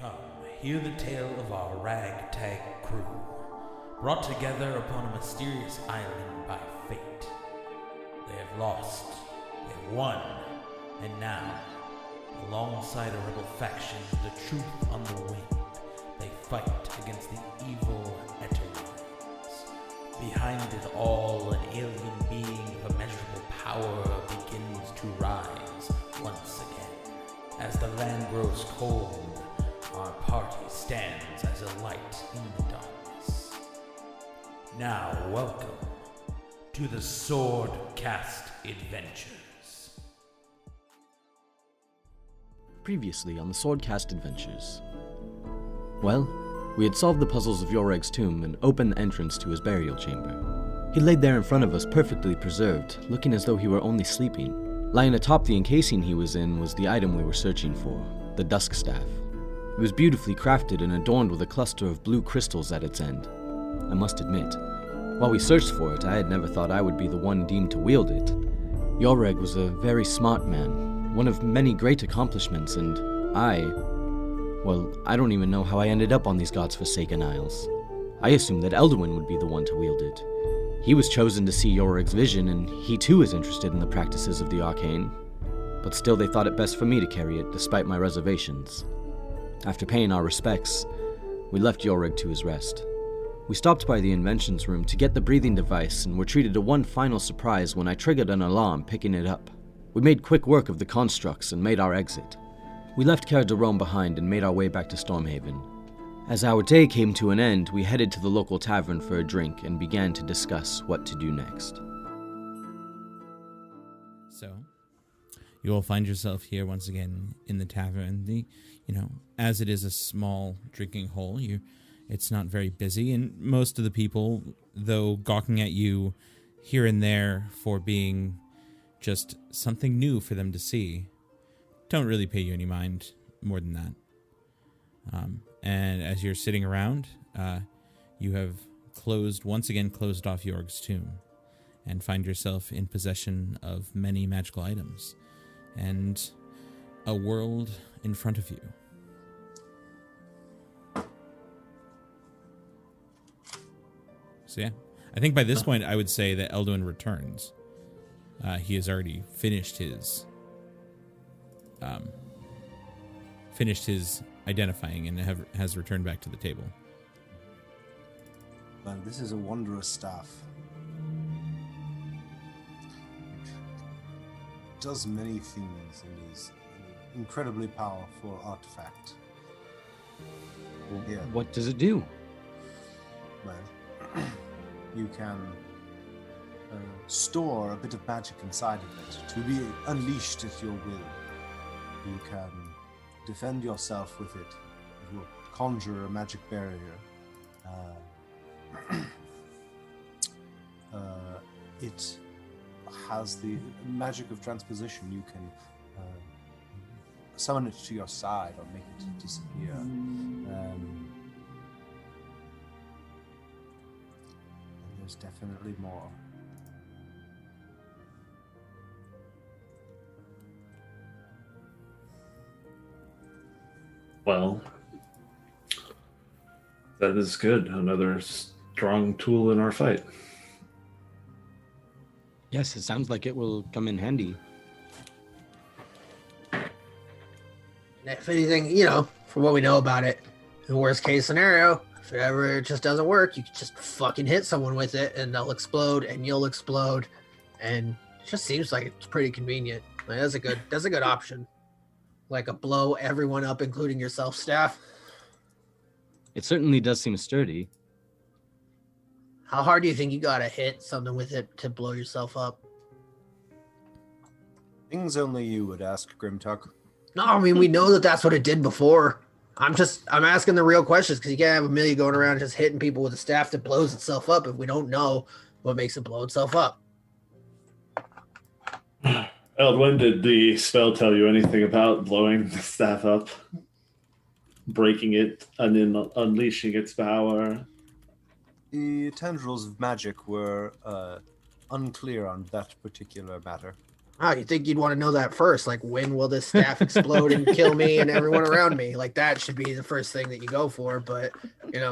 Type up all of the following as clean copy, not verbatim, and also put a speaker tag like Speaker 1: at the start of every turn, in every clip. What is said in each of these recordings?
Speaker 1: Come, hear the tale of our ragtag crew, brought together upon a mysterious island by fate. They have lost, they have won, and now, alongside a rebel faction, the truth on the wind, they fight against the evil Eterines. Behind it all, an alien being of immeasurable power begins to rise once again. As the land grows cold, our party stands as a light in the darkness. Now, welcome to the Swordcast Adventures.
Speaker 2: Previously on the Swordcast Adventures. Well, we had solved the puzzles of Yoreg's tomb and opened the entrance to his burial chamber. He laid there in front of us, perfectly preserved, looking as though he were only sleeping. Lying atop the encasing he was in was the item we were searching for, the Dusk Staff. It was beautifully crafted and adorned with a cluster of blue crystals at its end. I must admit, while we searched for it, I had never thought I would be the one deemed to wield it. Yoreg was a very smart man, one of many great accomplishments, and I don't even know how I ended up on these God's Forsaken Isles. I assumed that Elduin would be the one to wield it. He was chosen to see Yoreg's vision, and he too is interested in the practices of the arcane. But still they thought it best for me to carry it, despite my reservations. After paying our respects, we left Yoreg to his rest. We stopped by the inventions room to get the breathing device and were treated to one final surprise when I triggered an alarm picking it up. We made quick work of the constructs and made our exit. We left Caer Rome behind and made our way back to Stormhaven. As our day came to an end, we headed to the local tavern for a drink and began to discuss what to do next.
Speaker 3: So, you will find yourself here once again in the tavern. As it is a small drinking hole, it's not very busy, and most of the people, though gawking at you here and there for being just something new for them to see, don't really pay you any mind more than that. And as you're sitting around, you have once again closed off Yorg's tomb and find yourself in possession of many magical items and a world in front of you. So yeah, I think by this point I would say that Elduin returns. He has already finished his identifying and has returned back to the table.
Speaker 4: Well, this is a wondrous staff. It does many things and is an incredibly powerful artifact. Yeah.
Speaker 2: What does it do?
Speaker 4: Well, you can store a bit of magic inside of it to be unleashed at your will. You can defend yourself with it. You will conjure a magic barrier. It has the magic of transposition. You can summon it to your side or make it disappear. And there's definitely more.
Speaker 5: Well, that is good. Another strong tool in our fight.
Speaker 2: Yes, it sounds like it will come in handy.
Speaker 6: If anything, from what we know about it, in the worst case scenario, if it ever just doesn't work, you can just fucking hit someone with it and they'll explode and you'll explode. And it just seems like it's pretty convenient. Like, that's a good option. Like a blow everyone up, including yourself, staff.
Speaker 2: It certainly does seem sturdy.
Speaker 6: How hard do you think you gotta hit something with it to blow yourself up?
Speaker 4: Things only you would ask, Grimtuck.
Speaker 6: No, I mean, we know that that's what it did before. I'm asking the real questions because you can't have Amelia going around just hitting people with a staff that blows itself up if we don't know what makes it blow itself up.
Speaker 5: Eldwin, did the spell tell you anything about blowing the staff up? Breaking it and then unleashing its power?
Speaker 4: The tendrils of magic were unclear on that particular matter.
Speaker 6: Oh, you think you'd want to know that first? Like, when will this staff explode and kill me and everyone around me? Like, that should be the first thing that you go for. But,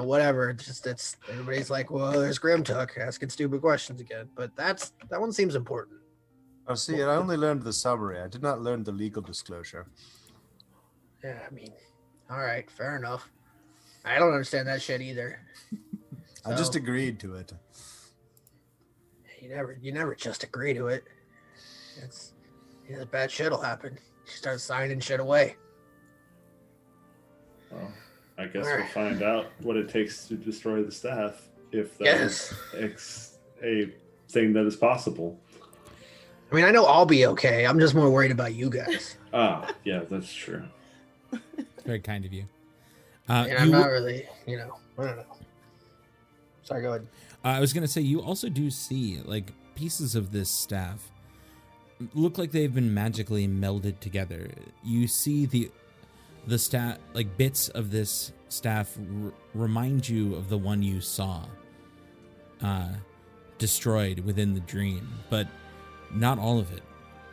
Speaker 6: whatever. It's everybody's like, well, there's Grimtuck asking stupid questions again. But that one seems important.
Speaker 4: Oh, see, I only learned the summary. I did not learn the legal disclosure.
Speaker 6: Yeah, I mean, all right, fair enough. I don't understand that shit either.
Speaker 4: I just agreed to it.
Speaker 6: You never just agree to it. It's bad shit'll happen. You start signing shit away.
Speaker 5: Well, I guess we'll find out what it takes to destroy the staff, if that is a thing that is possible.
Speaker 6: I mean, I know I'll be okay. I'm just more worried about you guys.
Speaker 5: Yeah, that's true.
Speaker 3: Very kind of you.
Speaker 6: And I'm not really, I don't know. Sorry, go ahead.
Speaker 3: I was going to say, you also do see, like, pieces of this staff look like they've been magically melded together. You see the staff, like, bits of this staff remind you of the one you saw destroyed within the dream, but not all of it.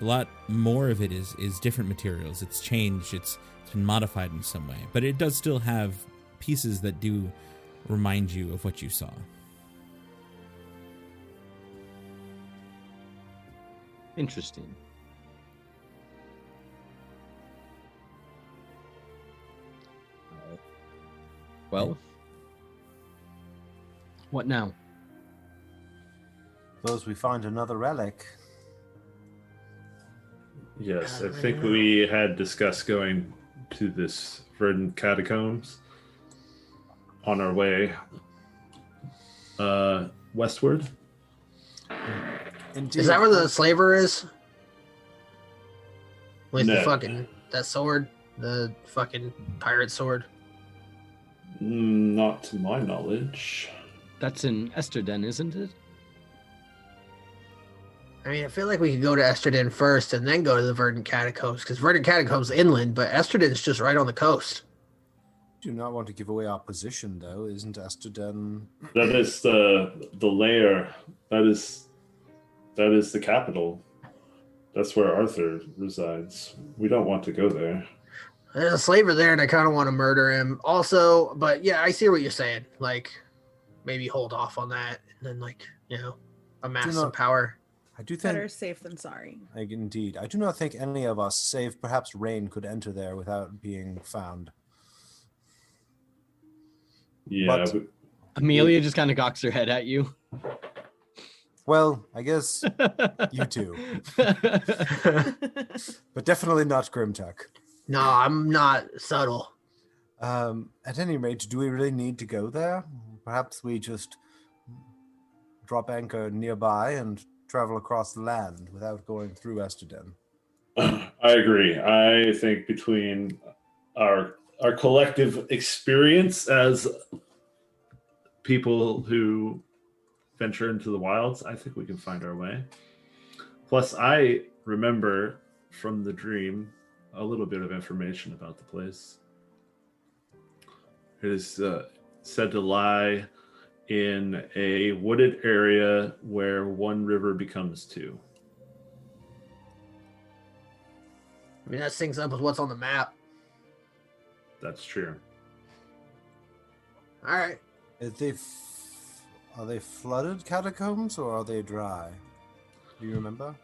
Speaker 3: A lot more of it is different materials. It's changed. It's been modified in some way, but it does still have pieces that do remind you of what you saw.
Speaker 2: Interesting. Well, what now?
Speaker 4: Suppose we find another relic.
Speaker 5: Yes, I think we had discussed going to this verdant catacombs on our way westward.
Speaker 4: Indeed.
Speaker 6: Is that where the slaver is? With
Speaker 5: No.
Speaker 6: that sword? The fucking pirate sword?
Speaker 5: Not to my knowledge.
Speaker 2: That's in Esterden, isn't it?
Speaker 6: I mean, I feel like we could go to Esterden first and then go to the Verdant Catacombs, because Verdant Catacombs inland, but Esterden's just right on the coast.
Speaker 4: Do not want to give away our position, though. Isn't Esterden?
Speaker 5: That is the lair. That is the capital. That's where Arthur resides. We don't want to go there.
Speaker 6: There's a slaver there, and I kind of want to murder him. Also, but yeah, I see what you're saying. Like, maybe hold off on that, and then, like, amass some power.
Speaker 4: I do think
Speaker 7: Better safe than sorry.
Speaker 4: Indeed. I do not think any of us, save perhaps Rain, could enter there without being found.
Speaker 5: Yeah.
Speaker 4: But-
Speaker 2: Amelia just kind of cocks her head at you.
Speaker 4: Well, I guess you too. But definitely not Grimtuck.
Speaker 6: No, I'm not subtle.
Speaker 4: At any rate, do we really need to go there? Perhaps we just drop anchor nearby and travel across the land without going through Esterden.
Speaker 5: I agree. I think between our collective experience as people who venture into the wilds, I think we can find our way. Plus, I remember from the dream a little bit of information about the place. It is said to lie in a wooded area where one river becomes two.
Speaker 6: I mean, that syncs up with what's on the map.
Speaker 5: That's true.
Speaker 6: All right.
Speaker 4: Are they flooded catacombs or are they dry? Do you remember?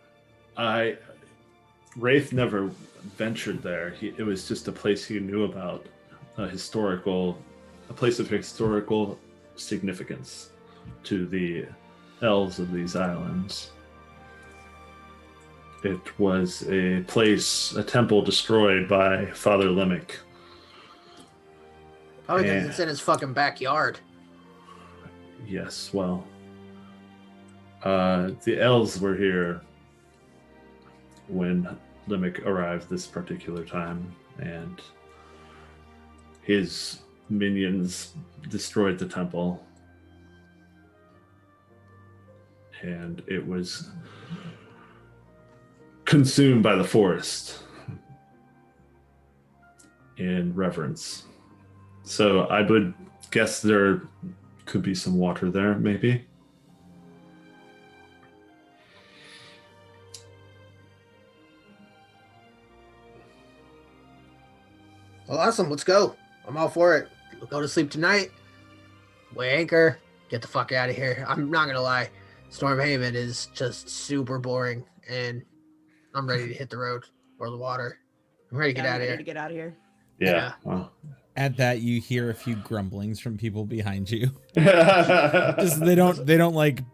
Speaker 5: Wraith never ventured there. It was just a place he knew about, a place of historical significance to the elves of these islands. It was a temple destroyed by Father Lemick.
Speaker 6: Probably because it's in his fucking backyard.
Speaker 5: Yes, well, the elves were here when Lemick arrived this particular time, and his minions destroyed the temple, and it was consumed by the forest in reverence. So I would guess there could be some water there, maybe.
Speaker 6: Well, awesome. Let's go. I'm all for it. We'll go to sleep tonight. Weigh anchor. Get the fuck out of here. I'm not gonna lie. Stormhaven is just super boring, and I'm ready to hit the road or the water. I'm ready to get out of
Speaker 7: ready
Speaker 6: here.
Speaker 7: to get out of here.
Speaker 5: Yeah. Well.
Speaker 3: At that, you hear a few grumblings from people behind you. Just they don't like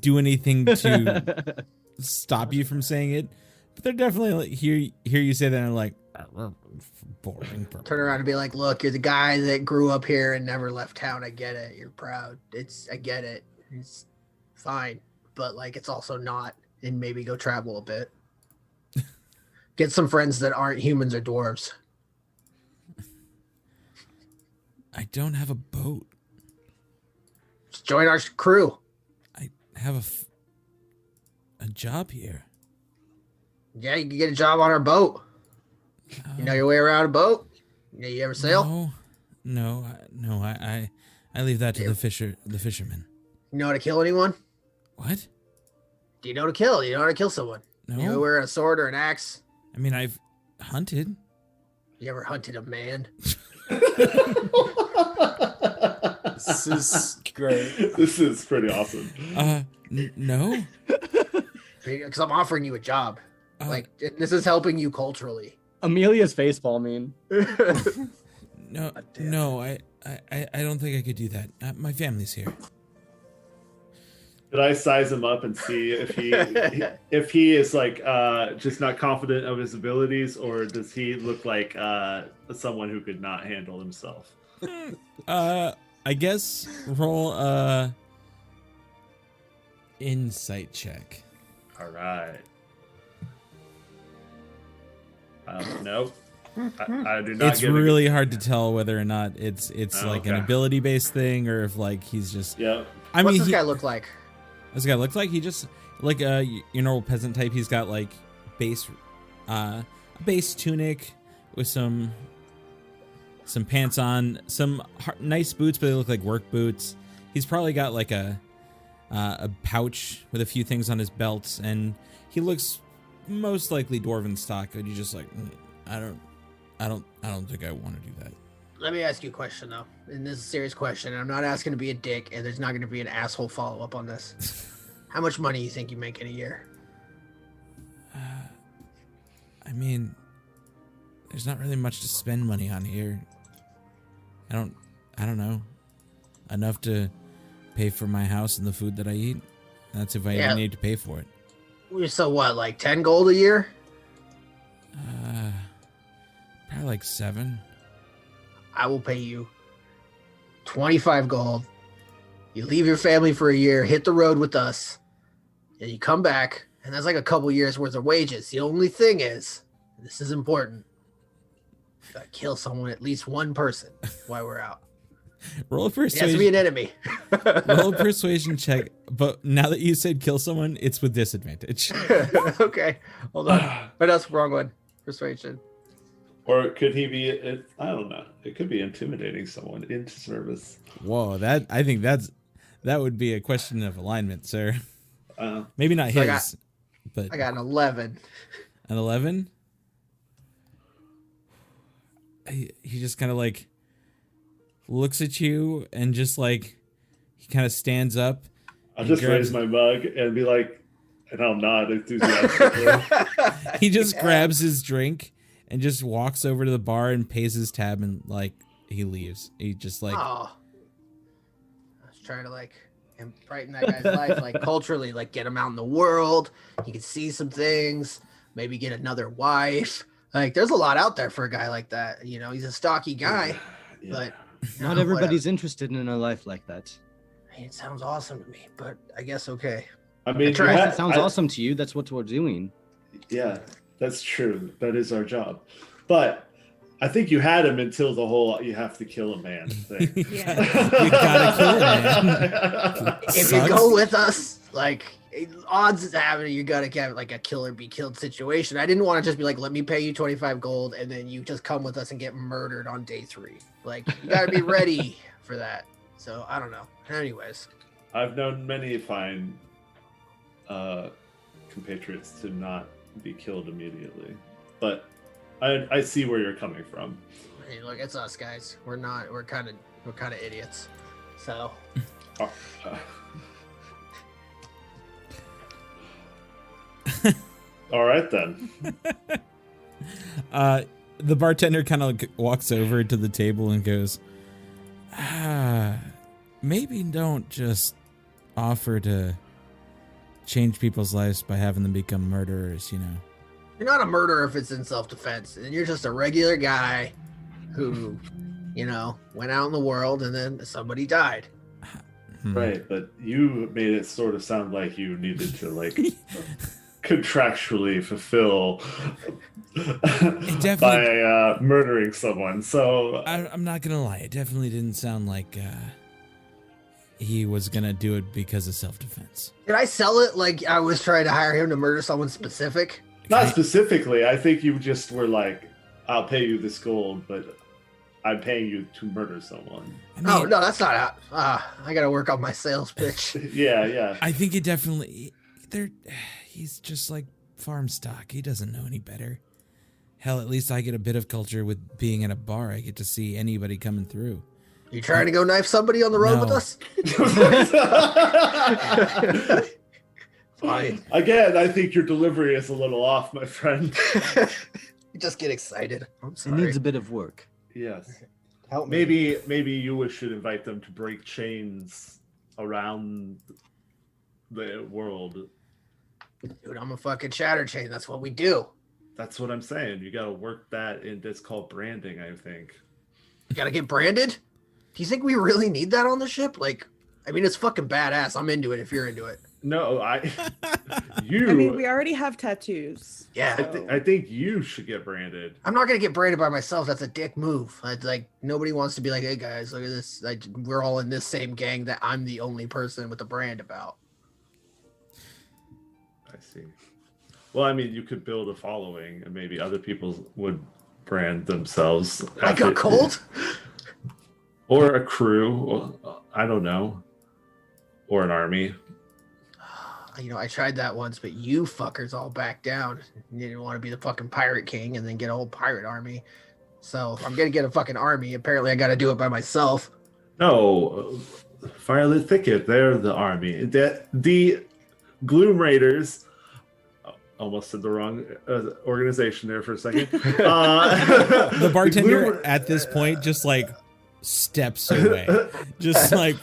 Speaker 3: do anything to stop you from saying it, but they're definitely like, hear you say that and like boring.
Speaker 6: Turn around and be like, "Look, you're the guy that grew up here and never left town. I get it. You're proud. I get it. It's fine, but like, it's also not. And maybe go travel a bit. Get some friends that aren't humans or dwarves."
Speaker 3: I don't have a boat.
Speaker 6: Just join our crew.
Speaker 3: I have a job here.
Speaker 6: Yeah, you can get a job on our boat. You know your way around a boat? You ever sail?
Speaker 3: No. I leave that to the fishermen.
Speaker 6: You know how to kill anyone?
Speaker 3: What?
Speaker 6: Do you know how to kill? Do you know how to kill someone?
Speaker 3: No.
Speaker 6: You know where a sword or an axe?
Speaker 3: I mean, I've hunted.
Speaker 6: You ever hunted a man?
Speaker 4: This is great.
Speaker 5: This is pretty awesome.
Speaker 3: No.
Speaker 6: Because I'm offering you a job. Like, this is helping you culturally.
Speaker 8: Amelia's facepalm mean.
Speaker 3: No, I don't think I could do that. My family's here.
Speaker 5: Could I size him up and see if he is like just not confident of his abilities, or does he look like someone who could not handle himself?
Speaker 3: I guess roll insight check.
Speaker 5: All right. No, I do not.
Speaker 3: It's really hard to tell whether or not it's like an ability based thing or if like he's just.
Speaker 5: Yeah.
Speaker 3: I
Speaker 6: What's
Speaker 3: mean,
Speaker 6: this guy look like?
Speaker 3: This guy looks like he just like your normal peasant type. He's got like base tunic with some pants on, some nice boots, but they look like work boots. He's probably got like a pouch with a few things on his belt, and he looks most likely dwarven stock. And you're just like, I don't think I want to do that.
Speaker 6: Let me ask you a question, though. And this is a serious question. And I'm not asking to be a dick, and there's not going to be an asshole follow-up on this. How much money do you think you make in a year?
Speaker 3: I mean, there's not really much to spend money on here. I don't know. Enough to pay for my house and the food that I eat. That's if I even need to pay for it.
Speaker 6: So what, like 10 gold a year?
Speaker 3: Probably like 7.
Speaker 6: I will pay you 25 gold. You leave your family for a year, hit the road with us, and you come back, and that's like a couple years worth of wages. The only thing is, and this is important, you gotta kill someone, at least one person, while we're out.
Speaker 3: Roll a
Speaker 6: It has to
Speaker 3: persuasion.
Speaker 6: be an enemy.
Speaker 3: Roll a persuasion check. But now that you said kill someone, it's with disadvantage.
Speaker 6: Okay, hold on. But that's the wrong one. Persuasion.
Speaker 5: Or could he be? I don't know. It could be intimidating someone into service.
Speaker 3: Whoa, I think that would be a question of alignment, sir. Maybe not
Speaker 6: So
Speaker 3: his, but
Speaker 6: I got an 11.
Speaker 3: an 11. He just kind of like looks at you and just like he kind of stands up.
Speaker 5: I'll just raise my mug and be like, and I'll nod enthusiastically.
Speaker 3: He just grabs his drink and just walks over to the bar and pays his tab and like he leaves. He just like
Speaker 6: I was trying to like brighten that guy's life, like culturally, like get him out in the world. He can see some things, maybe get another wife. Like there's a lot out there for a guy like that. You know, he's a stocky guy, but
Speaker 8: not everybody's interested in a life like that.
Speaker 6: I mean, it sounds awesome to me, but I guess okay.
Speaker 5: I mean,
Speaker 8: It sounds awesome to you. That's what we're doing.
Speaker 5: Yeah, that's true. That is our job. But I think you had him until the whole "you have to kill a man" thing.
Speaker 3: you gotta kill a man.
Speaker 6: If you go with us, like odds have it you gotta get like a kill or be killed situation. I didn't want to just be like, let me pay you 25 gold and then you just come with us and get murdered on day 3. Like you gotta be ready for that. So I don't know. Anyways,
Speaker 5: I've known many fine compatriots to not be killed immediately, but I see where you're coming from.
Speaker 6: Hey, look, it's us guys. We're kind of idiots. So.
Speaker 5: All right then.
Speaker 3: The bartender kind of walks over to the table and goes, maybe don't just offer to change people's lives by having them become murderers, you know.
Speaker 6: You're not a murderer if it's in self-defense, and you're just a regular guy who, you know, went out in the world and then somebody died.
Speaker 5: Right, but you made it sort of sound like you needed to like contractually fulfill by murdering someone. So
Speaker 3: I'm not gonna lie, it definitely didn't sound like he was gonna do it because of self-defense.
Speaker 6: Did I sell it like I was trying to hire him to murder someone specific?
Speaker 5: Not specifically. I think you just were like, I'll pay you this gold, but I'm paying you to murder someone.
Speaker 3: I mean,
Speaker 6: Oh, no, that's not how. I got to work on my sales pitch.
Speaker 5: Yeah.
Speaker 3: I think it definitely... He's just like farm stock. He doesn't know any better. Hell, at least I get a bit of culture with being at a bar. I get to see anybody coming through.
Speaker 6: You trying to go knife somebody on the road with us? Fine.
Speaker 5: Again, I think your delivery is a little off, my friend.
Speaker 6: You just get excited. I'm
Speaker 8: It
Speaker 6: sorry.
Speaker 8: needs a bit of work.
Speaker 5: Yes.
Speaker 6: Help me.
Speaker 5: Maybe you should invite them to break chains around the world.
Speaker 6: Dude, I'm a fucking shatter chain. That's what we do.
Speaker 5: That's what I'm saying. You got to work that in. It's called branding, I think.
Speaker 6: You got to get branded? Do you think we really need that on the ship? Like, I mean, it's fucking badass. I'm into it if you're into it.
Speaker 5: No, you.
Speaker 7: I mean, we already have tattoos.
Speaker 6: Yeah.
Speaker 5: I think you should get branded.
Speaker 6: I'm not gonna get branded by myself. That's a dick move. Like nobody wants to be like, hey guys, look at this. We're all in this same gang that I'm the only person with a brand about.
Speaker 5: I see. Well, I mean, you could build a following, and maybe other people would brand themselves.
Speaker 6: Like a cult?
Speaker 5: Or a crew. I don't know. Or an army.
Speaker 6: You know, I tried that once, but you fuckers all backed down. You didn't want to be the fucking pirate king and then get a whole pirate army. So if I'm gonna get a fucking army, apparently I got to do it by myself.
Speaker 5: No, Firelit Thicket. They're the army. The Gloom Raiders. Almost said the wrong organization there for a second.
Speaker 3: The bartender at this point just like steps away. Just like,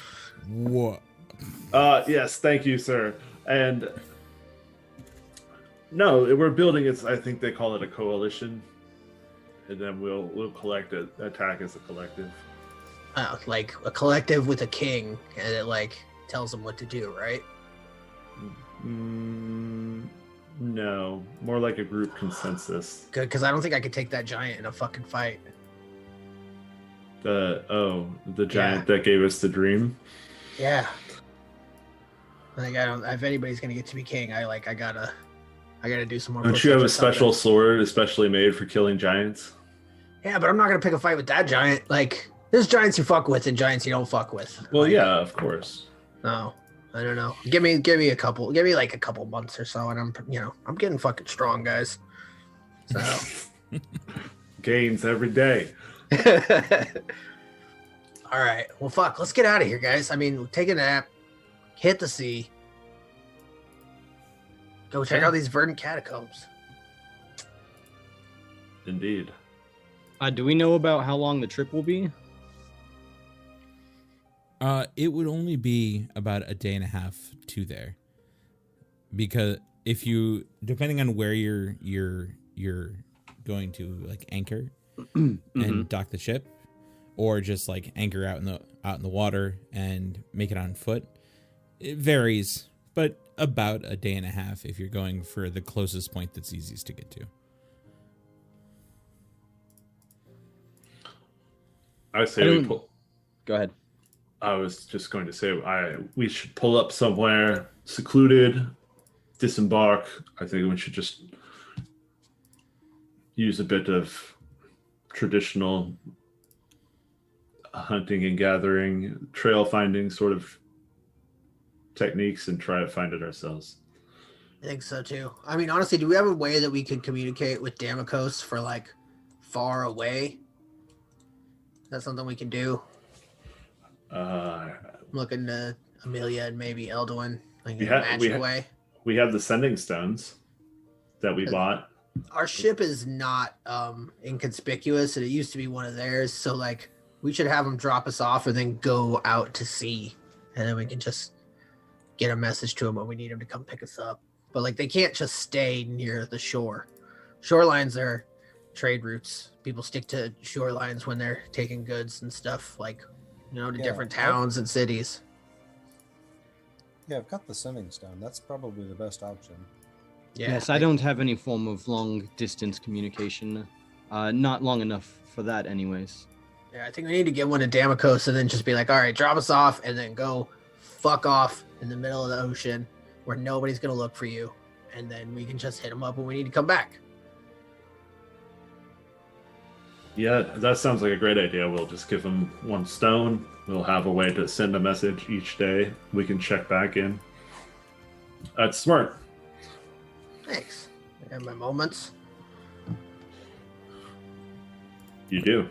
Speaker 3: what?
Speaker 5: Yes, thank you, sir. And no, we're building it. I think they call it a coalition, and then we'll collect it. Attack as a collective.
Speaker 6: Like a collective with a king, and it like tells them what to do, right?
Speaker 5: No, more like a group consensus.
Speaker 6: Good, because I don't think I could take that giant in a fucking fight.
Speaker 5: The giant that gave us the dream.
Speaker 6: Yeah. Like I don't. If anybody's gonna get to be king, I gotta do some more.
Speaker 5: Don't you have a
Speaker 6: push-ups or something.
Speaker 5: special sword especially made for killing giants?
Speaker 6: Yeah, but I'm not gonna pick a fight with that giant. Like, there's giants you fuck with and giants you don't fuck with.
Speaker 5: Well,
Speaker 6: Like,
Speaker 5: yeah, of course.
Speaker 6: No, I don't know. Give me a couple. Give me like a couple months or so, and I'm getting fucking strong, guys. So.
Speaker 5: Gains every day.
Speaker 6: All right. Well, fuck. Let's get out of here, guys. I mean, take a nap, hit the sea, go check out these verdant catacombs.
Speaker 5: Indeed.
Speaker 8: Do we know about how long the trip will be?
Speaker 3: It would only be about a day and a half to there, because if you, depending on where you're going to like anchor and dock the ship, or just like anchor out in the water and make it on foot, it varies, but about a day and a half if you're going for the closest point that's easiest to get to.
Speaker 5: I say
Speaker 8: Go ahead.
Speaker 5: I was just going to say we should pull up somewhere secluded, disembark. I think we should just use a bit of traditional hunting and gathering, trail finding sort of techniques and try to find it ourselves.
Speaker 6: I think so too. I mean, honestly, do we have a way that we could communicate with Damokos for like far away? Is that something we can do? I'm looking to Amelia and maybe Elduin, like in a magic way.
Speaker 5: We have the sending stones that we bought.
Speaker 6: Our ship is not inconspicuous, and it used to be one of theirs. So like, we should have them drop us off and then go out to sea, and then we can just get a message to them when we need them to come pick us up. But like, they can't just stay near the shore. Shorelines are trade routes. People stick to shorelines when they're taking goods and stuff, like, you know, to different towns and cities.
Speaker 4: Yeah, I've got the sending stone. That's probably the best option.
Speaker 6: Yeah,
Speaker 8: Yes, I don't have any form of long distance communication. Not long enough for that, anyways.
Speaker 6: Yeah, I think we need to get one to Damocos and then just be like, all right, drop us off and then go fuck off in the middle of the ocean where nobody's going to look for you. And then we can just hit them up when we need to come back.
Speaker 5: Yeah, that sounds like a great idea. We'll just give them one stone. We'll have a way to send a message each day. We can check back in. That's smart.
Speaker 6: Thanks. I have my moments.
Speaker 5: You do.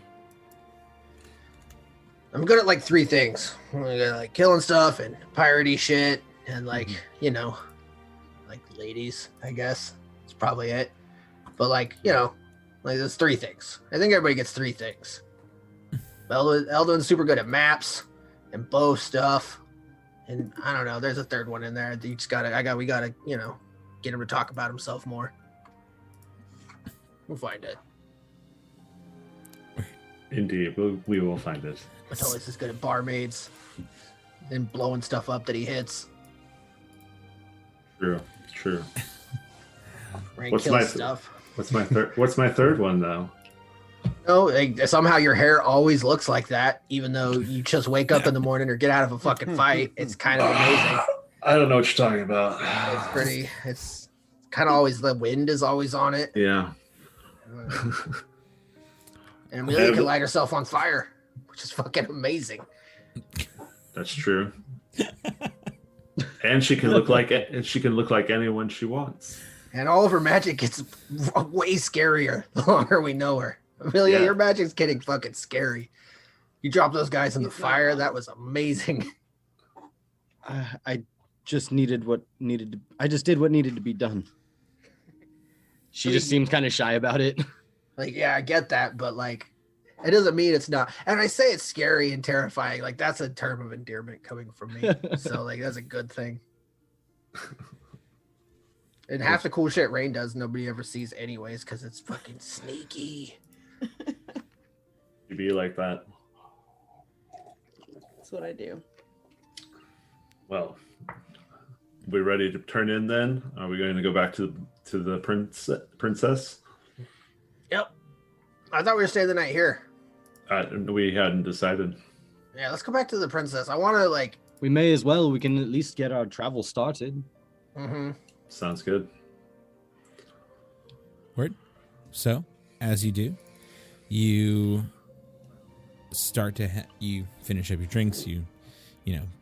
Speaker 6: I'm good at like 3 things. I'm good at like killing stuff and piratey shit and like, you know, like ladies, I guess. That's probably it. But like, you know, like there's 3 things. I think everybody gets 3 things. Elduin's super good at maps and bow stuff. And I don't know, there's a 3rd one in there. You just we gotta, you know, get him to talk about himself more. We'll find it.
Speaker 5: Indeed, we will find it.
Speaker 6: Matoli's is good at barmaids and blowing stuff up that he hits.
Speaker 5: True.
Speaker 6: Rain kills stuff.
Speaker 5: What's my third one though?
Speaker 6: No, like, somehow your hair always looks like that, even though you just wake up in the morning or get out of a fucking fight. It's kind of amazing.
Speaker 5: I don't know what you're talking about.
Speaker 6: It's kind of always, the wind is always on it.
Speaker 5: Yeah.
Speaker 6: And Amelia can light herself on fire, which is fucking amazing.
Speaker 5: That's true. And she can look like anyone she wants.
Speaker 6: And all of her magic gets way scarier the longer we know her. Amelia, your magic's getting fucking scary. You dropped those guys in the fire. That was amazing.
Speaker 8: I just did what needed to be done. She just seems kind of shy about it.
Speaker 6: Like, yeah, I get that, but like, it doesn't mean it's not. And I say it's scary and terrifying. Like, that's a term of endearment coming from me. So like, that's a good thing. And half the cool shit Rain does, nobody ever sees anyways, because it's fucking sneaky.
Speaker 5: You be like that.
Speaker 7: That's what I do.
Speaker 5: Well, we ready to turn in then? Are we going to go back to the princess?
Speaker 6: Yep. I thought we were staying the night here.
Speaker 5: We hadn't decided.
Speaker 6: Yeah, let's go back to the princess. I want to like.
Speaker 8: We may as well. We can at least get our travel started.
Speaker 6: Mm-hmm.
Speaker 5: Sounds good.
Speaker 3: Word. So, as you do, you start to you finish up your drinks. You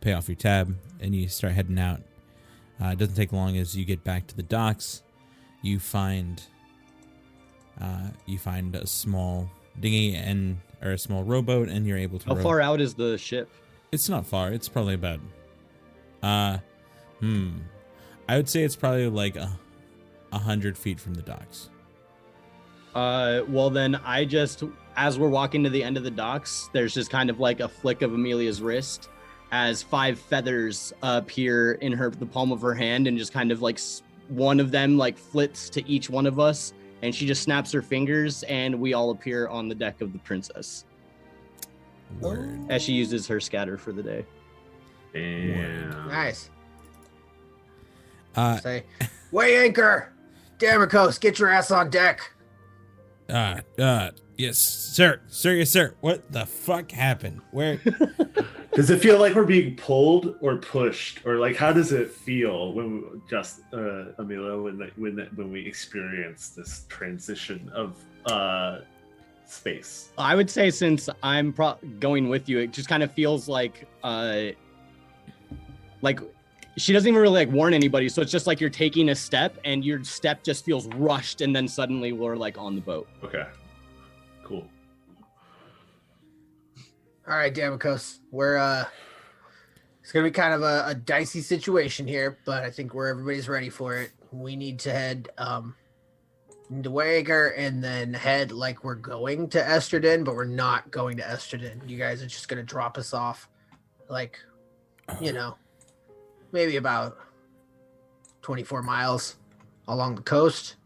Speaker 3: pay off your tab, and you start heading out. It doesn't take long as you get back to the docks. You find a small dinghy or a small rowboat, and you're able to.
Speaker 8: How far out is the ship?
Speaker 3: It's not far. It's probably about. I would say it's probably like 100 feet from the docks.
Speaker 8: Well then, as we're walking to the end of the docks, there's just kind of like a flick of Amelia's wrist as 5 feathers appear in the palm of her hand, and just kind of like one of them like flits to each one of us, and she just snaps her fingers, and we all appear on the deck of the princess.
Speaker 3: Word.
Speaker 8: As she uses her scatter for the day.
Speaker 5: Damn.
Speaker 6: Nice. Say, weigh anchor! Damocos, get your ass on deck!
Speaker 3: Yes, sir. Sir, yes, sir. What the fuck happened? Where?
Speaker 5: Does it feel like we're being pulled or pushed, or like how does it feel when Amelia, when we experience this transition of space?
Speaker 8: I would say, since I'm going with you, it just kind of feels like she doesn't even really like warn anybody, so it's just like you're taking a step and your step just feels rushed, and then suddenly we're like on the boat.
Speaker 5: Okay. Cool.
Speaker 6: All right, Damikos, we're it's gonna be kind of a dicey situation here, but I think everybody's ready for it. We need to head into Wager and then head like we're going to Esterden, but we're not going to Esterden. You guys are just gonna drop us off, like, maybe about 24 miles along the coast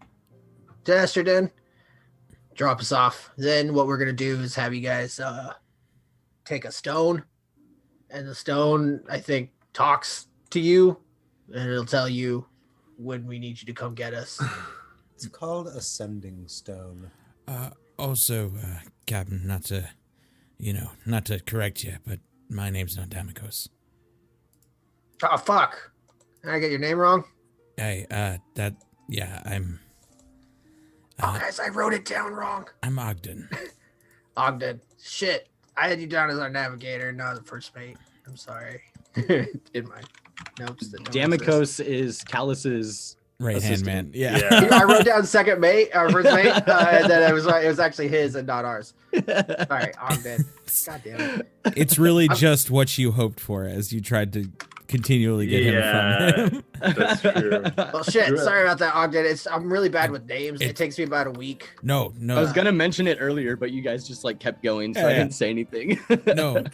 Speaker 6: to Esterden. Drop us off. Then what we're gonna do is have you guys take a stone, and the stone, I think, talks to you, and it'll tell you when we need you to come get us.
Speaker 4: It's called a sending stone.
Speaker 3: Also, Captain, not to correct you, but my name's not Damikos.
Speaker 6: Oh, fuck. Did I get your name wrong?
Speaker 3: Hey, I'm...
Speaker 6: guys, I wrote it down wrong.
Speaker 3: I'm Ogden.
Speaker 6: Ogden. Shit. I had you down as our navigator, not the first mate. I'm sorry. In my notes.
Speaker 8: Damikos is Callus's
Speaker 3: Right-hand man. Yeah.
Speaker 6: I wrote down second mate, or first mate, and then it was actually his and not ours. Sorry, Ogden. God damn it.
Speaker 3: It's really just what you hoped for as you tried to continually get him from him.
Speaker 5: That's true.
Speaker 6: Well, shit. Sorry about that, Ogden. I'm really bad with names. It takes me about a week.
Speaker 3: No.
Speaker 8: I was gonna mention it earlier, but you guys just kept going, so I didn't say anything.
Speaker 3: No,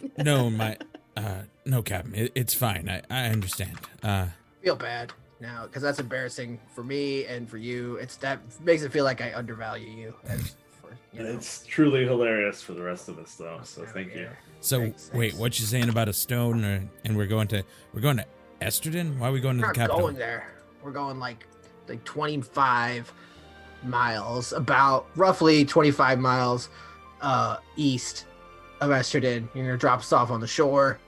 Speaker 3: Captain. It's fine. I understand.
Speaker 6: Feel bad now because that's embarrassing for me and for you. That makes it feel like I undervalue you.
Speaker 5: It's truly hilarious for the rest of us, though. So thank you.
Speaker 3: So
Speaker 6: Thanks.
Speaker 3: wait, what you saying about a stone? And we're going to Esterden? Why are we going to
Speaker 6: We're
Speaker 3: the
Speaker 6: not
Speaker 3: capital?
Speaker 6: going there. We're going like 25 miles, about roughly 25 miles east of Esterden. You're gonna drop us off on the shore,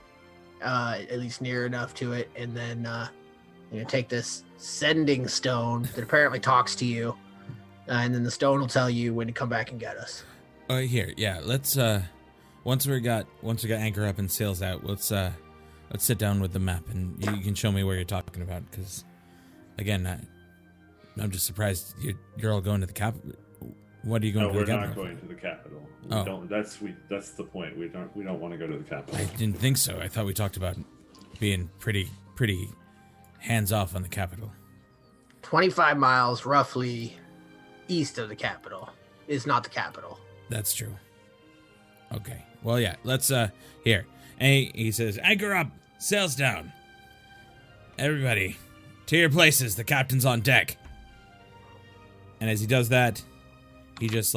Speaker 6: at least near enough to it, and then you're gonna take this sending stone that apparently talks to you, and then the stone will tell you when to come back and get us.
Speaker 3: Here, yeah. Let's once we got anchor up and sails out, let's sit down with the map and you can show me where you're talking about. Because again, I'm just surprised you're all going to the capital. What are you going to the capital?
Speaker 5: No, we're not going to the capital. That's the point. We don't want to go to the capital.
Speaker 3: I didn't think so. I thought we talked about being pretty hands off on the capital.
Speaker 6: 25 miles roughly east of the capital is not the capital.
Speaker 3: That's true. Okay. Well, yeah. Let's here. Hey, he says, anchor up, sails down. Everybody, to your places. The captain's on deck. And as he does that, he just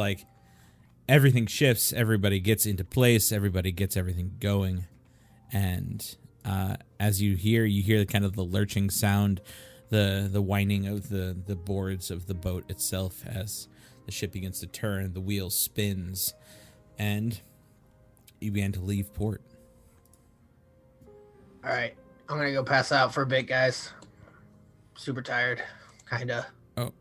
Speaker 3: everything shifts. Everybody gets into place. Everybody gets everything going. And as you hear kind of the lurching sound, the whining of the boards of the boat itself as the ship begins to turn, the wheel spins, and you begin to leave port.
Speaker 6: All right, I'm gonna go pass out for a bit, guys. Super tired, kinda.
Speaker 3: Oh,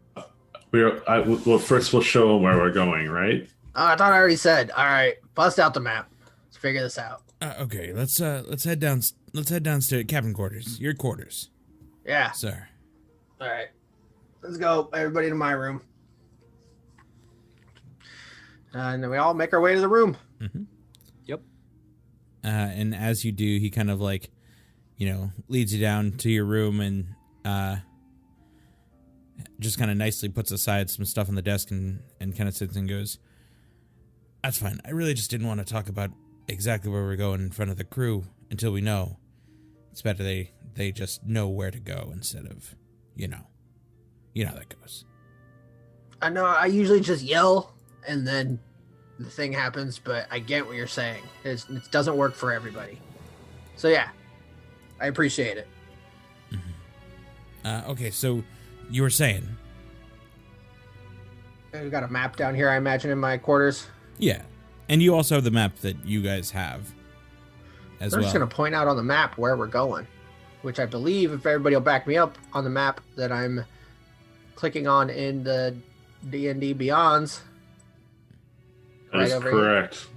Speaker 5: Well, first we'll show them where we're going, right?
Speaker 6: I thought I already said. All right, bust out the map. Let's figure this out.
Speaker 3: okay. Let's head down. Let's head downstairs, cabin quarters. Your quarters,
Speaker 6: Yeah.
Speaker 3: sir.
Speaker 6: All right, let's go, everybody, to my room. And then we all make our way to the room.
Speaker 3: Mm-hmm.
Speaker 8: Yep.
Speaker 3: And as you do, he kind of leads you down to your room and just kind of nicely puts aside some stuff on the desk and kind of sits and goes, that's fine. I really just didn't want to talk about exactly where we're going in front of the crew until we know. It's better they just know where to go instead of, you know how that goes.
Speaker 6: I know I usually just yell and then the thing happens, but I get what you're saying. It doesn't work for everybody. So yeah, I appreciate it.
Speaker 3: Mm-hmm. Okay, so you were saying?
Speaker 6: We've got a map down here, I imagine, in my quarters.
Speaker 3: Yeah, and you also have the map that you guys have as well.
Speaker 6: I'm just going to point out on the map where we're going, which I believe, if everybody will back me up on the map that I'm clicking on in the D&D Beyonds.
Speaker 5: That is correct.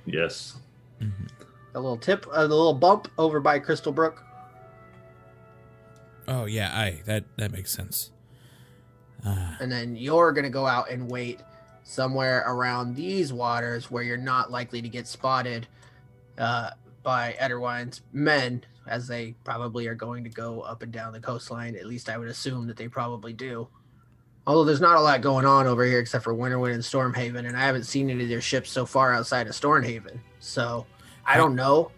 Speaker 5: Yes.
Speaker 3: Mm-hmm.
Speaker 6: A little tip, a little bump over by Crystal Brook.
Speaker 3: Oh yeah, that makes sense.
Speaker 6: And then you're gonna go out and wait somewhere around these waters where you're not likely to get spotted by Ederwine's men, as they probably are going to go up and down the coastline. At least I would assume that they probably do. Although there's not a lot going on over here except for Winterwind and Stormhaven, and I haven't seen any of their ships so far outside of Stormhaven. So I don't know.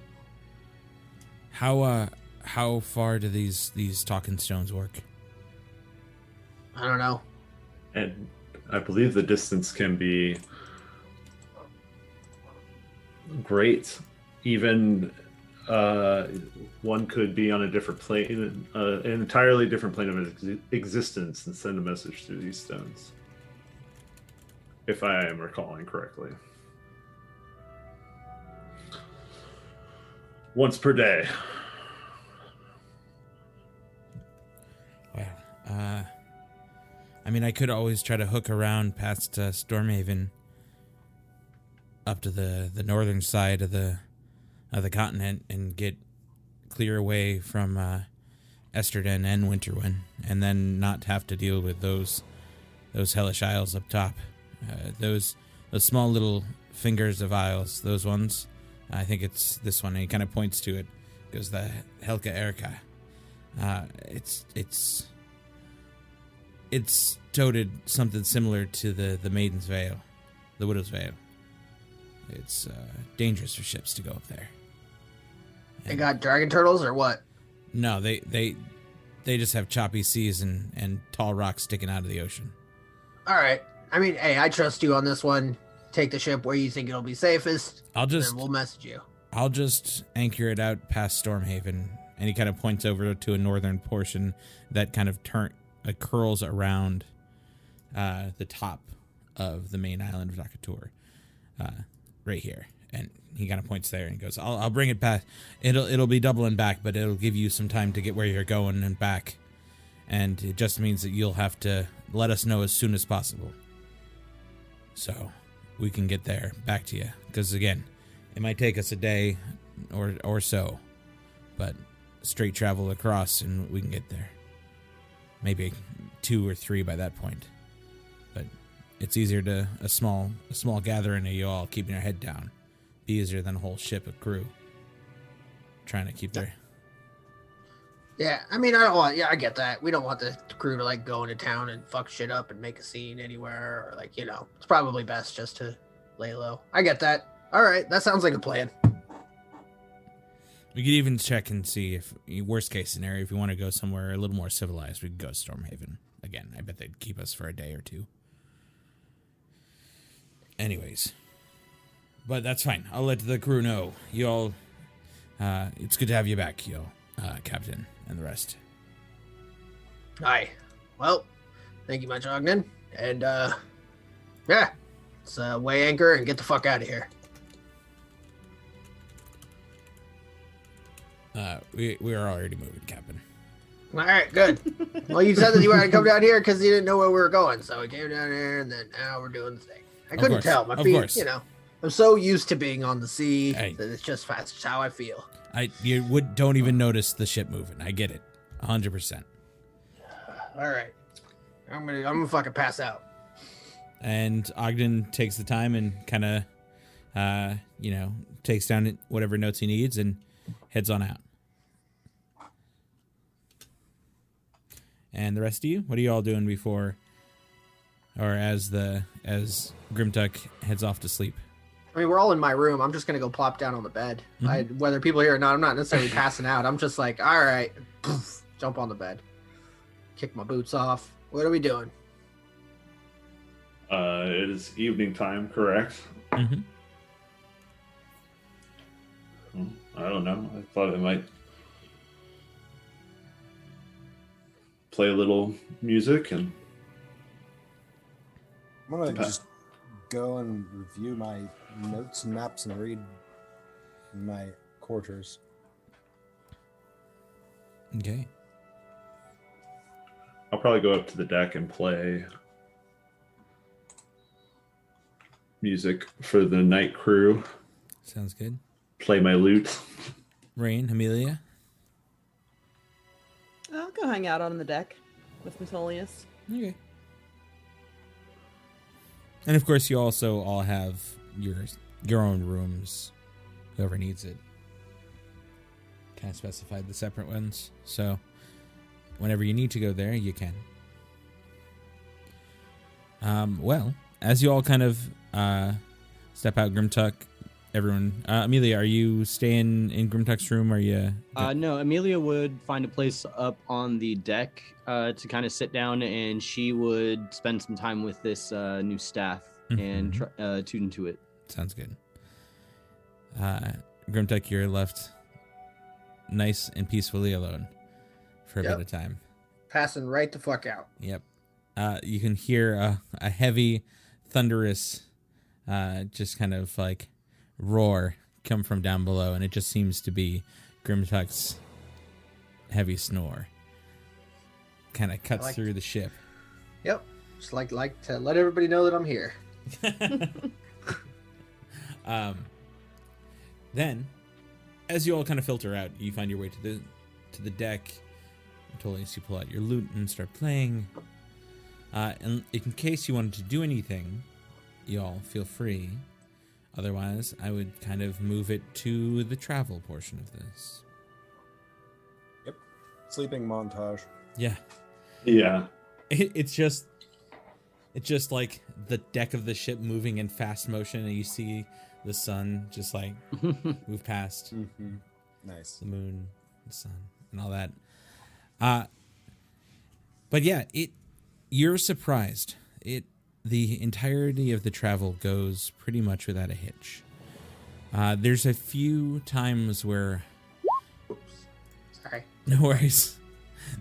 Speaker 3: How far do these talking stones work?
Speaker 6: I don't know.
Speaker 5: And I believe the distance can be great. Even one could be on a different plane, an entirely different plane of existence, and send a message through these stones. If I am recalling correctly. Once per day.
Speaker 3: Well, I mean, I could always try to hook around past Stormhaven up to the northern side of the continent and get clear away from Esterden and Winterwind, and then not have to deal with those hellish isles up top. Those small little fingers of isles, those ones. I think it's this one. And he kind of points to it. Goes the Helka Erika. It's toted something similar to the Maiden's Veil, the Widow's Veil. It's dangerous for ships to go up there.
Speaker 6: They got dragon turtles or what?
Speaker 3: No, they just have choppy seas and tall rocks sticking out of the ocean.
Speaker 6: All right. I mean, hey, I trust you on this one. Take the ship where you think it'll be safest.
Speaker 3: And
Speaker 6: we'll message you.
Speaker 3: I'll just anchor it out past Stormhaven, and he kind of points over to a northern portion that kind of curls around the top of the main island of Dakatur, right here. And he kind of points there and goes, I'll bring it back. It'll be doubling back, but it'll give you some time to get where you're going and back. And it just means that you'll have to let us know as soon as possible, so we can get there back to you. Because again, it might take us a day or so, but straight travel across and we can get there. Maybe 2 or 3 by that point. But it's easier to a small gathering of you all keeping your head down. Be easier than a whole ship of crew trying to keep their.
Speaker 6: Yeah, I mean, I get that. We don't want the crew to like go into town and fuck shit up and make a scene anywhere, or like, it's probably best just to lay low. I get that. All right, that sounds like a plan.
Speaker 3: We could even check and see if, worst case scenario, if you want to go somewhere a little more civilized, we could go to Stormhaven. Again, I bet they'd keep us for a day or 2. Anyways. But that's fine. I'll let the crew know. You all, it's good to have you back, Captain, and the rest.
Speaker 6: Aye. Well, thank you much, Ogden. And, yeah, let's weigh anchor and get the fuck out of here.
Speaker 3: We are already moving, Captain.
Speaker 6: All right, good. Well, you said that you wanted to come down here because you didn't know where we were going, so we came down here, and then now we're doing the thing. I couldn't tell. My feet, I'm so used to being on the sea that it's just that's how I feel.
Speaker 3: Don't even notice the ship moving. I get it, 100%.
Speaker 6: All right, I'm gonna fucking pass out.
Speaker 3: And Ogden takes the time and kind of, takes down whatever notes he needs and heads on out. And the rest of you, what are you all doing before, or as Grimtuck heads off to sleep?
Speaker 6: I mean, we're all in my room. I'm just gonna go plop down on the bed. Mm-hmm. Whether people here or not, I'm not necessarily passing out. I'm just like, all right, poof, jump on the bed, kick my boots off. What are we doing?
Speaker 5: It is evening time, correct?
Speaker 3: Mm-hmm.
Speaker 5: I don't know. I thought I might play a little music and.
Speaker 4: I'm gonna just go and review my notes and maps and read my quarters.
Speaker 3: Okay.
Speaker 5: I'll probably go up to the deck and play music for the night crew.
Speaker 3: Sounds good.
Speaker 5: Play my lute.
Speaker 3: Rain, Amelia?
Speaker 7: I'll go hang out on the deck with Metolius.
Speaker 3: Okay. And of course, you also all have your own rooms, whoever needs it. Kind of specified the separate ones, so whenever you need to go there, you can. Well, as you all kind of step out, Grimtuck, everyone, Amelia, are you staying in Grimtuck's room? Are you?
Speaker 8: No, Amelia would find a place up on the deck to kind of sit down, and she would spend some time with this new staff and tune into it.
Speaker 3: Sounds good. Grimtuck, you're left nice and peacefully alone for a bit of time.
Speaker 6: Passing right the fuck out.
Speaker 3: Yep. You can hear a heavy, thunderous, just kind of like roar come from down below, and it just seems to be Grimtuck's heavy snore. Kind of cuts through the ship.
Speaker 6: Yep. Just like to let everybody know that I'm here.
Speaker 3: Then, as you all kind of filter out, you find your way to the deck. Until you pull out your lute and start playing. And in case you wanted to do anything, y'all feel free. Otherwise, I would kind of move it to the travel portion of this.
Speaker 4: Yep. Sleeping montage.
Speaker 3: Yeah.
Speaker 5: Yeah.
Speaker 3: It's just like the deck of the ship moving in fast motion, and you see the sun just like move past.
Speaker 4: Mm-hmm. Nice.
Speaker 3: The moon, the sun, and all that. But yeah, you're surprised. The entirety of the travel goes pretty much without a hitch. There's a few times where...
Speaker 6: Oops. Sorry.
Speaker 3: No worries.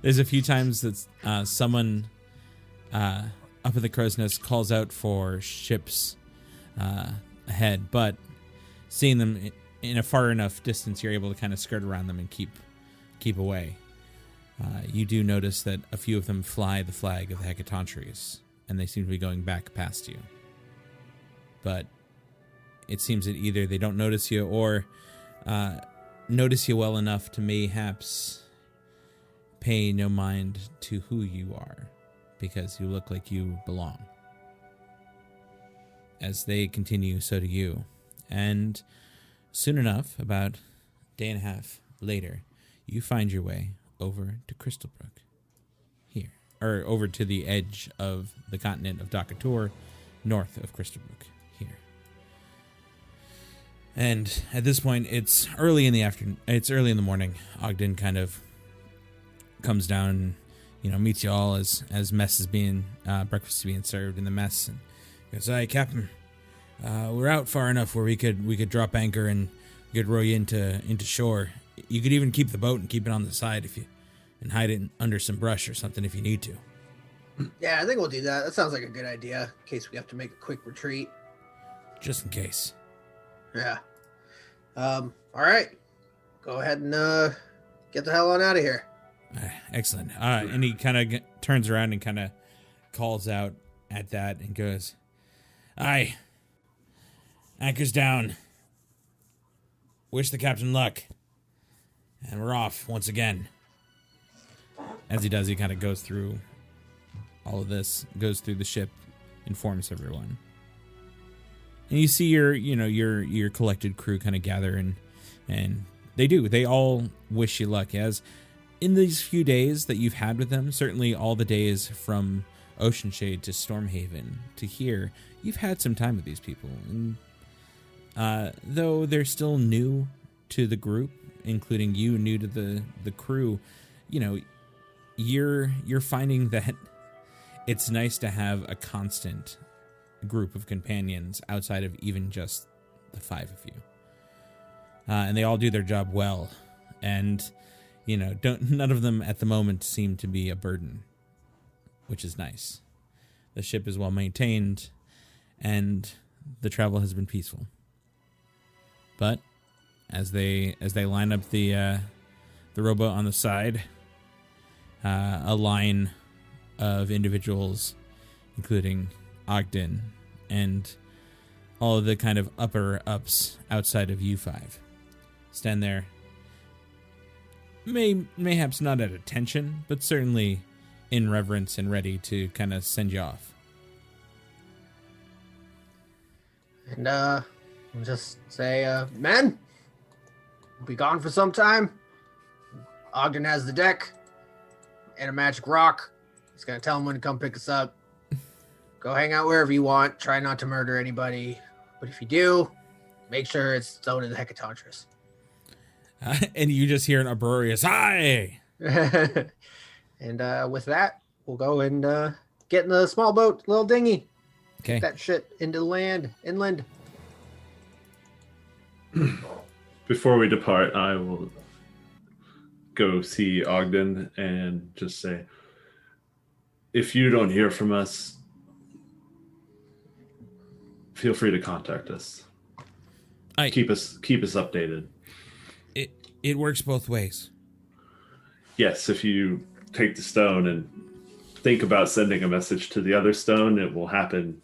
Speaker 3: There's a few times that someone up at the Crow's Nest calls out for ships ahead, but seeing them in a far enough distance, you're able to kind of skirt around them and keep away. You do notice that a few of them fly the flag of the Hecatontries, and they seem to be going back past you. But it seems that either they don't notice you or notice you well enough to mayhaps pay no mind to who you are, because you look like you belong. As they continue, so do you. And soon enough, about a day and a half later, you find your way over to Crystalbrook, here, or over to the edge of the continent of Dakator, north of Crystalbrook, here. And at this point, it's early in the afternoon. It's early in the morning. Ogden kind of comes down, meets you all as mess is being breakfast is being served in the mess, and goes, "Hey, Captain, we're out far enough where we could drop anchor and we could row you into shore. You could even keep the boat and keep it on the side and hide it under some brush or something if you need to."
Speaker 6: Yeah, I think we'll do that. That sounds like a good idea in case we have to make a quick retreat.
Speaker 3: Just in case.
Speaker 6: Yeah. All right. Go ahead and get the hell on out of here.
Speaker 3: Excellent. And he kind of turns around and kind of calls out at that and goes, "Aye. Anchor's down. Wish the captain luck. And we're off once again." As he does, he kind of goes through all of this, goes through the ship, informs everyone. And you see your collected crew kind of gather, and they all wish you luck. As in these few days that you've had with them, certainly all the days from Oceanshade to Stormhaven to here, you've had some time with these people. And though they're still new to the group, including you, new to the crew, you're finding that it's nice to have a constant group of companions outside of even just the five of you. And they all do their job well, and none of them at the moment seem to be a burden, which is nice. The ship is well maintained, and the travel has been peaceful. But as they line up the rowboat on the side, a line of individuals, including Ogden and all of the kind of upper ups outside of U5, stand there, mayhaps not at attention, but certainly in reverence and ready to kind of send you off.
Speaker 6: And we'll just say, men, we'll be gone for some time. Ogden has the deck and a magic rock. He's gonna tell him when to come pick us up. Go hang out wherever you want. Try not to murder anybody. But if you do, make sure it's Zone of the Hecatontris.
Speaker 3: And you just hear an uproarious "Hi!"
Speaker 6: And with that, we'll go and get in the small boat, little dinghy.
Speaker 3: Okay.
Speaker 6: Get that shit into the land, inland.
Speaker 5: Before we depart, I will go see Ogden and just say, if you don't hear from us, feel free to contact us. Keep us updated.
Speaker 3: It works both ways.
Speaker 5: Yes, if you take the stone and think about sending a message to the other stone, it will happen.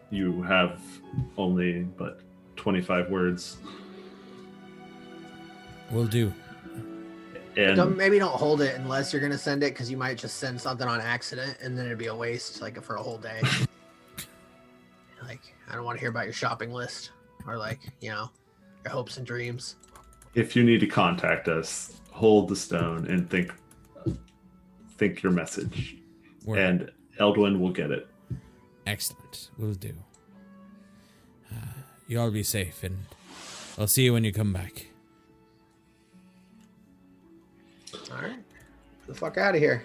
Speaker 5: You have only but 25 words.
Speaker 3: Will do.
Speaker 5: And
Speaker 6: Maybe don't hold it unless you're gonna send it, because you might just send something on accident and then it'd be a waste, like for a whole day. Like, I don't want to hear about your shopping list or your hopes and dreams.
Speaker 5: if you need to contact us, hold the stone and think your message.
Speaker 3: Word.
Speaker 5: And Eldwin will get it.
Speaker 3: Excellent. Will do. You all be safe, and I'll see you when you come back.
Speaker 6: All right. Get the fuck out of here.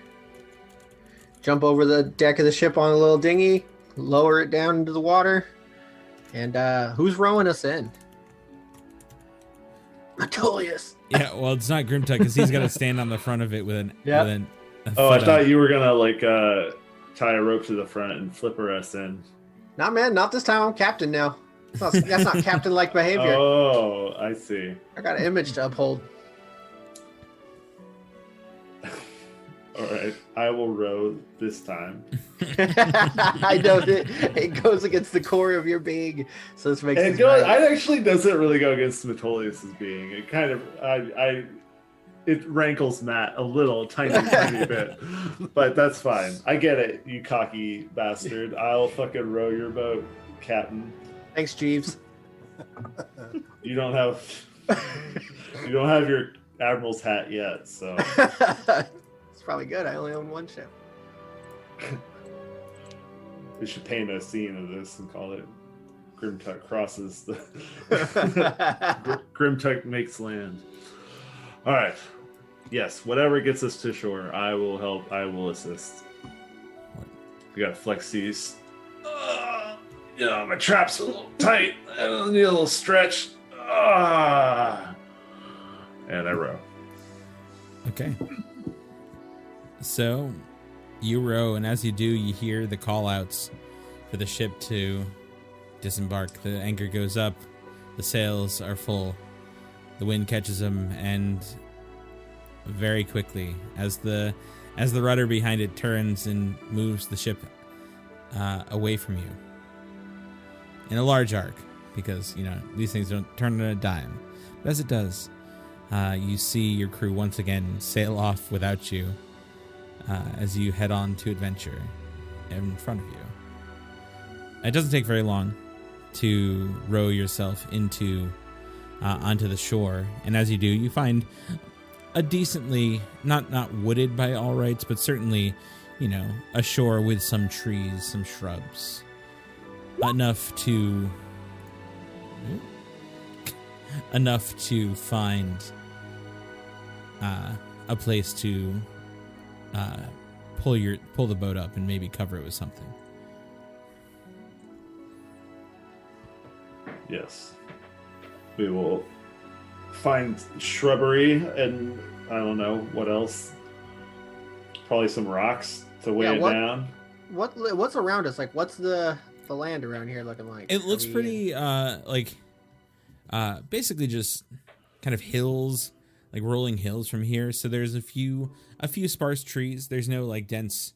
Speaker 6: Jump over the deck of the ship on a little dinghy, lower it down into the water, and who's rowing us in? Metolius.
Speaker 3: Yeah, well, it's not Grimtuck because he's got to stand on the front of it with an.
Speaker 6: Yep.
Speaker 3: With a
Speaker 5: Oh, I
Speaker 3: foot
Speaker 5: thought
Speaker 3: up.
Speaker 5: you were gonna tie a rope to the front and flipper us in.
Speaker 6: Nah, man, not this time. I'm captain now. That's not captain-like behavior.
Speaker 5: Oh, I see.
Speaker 6: I got an image to uphold.
Speaker 5: All right, I will row this time.
Speaker 6: I know that it goes against the core of your being, so this makes
Speaker 5: And
Speaker 6: it right.
Speaker 5: it actually doesn't really go against Metolius' being. It kind of, it rankles Matt a little, tiny bit, but that's fine. I get it, you cocky bastard. I'll fucking row your boat, Captain.
Speaker 6: Thanks, Jeeves.
Speaker 5: You don't have your admiral's hat yet, so
Speaker 6: It's probably good. I only own one ship.
Speaker 5: we should paint a scene of this and call it Grimtuck crosses the Grimtuck makes land. All right. Yes, whatever gets us to shore, I will help. I will assist. We got to flex these. My trap's a little tight. I need a little stretch. And I row.
Speaker 3: Okay. So, you row, and as you do, you hear the call-outs for the ship to disembark. The anchor goes up, the sails are full, the wind catches them, and very quickly, as the rudder behind it turns and moves the ship away from you in a large arc, because these things don't turn on a dime, but as it does, you see your crew once again sail off without you as you head on to adventure in front of you. It doesn't take very long to row yourself onto the shore, and as you do, you find a decently not wooded by all rights, but certainly a shore with some trees, some shrubs, enough to find a place to pull the boat up and maybe cover it with something.
Speaker 5: Yes. We will find shrubbery and I don't know what else. Probably some rocks to weigh it down.
Speaker 6: What's around us? Like, what's the land around here looking like?
Speaker 3: It looks pretty basically just kind of hills, like rolling hills from here. So there's a few sparse trees. There's no dense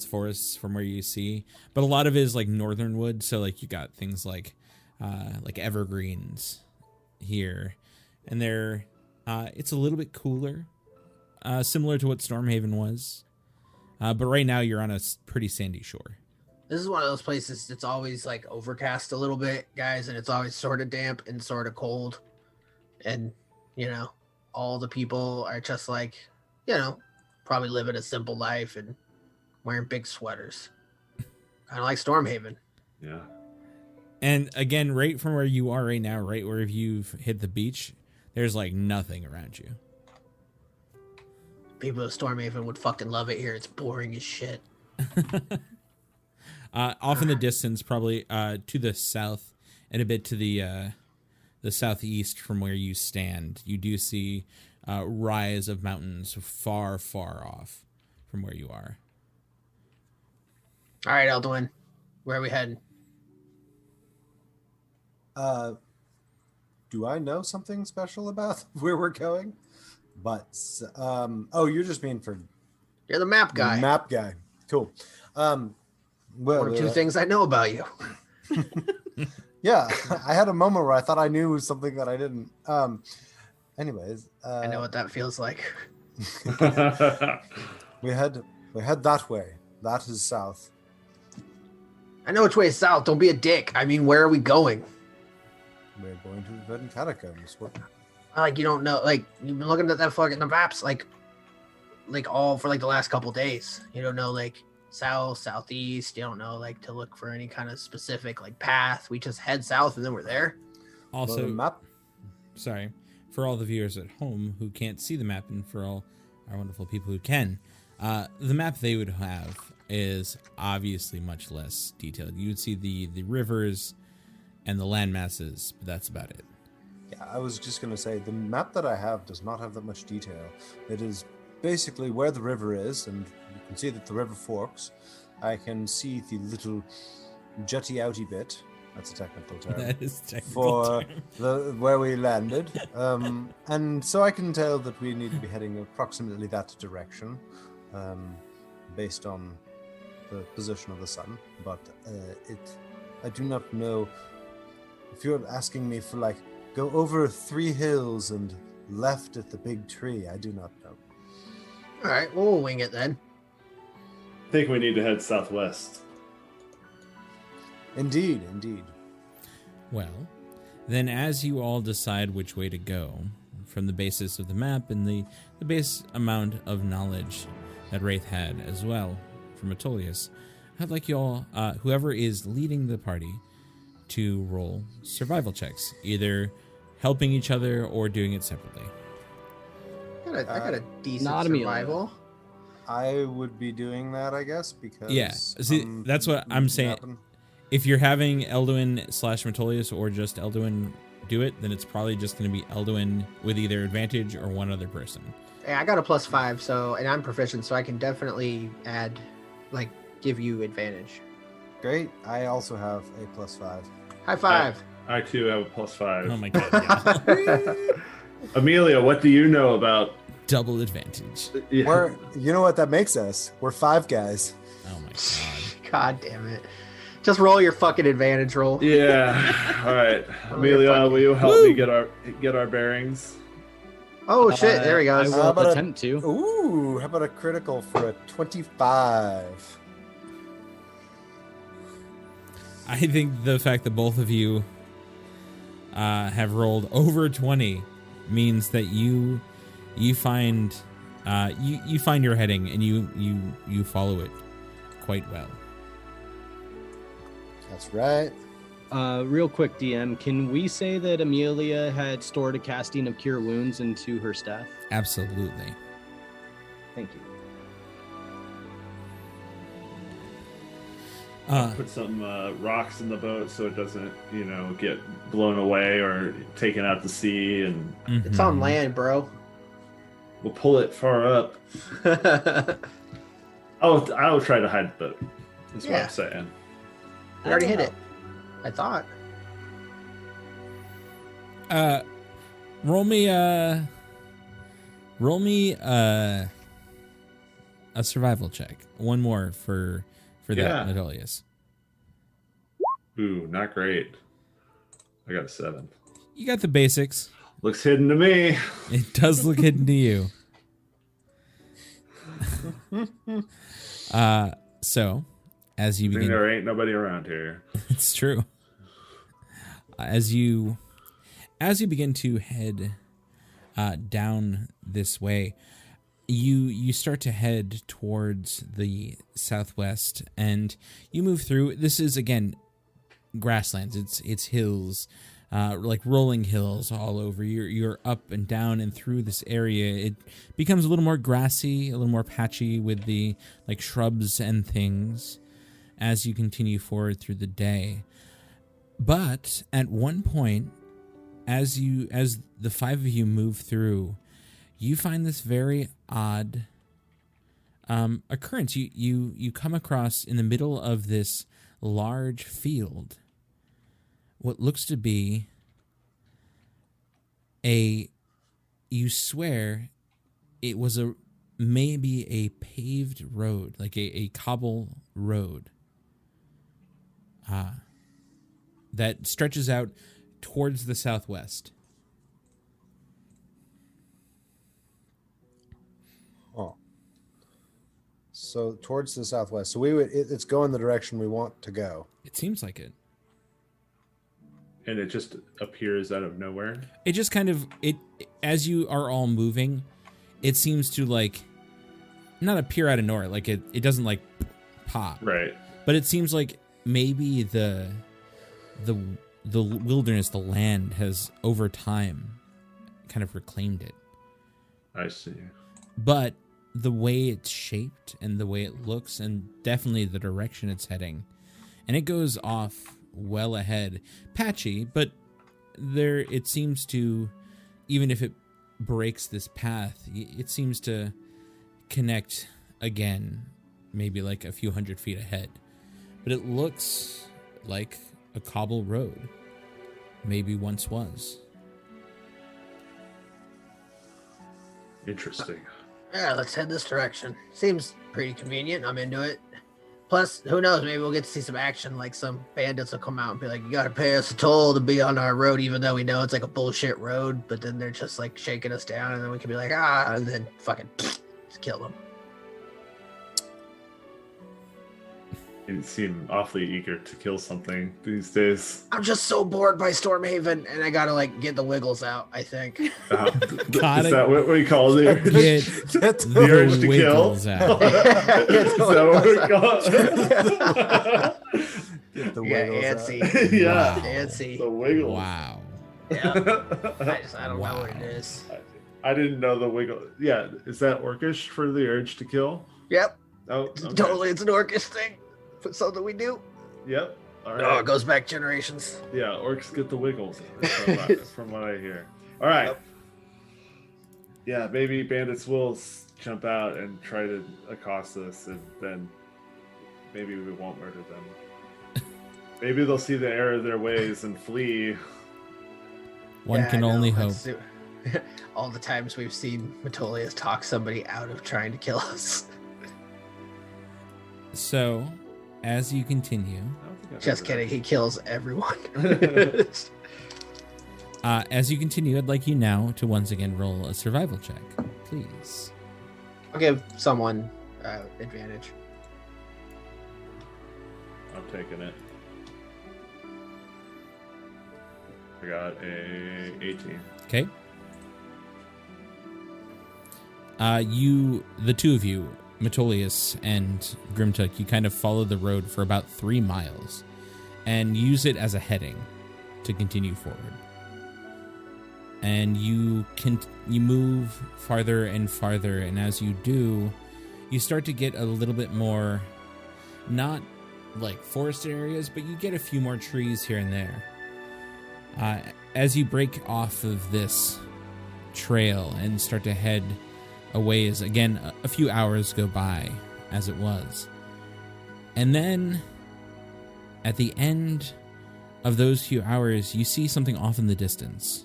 Speaker 3: forests from where you see, but a lot of it is like northern wood. So you got things like evergreens here, and they're it's a little bit cooler, similar to what Stormhaven was, but right now you're on a pretty sandy shore.
Speaker 6: This is one of those places that's always like overcast a little bit, guys, and it's always sort of damp and sort of cold. And, all the people are just like, probably living a simple life and wearing big sweaters. Kind of like Stormhaven.
Speaker 5: Yeah.
Speaker 3: And again, right from where you are right now, right where you've hit the beach, there's like nothing around you.
Speaker 6: People of Stormhaven would fucking love it here. It's boring as shit.
Speaker 3: Off in the distance, probably to the south and a bit to the southeast from where you stand, you do see a rise of mountains far, far off from where you are.
Speaker 6: All right, Elduin, where are we heading?
Speaker 4: Do I know something special about where we're going? But you just mean for
Speaker 6: You're the map guy.
Speaker 4: map guy. Cool. Well,
Speaker 6: One or two things I know about you.
Speaker 4: Yeah, I had a moment where I thought I knew something that I didn't. Anyways,
Speaker 6: I know what that feels like.
Speaker 4: we head that way. That is south.
Speaker 6: I know which way is south. Don't be a dick. I mean, where are we going?
Speaker 4: We're going to the Verdant Catacombs.
Speaker 6: Like, you don't know. Like, you've been looking at that fucking the maps, like all for like the last couple days. You don't know, like, south, southeast. You don't know, like, to look for any kind of specific, like, path. We just head south and then we're there.
Speaker 3: Also,
Speaker 4: map.
Speaker 3: Sorry, for all the viewers at home who can't see the map and for all our wonderful people who can, the map they would have is obviously much less detailed. You would see the rivers and the land masses, but that's about it.
Speaker 4: Yeah, I was just going to say, the map that I have does not have that much detail. It is basically where the river is, and you can see that the river forks. I can see the little jutty-outy bit. That's a technical term.
Speaker 3: That is technical
Speaker 4: for
Speaker 3: term.
Speaker 4: where we landed. And so I can tell that we need to be heading approximately that direction, based on the position of the sun. But I do not know. If you're asking me for, like, go over 3 hills and left at the big tree, I do not know.
Speaker 6: All right, well, we'll wing it then.
Speaker 5: I think we need to head southwest.
Speaker 4: Indeed.
Speaker 3: Well, then as you all decide which way to go, from the basis of the map and the base amount of knowledge that Wraith had as well from Metolius, I'd like you all, whoever is leading the party, to roll survival checks, either helping each other or doing it separately.
Speaker 6: I got a decent
Speaker 8: not
Speaker 6: survival.
Speaker 4: I would be doing that, I guess, because...
Speaker 3: Yeah, see, that's what I'm saying. If you're having Elduin/Metolius or just Elduin do it, then it's probably just going to be Elduin with either advantage or one other person.
Speaker 6: Yeah, I got a +5, so, and I'm proficient, so I can definitely add, like, give you advantage.
Speaker 4: Great. I also have a +5.
Speaker 6: High five.
Speaker 5: I too have a +5.
Speaker 3: Oh my god, yeah.
Speaker 5: Amelia, what do you know about...
Speaker 3: Double advantage.
Speaker 5: Yeah.
Speaker 4: You know what that makes us? We're 5 guys.
Speaker 3: Oh my god.
Speaker 6: God damn it. Just roll your fucking advantage roll.
Speaker 5: Yeah. All right. Amelia, will you help me get our bearings?
Speaker 6: Oh shit, there we go.
Speaker 8: I
Speaker 4: How
Speaker 8: will
Speaker 4: about
Speaker 8: attempt to.
Speaker 4: Ooh, how about a critical for a 25?
Speaker 3: I think the fact that both of you have rolled over 20 means that you find you find your heading and you follow it quite well.
Speaker 4: That's right.
Speaker 8: Real quick, DM, can we say that Amelia had stored a casting of Cure Wounds into her staff?
Speaker 3: Absolutely.
Speaker 8: Thank you.
Speaker 5: Put some rocks in the boat so it doesn't, get blown away or taken out to sea, and
Speaker 6: It's on land, bro.
Speaker 5: we'll pull it far up. I'll try to hide the boat. That's what
Speaker 6: Yeah.
Speaker 5: I'm saying.
Speaker 6: I already hit it. I thought.
Speaker 3: Roll me a survival check. One more for
Speaker 5: Yeah.
Speaker 3: that, Metolius.
Speaker 5: Ooh, not great. I got a 7.
Speaker 3: You got the basics.
Speaker 5: Looks hidden to me.
Speaker 3: It does look hidden to you. So, as you begin,
Speaker 5: there ain't nobody around here.
Speaker 3: it's true. As you begin to head down this way, you start to head towards the southwest, and you move through. This is again grasslands. It's hills, like rolling hills all over. You're up and down and through this area. It becomes a little more grassy, a little more patchy with the like shrubs and things as you continue forward through the day. But at one point, as the five of you move through, you find this very odd occurrence. You come across in the middle of this large field what looks to be you swear it was maybe a paved road, like a cobble road that stretches out towards the southwest.
Speaker 4: Oh. So towards the southwest. So it's going the direction we want to go.
Speaker 3: It seems like it.
Speaker 5: And it just appears out of nowhere.
Speaker 3: It just kind of as you are all moving, it seems to like not appear out of nowhere. Like it doesn't like pop.
Speaker 5: Right.
Speaker 3: But it seems like maybe the wilderness, the land has over time kind of reclaimed it.
Speaker 5: I see.
Speaker 3: But the way it's shaped and the way it looks and definitely the direction it's heading, and it goes off well ahead, patchy, but there it seems to, even if it breaks this path, it seems to connect again, maybe like a few hundred feet ahead. But it looks like a cobble road, maybe once was.
Speaker 5: Interesting.
Speaker 6: Yeah, let's head this direction. Seems pretty convenient. I'm into it. Plus, who knows? Maybe we'll get to see some action. Like some bandits will come out and be like, "You gotta pay us a toll to be on our road," even though we know it's like a bullshit road. But then they're just like shaking us down, and then we can be like, and then fucking just kill them.
Speaker 5: You seem awfully eager to kill something these days.
Speaker 6: I'm just so bored by Stormhaven, and I gotta like get the wiggles out. I think.
Speaker 5: Is that what we call the urge?
Speaker 3: Get
Speaker 5: the urge to kill?
Speaker 3: wiggles out.
Speaker 5: Is that what we call it?
Speaker 4: Get the
Speaker 6: Yeah,
Speaker 4: wiggles out.
Speaker 6: antsy.
Speaker 5: Yeah.
Speaker 3: Wow.
Speaker 6: Antsy.
Speaker 5: The wiggles.
Speaker 3: Wow.
Speaker 6: Yeah. I don't know what it is.
Speaker 5: I didn't know the wiggle. Yeah, is that orcish for the urge to kill?
Speaker 6: Yep.
Speaker 5: Oh, okay.
Speaker 6: Totally, it's an orcish thing. It's something we do.
Speaker 5: Yep. All right.
Speaker 6: Oh, it goes back generations.
Speaker 5: Yeah, orcs get the wiggles from what I hear. All right.
Speaker 6: Yep.
Speaker 5: Yeah, maybe bandits will jump out and try to accost us, and then maybe we won't murder them. Maybe they'll see the error of their ways and flee.
Speaker 3: One can only hope.
Speaker 6: All the times we've seen Metolius talk somebody out of trying to kill us.
Speaker 3: So, as you continue,
Speaker 6: Just kidding, he kills everyone.
Speaker 3: I'd like you now to once again roll a survival check, please.
Speaker 6: I'll give someone advantage.
Speaker 5: I'm taking it. I got a 18.
Speaker 3: Okay. The two of you, Metolius and Grimtuk, you kind of follow the road for about 3 miles and use it as a heading to continue forward. And you move farther and farther, and as you do, you start to get a little bit more, not like forest areas, but you get a few more trees here and there. As you break off of this trail and start to head away, as again a few hours go by as it was, and then at the end of those few hours you see something off in the distance.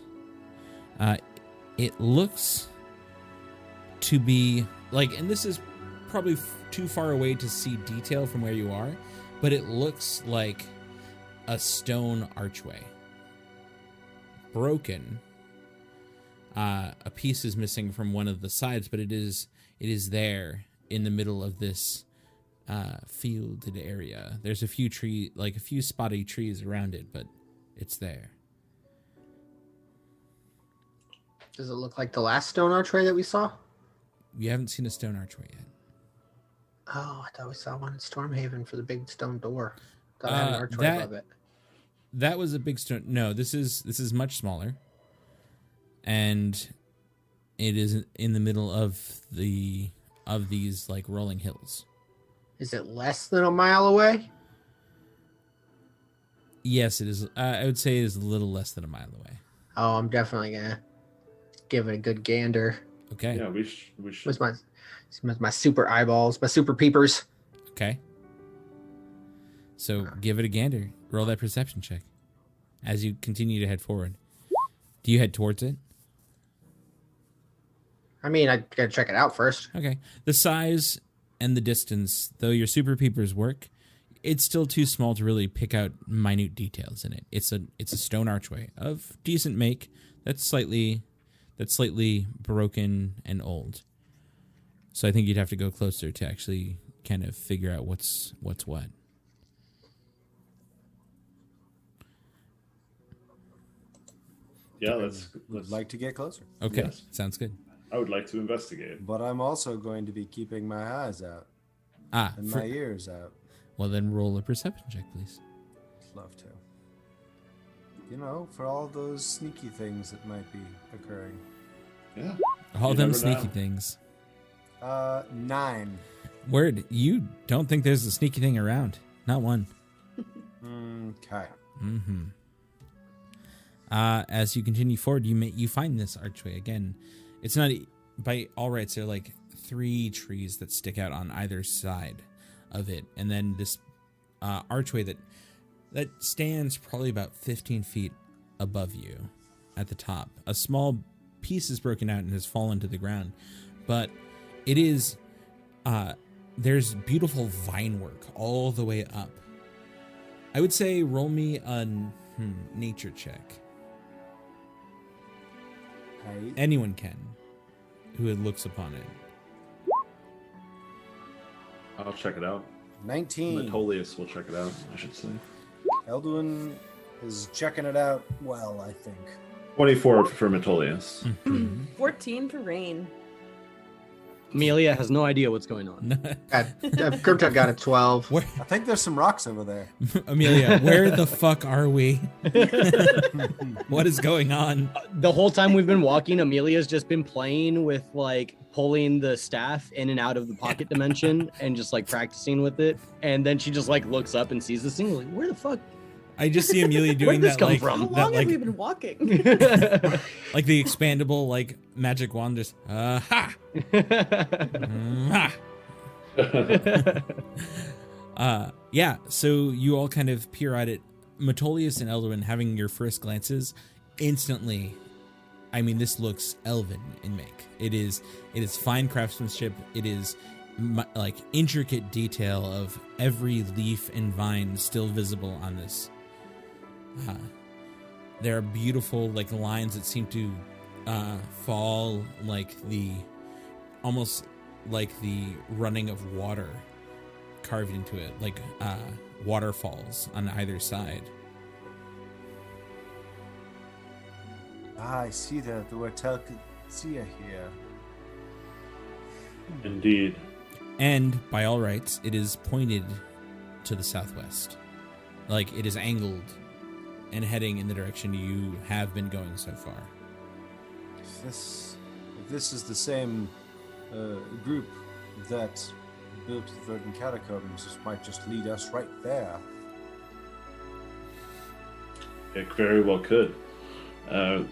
Speaker 3: It looks to be like, and this is probably too far away to see detail from where you are, but it looks like a stone archway, broken. A piece is missing from one of the sides, but it is there in the middle of this fielded area. There's a few spotty trees around it, but it's there.
Speaker 6: Does it look like the last stone archway that we saw?
Speaker 3: You haven't seen a stone archway yet.
Speaker 6: Oh, I thought we saw one in Stormhaven for the big stone door. Thought I had an archway above it.
Speaker 3: That was a big stone. No, this is much smaller, and it is in the middle of these like rolling hills.
Speaker 6: Is it less than a mile away?
Speaker 3: Yes, it is. I would say it is a little less than a mile away.
Speaker 6: Oh, I'm definitely gonna give it a good gander.
Speaker 3: Okay.
Speaker 5: Yeah, we should.
Speaker 6: With my super eyeballs, my super peepers.
Speaker 3: Okay. So give it a gander. Roll that perception check as you continue to head forward. Do you head towards it?
Speaker 6: I mean, I gotta check it out first.
Speaker 3: Okay. The size and the distance, though your super peepers work, it's still too small to really pick out minute details in it. It's a stone archway of decent make that's slightly broken and old. So I think you'd have to go closer to actually kind of figure out what's what.
Speaker 5: Yeah, let's
Speaker 4: like to get closer.
Speaker 3: Okay,
Speaker 5: Yes.
Speaker 3: Sounds good.
Speaker 5: I would like to investigate.
Speaker 4: But I'm also going to be keeping my eyes out and my ears out.
Speaker 3: Well, then roll a perception check, please.
Speaker 4: Love to. You know, for all those sneaky things that might be occurring.
Speaker 5: Yeah.
Speaker 3: All
Speaker 5: You
Speaker 3: them
Speaker 5: never
Speaker 3: sneaky
Speaker 5: know.
Speaker 3: things.
Speaker 4: 9.
Speaker 3: Word, you don't think there's a sneaky thing around? Not one.
Speaker 4: Okay.
Speaker 3: Mm-hmm. As you continue forward, you find this archway again. It's not by all rights. There are like 3 trees that stick out on either side of it, and then this archway that stands probably about 15 feet above you at the top. A small piece is broken out and has fallen to the ground, but it is there's beautiful vine work all the way up. I would say roll me a nature check.
Speaker 4: Hey.
Speaker 3: Anyone can who looks upon it.
Speaker 5: I'll check it out.
Speaker 4: 19.
Speaker 5: Metolius will check it out, I should say.
Speaker 4: Elduin is checking it out well, I think.
Speaker 5: 24 for Metolius.
Speaker 7: 14 for Rain.
Speaker 8: Amelia has no idea what's going on.
Speaker 6: Crypto got a 12.
Speaker 3: Where,
Speaker 4: I think there's some rocks over there.
Speaker 3: Amelia, where the fuck are we? What is going on?
Speaker 8: The whole time we've been walking, Amelia's just been playing with like pulling the staff in and out of the pocket dimension and just like practicing with it. And then she just like looks up and sees this thing. Like, where the fuck?
Speaker 3: I just see Amelia doing
Speaker 8: Where'd this
Speaker 3: that
Speaker 8: come
Speaker 3: like
Speaker 8: from?
Speaker 7: How
Speaker 3: that
Speaker 7: long have
Speaker 3: like
Speaker 7: we been walking?
Speaker 3: like the expandable like magic wand just ha. Yeah, so you all kind of peer at it. Metolius and Elduin having your first glances, instantly, I mean, this looks elven in make. It is fine craftsmanship. It is like intricate detail of every leaf and vine still visible on this. There are beautiful like lines that seem to fall like almost like the running of water carved into it, like waterfalls on either side.
Speaker 4: I see the word Telkia here.
Speaker 5: Indeed.
Speaker 3: And by all rights, it is pointed to the southwest. Like it is angled and heading in the direction you have been going so far.
Speaker 4: If this is the same group that built the Verdant Catacombs, this might just lead us right there.
Speaker 5: It very well could.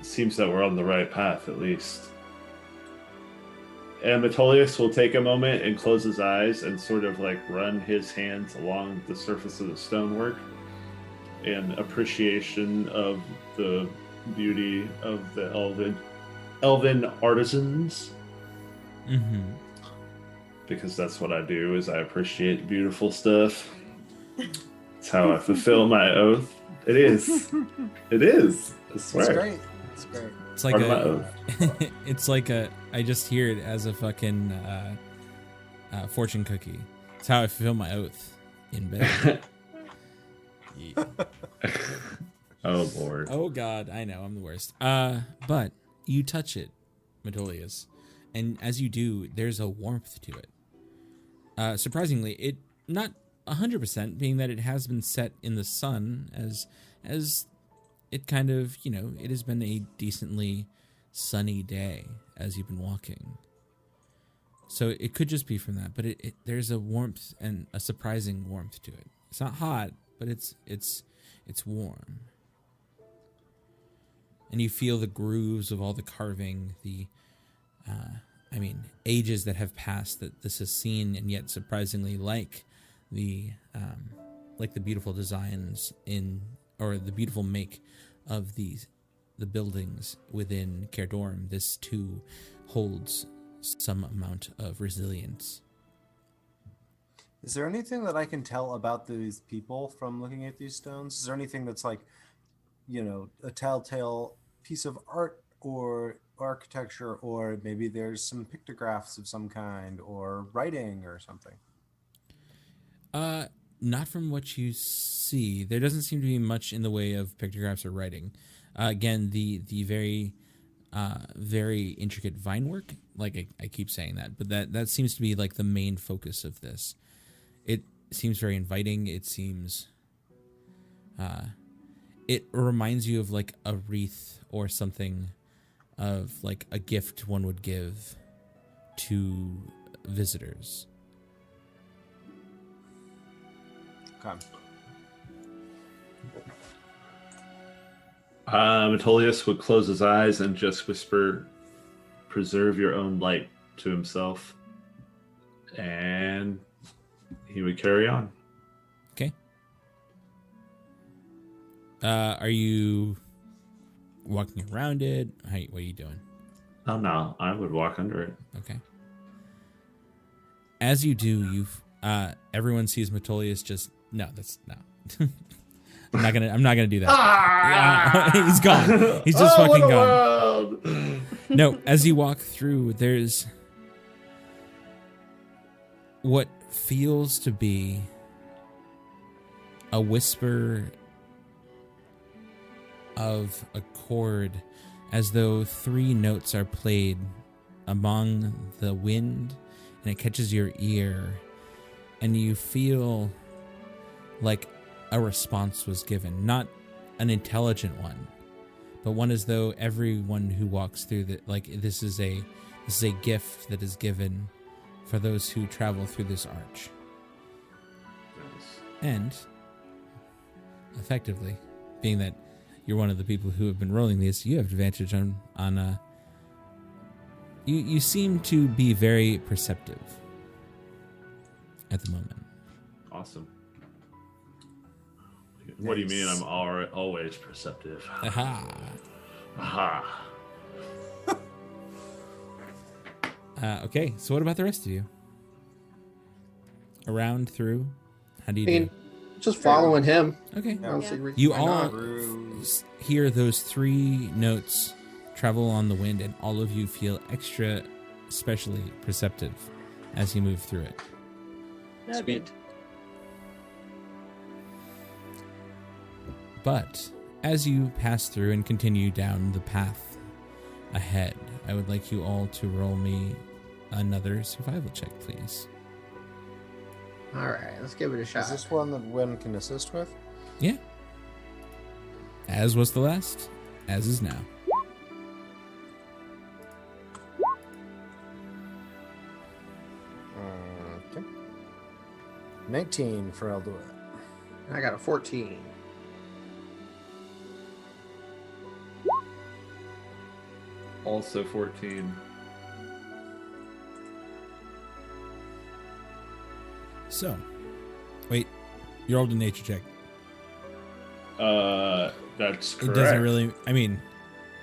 Speaker 5: Seems that we're on the right path, at least. And Metolius will take a moment and close his eyes and sort of like run his hands along the surface of the stonework in appreciation of the beauty of the elven artisans.
Speaker 3: Mm-hmm.
Speaker 5: Because that's what I do, is I appreciate beautiful stuff. It's how I fulfill my oath. It is. It is. I swear.
Speaker 4: It's great. It's great.
Speaker 3: It's like
Speaker 5: Part of my oath.
Speaker 3: it's like I just hear it as a fucking fortune cookie. That's how I fulfill my oath in bed. Yeah.
Speaker 5: Oh Lord.
Speaker 3: Oh God, I know I'm the worst. But you touch it, Metolius, and as you do, there's a warmth to it. Surprisingly, it not 100%, being that it has been set in the sun, as it kind of, it has been a decently sunny day as you've been walking. So it could just be from that, but there's a warmth and a surprising warmth to it. It's not hot, but it's warm. And you feel the grooves of all the carving, ages that have passed that this has seen, and yet surprisingly like the beautiful designs or the beautiful make of the buildings within Caerdorm. This too holds some amount of resilience.
Speaker 4: Is there anything that I can tell about these people from looking at these stones? Is there anything that's like, a telltale piece of art or architecture, or maybe there's some pictographs of some kind or writing or something?
Speaker 3: Not from what you see. There doesn't seem to be much in the way of pictographs or writing. Again, the very very intricate vine work, like I keep saying that, but that seems to be like the main focus of this. It seems very inviting. It seems it reminds you of like a wreath or something, of like a gift one would give to visitors.
Speaker 4: Okay.
Speaker 5: Metolius would close his eyes and just whisper, "Preserve your own light," to himself. And he would carry on.
Speaker 3: Okay. Are you walking around it? What are you doing?
Speaker 5: Oh, no. I would walk under it.
Speaker 3: Okay. As you do, everyone sees Metolius just... No. I'm not gonna do that. Yeah, he's gone. He's just fucking gone. No, as you walk through, there's what feels to be a whisper of a chord, as though 3 notes are played among the wind, and it catches your ear, and you feel like a response was given, not an intelligent one, but one as though everyone who walks through this is a gift that is given for those who travel through this arch. And effectively, being that you're one of the people who have been rolling these, you have advantage on you seem to be very perceptive at the moment.
Speaker 5: Awesome. What do you mean I'm always perceptive?
Speaker 3: Aha.
Speaker 5: Aha.
Speaker 3: Okay, so what about the rest of you? Around, through? How do you do?
Speaker 6: Just following him.
Speaker 3: Okay.
Speaker 6: Yeah.
Speaker 3: You all hear those 3 notes travel on the wind, and all of you feel extra especially perceptive as you move through it.
Speaker 6: Sweet.
Speaker 3: But as you pass through and continue down the path ahead, I would like you all to roll me another survival check, please.
Speaker 6: All right, let's give it a shot.
Speaker 4: Is this one that Wen can assist with?
Speaker 3: Yeah. As was the last, as is now.
Speaker 4: Okay. 19 for Elduin.
Speaker 6: I got a 14.
Speaker 5: Also 14.
Speaker 3: So, wait, you rolled a nature check.
Speaker 5: That's correct.
Speaker 3: It doesn't really,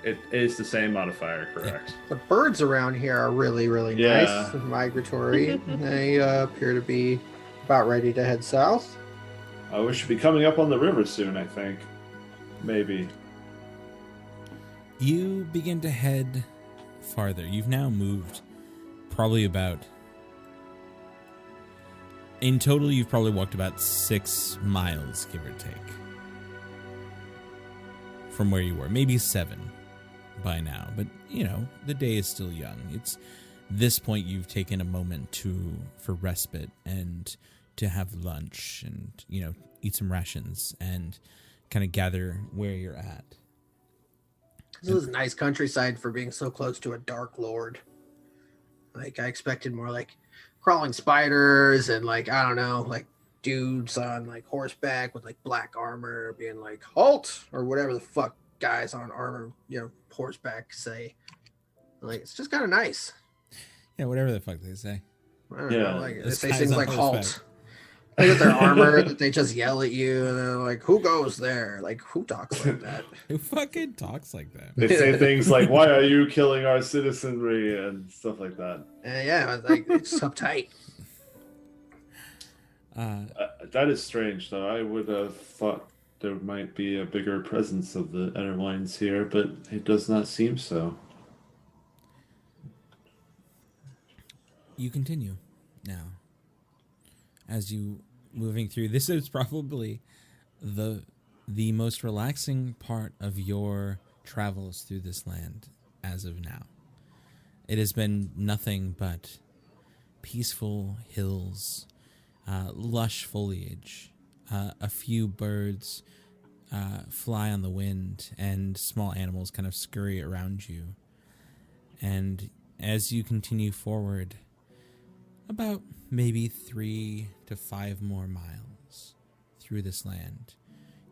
Speaker 5: It is the same modifier, correct?
Speaker 6: The birds around here are really, really nice and migratory. They appear to be about ready to head south.
Speaker 5: We should be coming up on the river soon, I think. Maybe.
Speaker 3: You begin to head farther. You've now moved probably about In total, you've probably walked about 6 miles, give or take, from where you were. Maybe 7 by now. But, you know, the day is still young. It's this point you've taken a moment for respite and to have lunch and, you know, eat some rations and kind of gather where you're at.
Speaker 6: This is a nice countryside for being so close to a Dark Lord. Like, I expected more like crawling spiders and like, I don't know, like dudes on like horseback with like black armor being like, halt, or whatever the fuck guys on armor, you know, horseback say. Like, it's just kind of nice.
Speaker 3: Yeah, whatever the fuck they say.
Speaker 6: I don't
Speaker 5: Yeah,
Speaker 6: know, like, they
Speaker 3: this
Speaker 6: say
Speaker 3: guy's
Speaker 6: things
Speaker 3: on
Speaker 6: like
Speaker 3: horseback.
Speaker 6: halt. They got their armor that they just yell at you and they're like, who goes there? Like, who talks like that?
Speaker 3: Who fucking talks like that?
Speaker 5: They say things like, "Why are you killing our citizenry?" and stuff like that.
Speaker 6: Yeah, like, it's uptight.
Speaker 5: That is strange, though. I would have thought there might be a bigger presence of the Etterlines here, but it does not seem so.
Speaker 3: You continue now. As you moving through, this is probably the most relaxing part of your travels through this land as of now. It has been nothing but peaceful hills, lush foliage, a few birds fly on the wind, and small animals kind of scurry around you. And as you continue forward, about maybe 3 to 5 more miles through this land,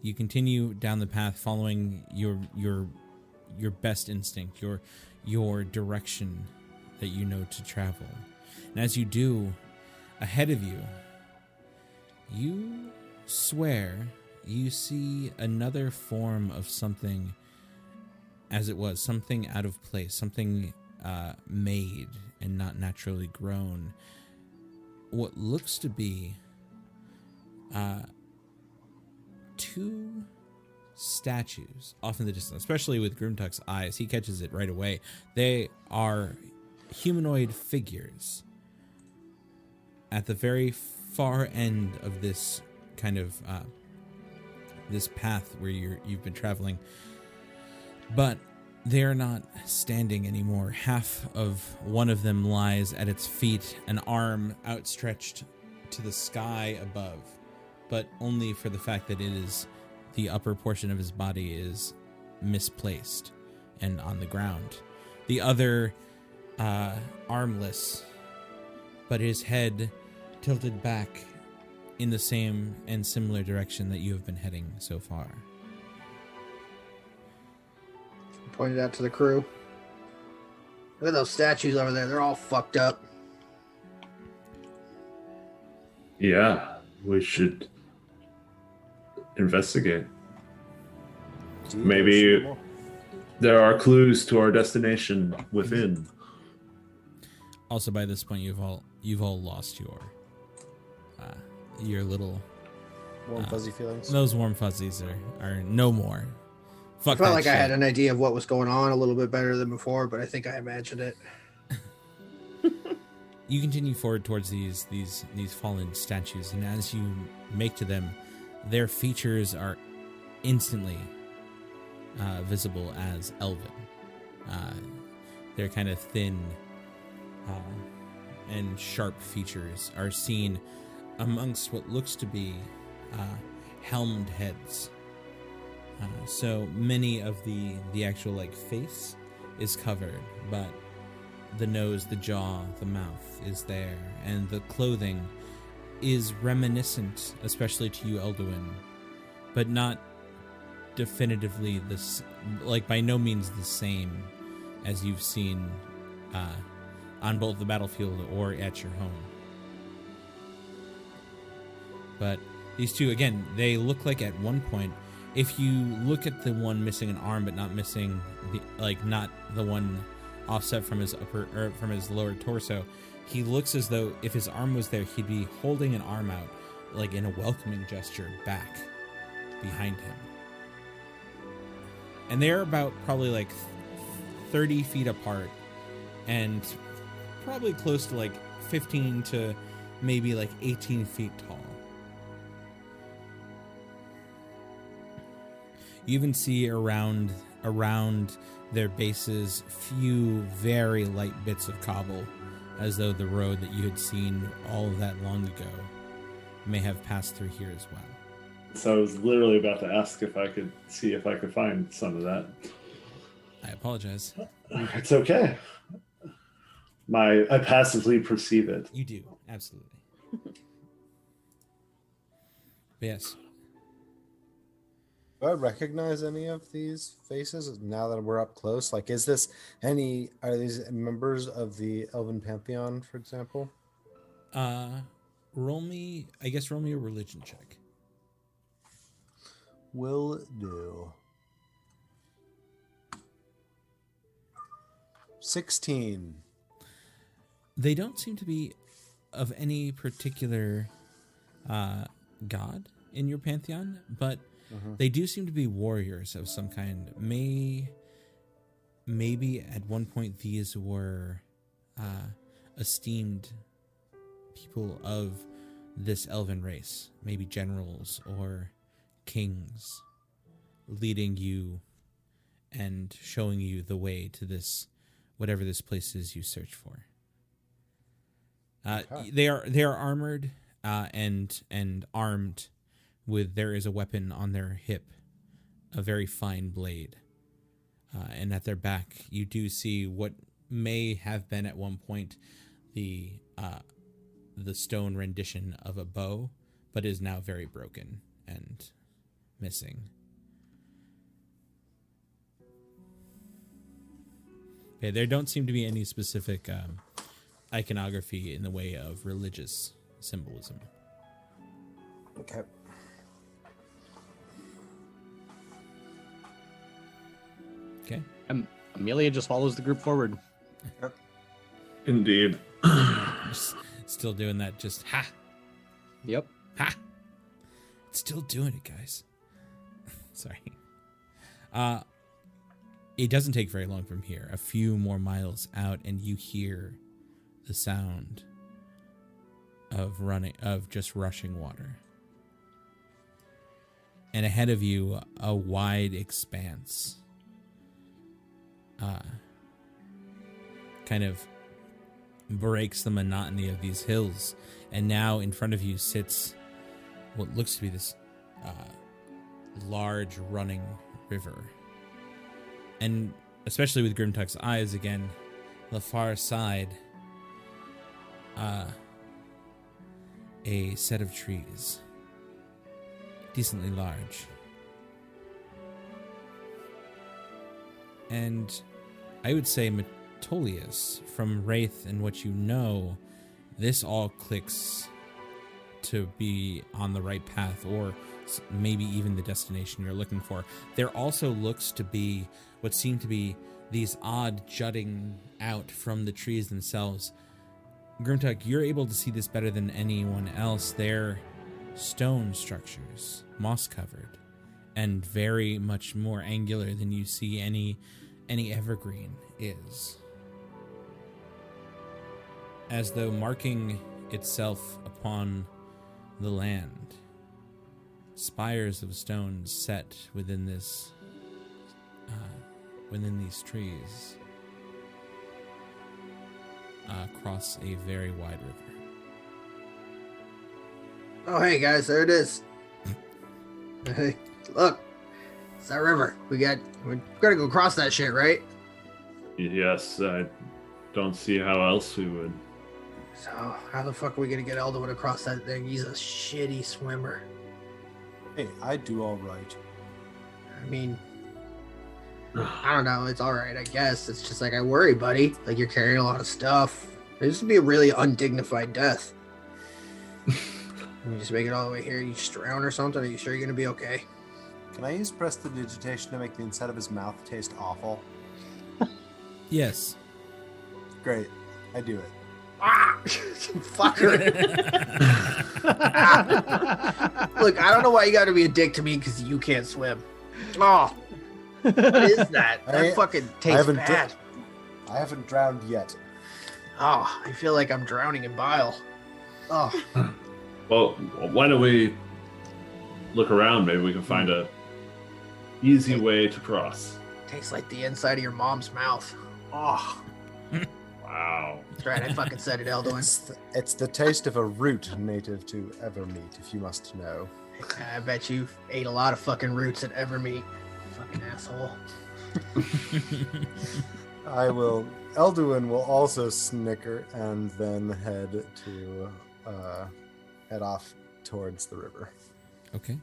Speaker 3: you continue down the path following your best instinct, your direction that you know to travel. And as you do, ahead of you, you swear you see another form of something as it was, something out of place, something made and not naturally grown. What looks to be 2 statues off in the distance, especially with Grimtuck's eyes. He catches it right away. They are humanoid figures at the very far end of this kind of this path where you've been traveling, but they are not standing anymore. Half of one of them lies at its feet, an arm outstretched to the sky above, but only for the fact that it is the upper portion of his body is misplaced and on the ground. The other armless, but his head tilted back in the same and similar direction that you have been heading so far.
Speaker 6: Pointed out to the crew. Look at those statues over there. They're all fucked up.
Speaker 5: Yeah, we should investigate. Maybe there are clues to our destination within.
Speaker 3: Also, by this point, you've all lost your little
Speaker 4: Warm fuzzy feelings.
Speaker 3: those warm fuzzies are no more. Fuck
Speaker 6: I felt
Speaker 3: that
Speaker 6: like
Speaker 3: shit.
Speaker 6: I had an idea of what was going on a little bit better than before, but I think I imagined it.
Speaker 3: You continue forward towards these fallen statues, and as you make to them, their features are instantly visible as elven. Their kind of thin and sharp features are seen amongst what looks to be helmed heads. So many of the actual like face is covered, but the nose, the jaw, the mouth is there, and the clothing is reminiscent, especially to you, Elduin, but not definitively this, like by no means the same as you've seen on both the battlefield or at your home. But these two, again, they look like at one point, if you look at the one missing an arm but not missing not the one offset from his upper or from his lower torso, he looks as though if his arm was there, he'd be holding an arm out, like in a welcoming gesture back behind him. And they're about probably like 30 feet apart and probably close to like 15 to maybe like 18 feet tall. You even see around their bases few very light bits of cobble, as though the road that you had seen all of that long ago may have passed through here as well.
Speaker 5: So I was literally about to ask if I could see if I could find some of that.
Speaker 3: I apologize.
Speaker 5: It's okay. I passively perceive it.
Speaker 3: You do, absolutely. Yes.
Speaker 4: Do I recognize any of these faces now that we're up close? Like, are these members of the Elven Pantheon, for example?
Speaker 3: Roll me a religion check.
Speaker 4: Will do. 16.
Speaker 3: They don't seem to be of any particular god in your pantheon, but they do seem to be warriors of some kind. Maybe at one point these were esteemed people of this elven race, maybe generals or kings, leading you and showing you the way to this, whatever this place is you search for. They are armored and armed with, there is a weapon on their hip, a very fine blade, and at their back you do see what may have been at one point the stone rendition of a bow, but is now very broken and missing. Okay, there don't seem to be any specific iconography in the way of religious symbolism.
Speaker 4: Okay.
Speaker 3: Okay.
Speaker 8: Amelia just follows the group forward.
Speaker 5: Indeed.
Speaker 3: Still doing that, just ha.
Speaker 8: Yep.
Speaker 3: Ha. Still doing it, guys. Sorry. It doesn't take very long from here. A few more miles out, and you hear the sound of just rushing water. And ahead of you, a wide expanse kind of breaks the monotony of these hills. And now in front of you sits what looks to be this large running river. And especially with Grimtuck's eyes again, the far side, a set of trees, decently large. And I would say, Metolius, from Wraith and what you know, this all clicks to be on the right path, or maybe even the destination you're looking for. There also looks to be what seem to be these odd jutting out from the trees themselves. Grimtuck, you're able to see this better than anyone else. They're stone structures, moss covered, and very much more angular than you see any evergreen is. As though marking itself upon the land, spires of stone set within this, within these trees, across a very wide river.
Speaker 6: Oh, hey guys, there it is. Hey, look, it's that river. We gotta go cross that shit, right?
Speaker 5: Yes, I don't see how else we would.
Speaker 6: So how the fuck are we gonna get Elderwood across that thing? He's a shitty swimmer.
Speaker 4: Hey, I do all right.
Speaker 6: I mean, I don't know. It's all right, I guess. It's just like, I worry, buddy. Like, you're carrying a lot of stuff. This would be a really undignified death. You just make it all the way here. You just drown or something. Are you sure you're gonna be okay?
Speaker 4: Can I use prestidigitation to make the inside of his mouth taste awful?
Speaker 3: Yes.
Speaker 4: Great. I do it.
Speaker 6: Ah! Fucker. Look, I don't know why you gotta be a dick to me because you can't swim. Oh. What is that? That fucking tastes bad.
Speaker 4: I haven't drowned yet.
Speaker 6: Oh, I feel like I'm drowning in bile. Oh,
Speaker 5: Well, why don't we look around? Maybe we can find a easy way to cross.
Speaker 6: tastes like the inside of your mom's mouth. Oh,
Speaker 5: Wow.
Speaker 6: that's right. I fucking said it, Elduin.
Speaker 4: It's the taste of a root native to Evermeet, if you must know.
Speaker 6: I bet you ate a lot of fucking roots at Evermeet. Fucking asshole.
Speaker 4: Elduin will also snicker and then head off towards the river.
Speaker 3: Okay.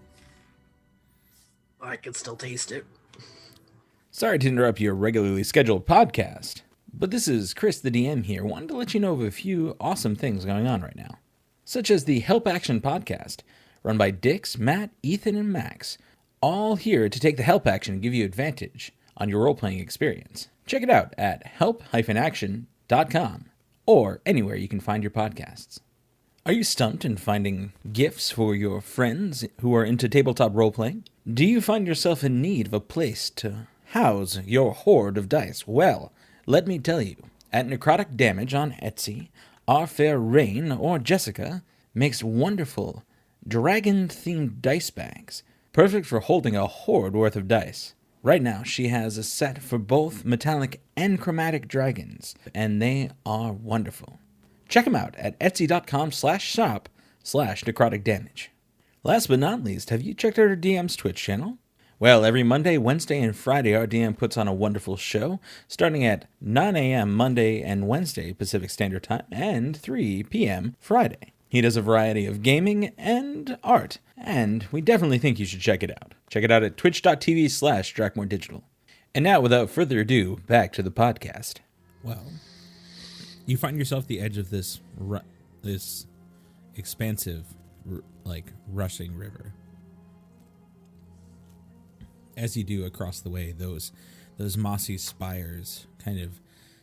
Speaker 6: I can still taste it.
Speaker 3: Sorry to interrupt your regularly scheduled podcast, but this is Chris the DM here, wanting to let you know of a few awesome things going on right now. Such as the Help Action podcast, run by Dix, Matt, Ethan, and Max, all here to take the help action and give you advantage on your role-playing experience. Check it out at help-action.com or anywhere you can find your podcasts. Are you stumped in finding gifts for your friends who are into tabletop role-playing? Do you find yourself in need of a place to house your hoard of dice? Well, let me tell you, at Necrotic Damage on Etsy, our fair Rain or Jessica makes wonderful dragon-themed dice bags, perfect for holding a hoard worth of dice. Right now, she has a set for both metallic and chromatic dragons, and they are wonderful. Check them out at etsy.com/shop/necroticdamage. Last but not least, have you checked out our DM's Twitch channel? Well, every Monday, Wednesday, and Friday, our DM puts on a wonderful show, starting at 9 a.m. Monday and Wednesday Pacific Standard Time, and 3 p.m. Friday. He does a variety of gaming and art, and we definitely think you should check it out. Check it out at twitch.tv/DrakmoreDigital. And now, without further ado, back to the podcast. Well, you find yourself at the edge of this expansive, rushing river. As you do across the way, those mossy spires kind of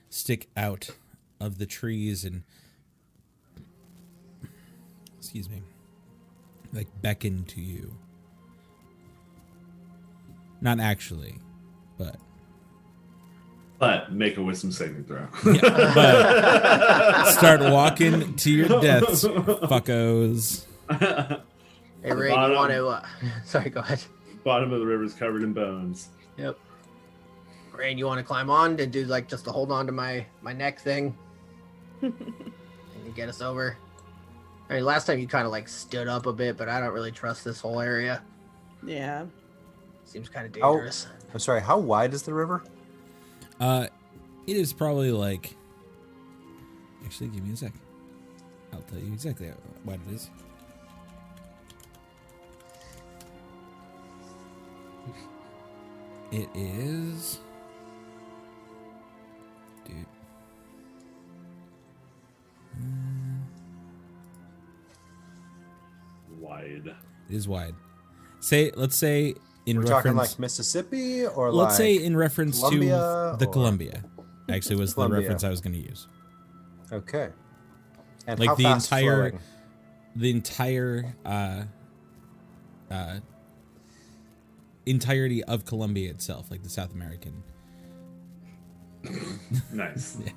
Speaker 3: stick out of the trees and, beckon to you. Not actually, but
Speaker 5: Make a wisdom saving throw.
Speaker 3: but start walking to your deaths, fuckos.
Speaker 6: Hey, Ray, you want to... Sorry, go ahead.
Speaker 5: Bottom of the river is covered in bones.
Speaker 6: Yep. Rain, you want to climb on to do just to hold on to my neck thing? And you get us over? I mean, last time you kind of stood up a bit, but I don't really trust this whole area.
Speaker 7: Yeah.
Speaker 6: Seems kind of dangerous.
Speaker 4: I'm sorry, how wide is the river?
Speaker 3: It is probably actually, give me a sec. I'll tell you exactly how wide it is. It is... Dude.
Speaker 5: Wide.
Speaker 3: It is wide. Let's say in
Speaker 4: We're
Speaker 3: reference...
Speaker 4: talking like Mississippi or
Speaker 3: let's say in reference
Speaker 4: Columbia
Speaker 3: to the
Speaker 4: or-
Speaker 3: Columbia. Actually was
Speaker 4: Columbia.
Speaker 3: the reference I was going to use.
Speaker 4: Okay. And
Speaker 3: Like
Speaker 4: how
Speaker 3: the
Speaker 4: fast
Speaker 3: entire...
Speaker 4: flowing?
Speaker 3: The entirety of Colombia itself, like the South American.
Speaker 5: Nice.
Speaker 3: Yeah.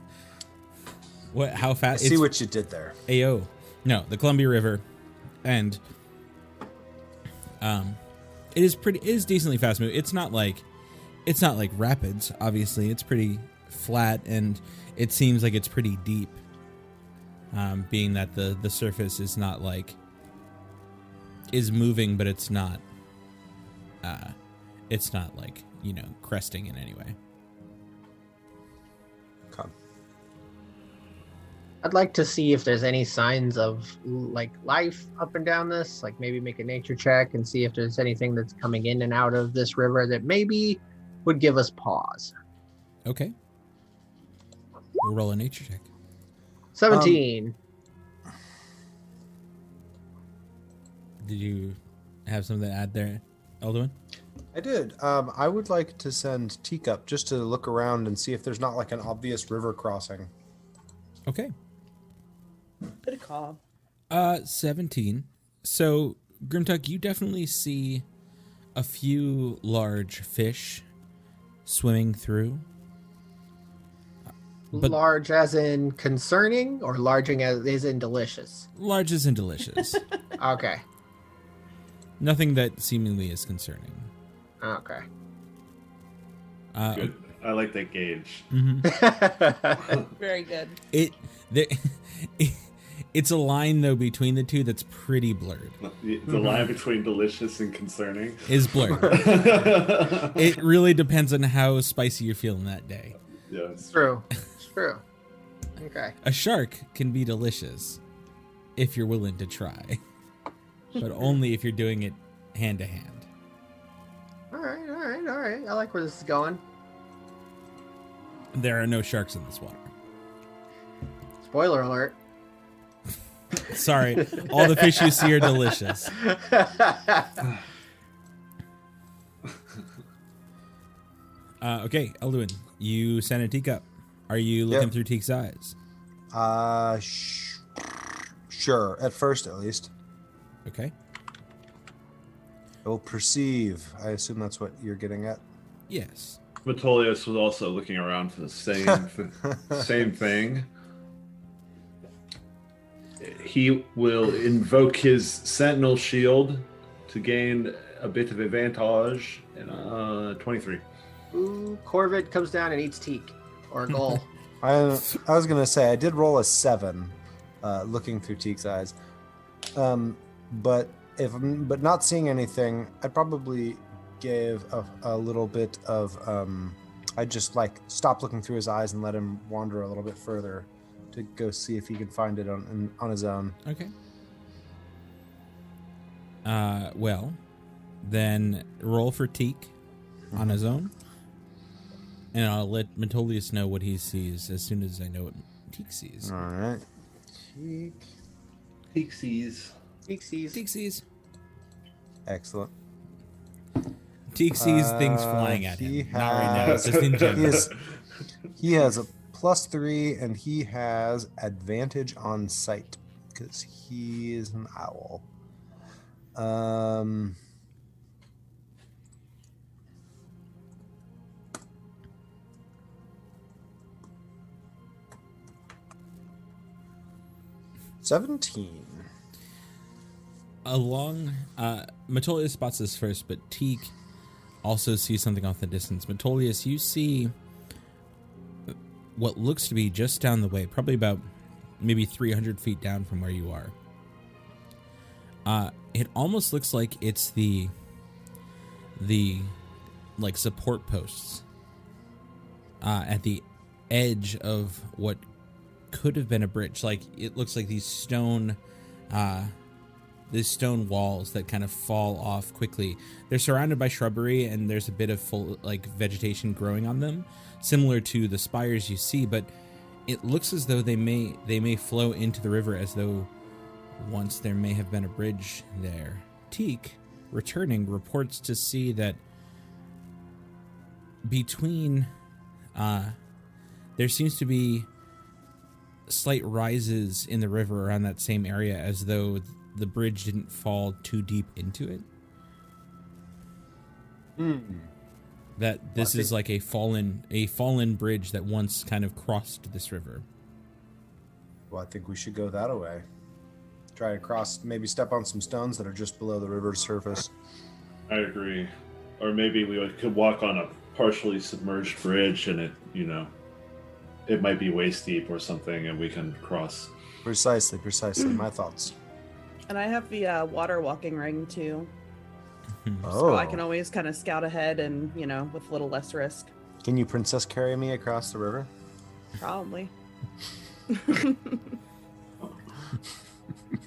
Speaker 3: What? How fast?
Speaker 4: I see what you did there.
Speaker 3: Ayo. No, the Columbia River, and it is decently fast moving. It's not like rapids. Obviously, it's pretty flat, and it seems like it's pretty deep. Being that the surface is not is moving, but it's not cresting in any way.
Speaker 4: Come.
Speaker 6: I'd like to see if there's any signs of life up and down this. Maybe make a nature check and see if there's anything that's coming in and out of this river that maybe would give us pause.
Speaker 3: Okay. We'll roll a nature check.
Speaker 6: 17.
Speaker 3: Did you have something to add there, Elduin?
Speaker 4: I did. I would like to send Teacup just to look around and see if there's not an obvious river crossing.
Speaker 3: Okay.
Speaker 7: Good call.
Speaker 3: 17. So, Grimtuck, you definitely see a few large fish swimming through. But
Speaker 6: large as in concerning, or large as in delicious?
Speaker 3: large as in delicious.
Speaker 6: Okay.
Speaker 3: Nothing that seemingly is concerning.
Speaker 6: Okay.
Speaker 5: Good. I like that gauge.
Speaker 7: Very good.
Speaker 3: It's a line though between the two that's pretty blurred.
Speaker 5: The line between delicious and concerning
Speaker 3: Is blurred. It really depends on how spicy you're feeling that day.
Speaker 5: Yeah, it's
Speaker 6: True. It's true. Okay.
Speaker 3: A shark can be delicious if you're willing to try, but only if you're doing it hand to hand.
Speaker 6: All right. I like where this is going.
Speaker 3: There are no sharks in this water.
Speaker 6: Spoiler alert.
Speaker 3: Sorry, all the fish you see are delicious. Okay, Elduin, you sent a teacup. Are you looking through Teak's eyes?
Speaker 4: Sure. At first, at least.
Speaker 3: Okay.
Speaker 4: I will perceive. I assume that's what you're getting at.
Speaker 3: Yes.
Speaker 5: Metolius was also looking around for the same thing. He will invoke his Sentinel Shield to gain a bit of advantage in 23.
Speaker 6: Ooh, Corvid comes down and eats teak or a goal.
Speaker 4: I was gonna say I did roll a 7, looking through Teak's eyes, but not seeing anything, I'd probably give a little bit of I'd just like stop looking through his eyes and let him wander a little bit further to go see if he can find it on his own.
Speaker 3: Okay. Well, then roll for Teak on his own, and I'll let Metolius know what he sees as soon as I know what Teak sees.
Speaker 4: All right.
Speaker 5: Teak sees.
Speaker 3: Teak sees.
Speaker 4: Excellent.
Speaker 3: Teak sees things flying at him. Not right now, just in general.
Speaker 4: He has a +3, and he has advantage on sight because he is an owl. 17.
Speaker 3: Metolius spots this first, but Teak also sees something off the distance. Metolius, you see what looks to be just down the way, probably about maybe 300 feet down from where you are. It almost looks like it's the like support posts at the edge of what could have been a bridge. Like it looks like these stone walls that kind of fall off quickly. They're surrounded by shrubbery, and there's a bit of full like vegetation growing on them, similar to the spires you see. But it looks as though they may flow into the river, as though once there may have been a bridge there. Teak, returning, reports to see that between there seems to be slight rises in the river around that same area, as though the bridge didn't fall too deep into it. That this is like a fallen bridge that once kind of crossed this river.
Speaker 4: Well, I think we should go that way. Try to cross, maybe step on some stones that are just below the river's surface.
Speaker 5: I agree. Or maybe we could walk on a partially submerged bridge, and it might be waist deep or something, and we can cross.
Speaker 4: Precisely. My thoughts.
Speaker 7: And I have the water walking ring too.
Speaker 4: Oh.
Speaker 7: So I can always kind of scout ahead and, with a little less risk.
Speaker 4: Can you princess carry me across the river?
Speaker 7: Probably.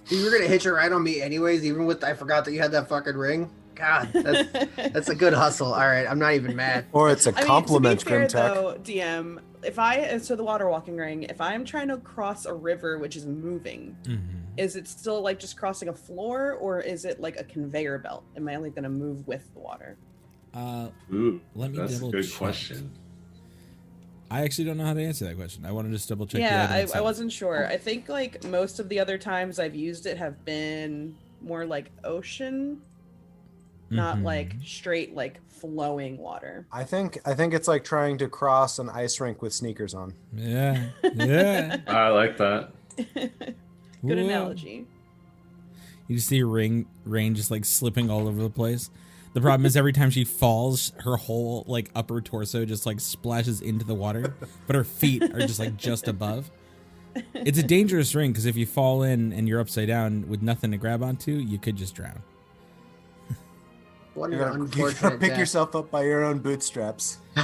Speaker 6: You were gonna hitch a ride on me anyways, even with I forgot that you had that fucking ring. God, that's a good hustle. All right, I'm not even mad.
Speaker 4: Or it's a compliment,
Speaker 7: to be fair,
Speaker 4: Grimtech.
Speaker 7: though, DM, so the water walking ring, if I'm trying to cross a river which is moving, is it still like just crossing a floor, or is it like a conveyor belt? Am I only going to move with the water?
Speaker 5: Ooh,
Speaker 3: let me
Speaker 5: that's a
Speaker 3: double
Speaker 5: good
Speaker 3: check.
Speaker 5: question.
Speaker 3: I actually don't know how to answer that question. I want to just double check.
Speaker 7: Yeah, I wasn't sure. I think like most of the other times I've used it have been more like ocean not like straight like flowing water.
Speaker 4: I think it's like trying to cross an ice rink with sneakers on.
Speaker 3: Yeah. Yeah.
Speaker 5: I like that.
Speaker 7: Good
Speaker 3: Whoa.
Speaker 7: analogy.
Speaker 3: You just see Rain just like slipping all over the place. The problem is every time she falls, her whole like upper torso just like splashes into the water, but her feet are just like just above. It's a dangerous ring because if you fall in and you're upside down with nothing to grab onto, you could just drown.
Speaker 6: What
Speaker 4: You
Speaker 6: an
Speaker 4: gotta
Speaker 6: unfortunate
Speaker 4: pick
Speaker 6: death.
Speaker 4: yourself up by your own bootstraps.
Speaker 5: You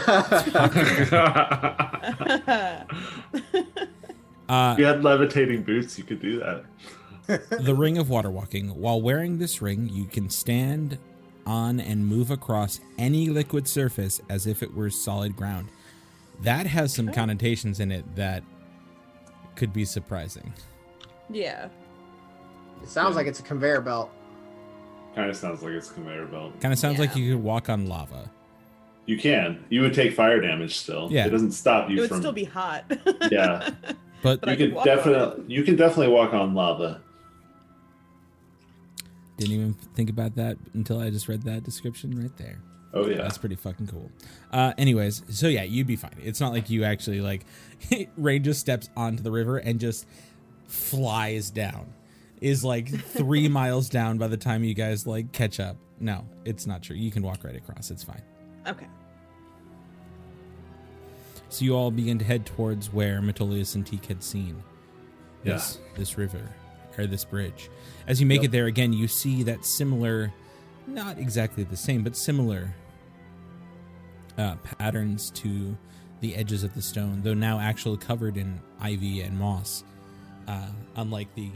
Speaker 5: had levitating boots, you could do that.
Speaker 3: The ring of water walking. While wearing this ring, you can stand on and move across any liquid surface as if it were solid ground. That has some connotations in it that could be surprising.
Speaker 7: Yeah.
Speaker 6: It sounds like it's a conveyor belt.
Speaker 5: Kind of sounds like it's a conveyor belt.
Speaker 3: Kind of sounds like
Speaker 7: Yeah.
Speaker 3: you could walk on lava.
Speaker 5: You can. You would take fire damage still.
Speaker 3: Yeah.
Speaker 5: It doesn't stop you
Speaker 7: It would
Speaker 5: from.
Speaker 7: still be hot.
Speaker 5: Yeah.
Speaker 3: But
Speaker 7: But I
Speaker 5: You
Speaker 7: could
Speaker 5: can
Speaker 7: walk on
Speaker 5: definitely. You can definitely walk on lava.
Speaker 3: didn't even think about that until I just read that description right there.
Speaker 5: Oh yeah.
Speaker 3: That's pretty fucking cool. Anyways, so yeah, you'd be fine. It's not like you actually like Rain just steps onto the river and just flies down. Is like 3 miles down by the time you guys like catch up. No, it's not true. You can walk right across. It's fine.
Speaker 7: Okay.
Speaker 3: So you all begin to head towards where Metolius and Teak had seen this river or this bridge. As you make it there again, you see that similar, not exactly the same, but similar patterns to the edges of the stone, though now actually covered in ivy and moss. Unlike the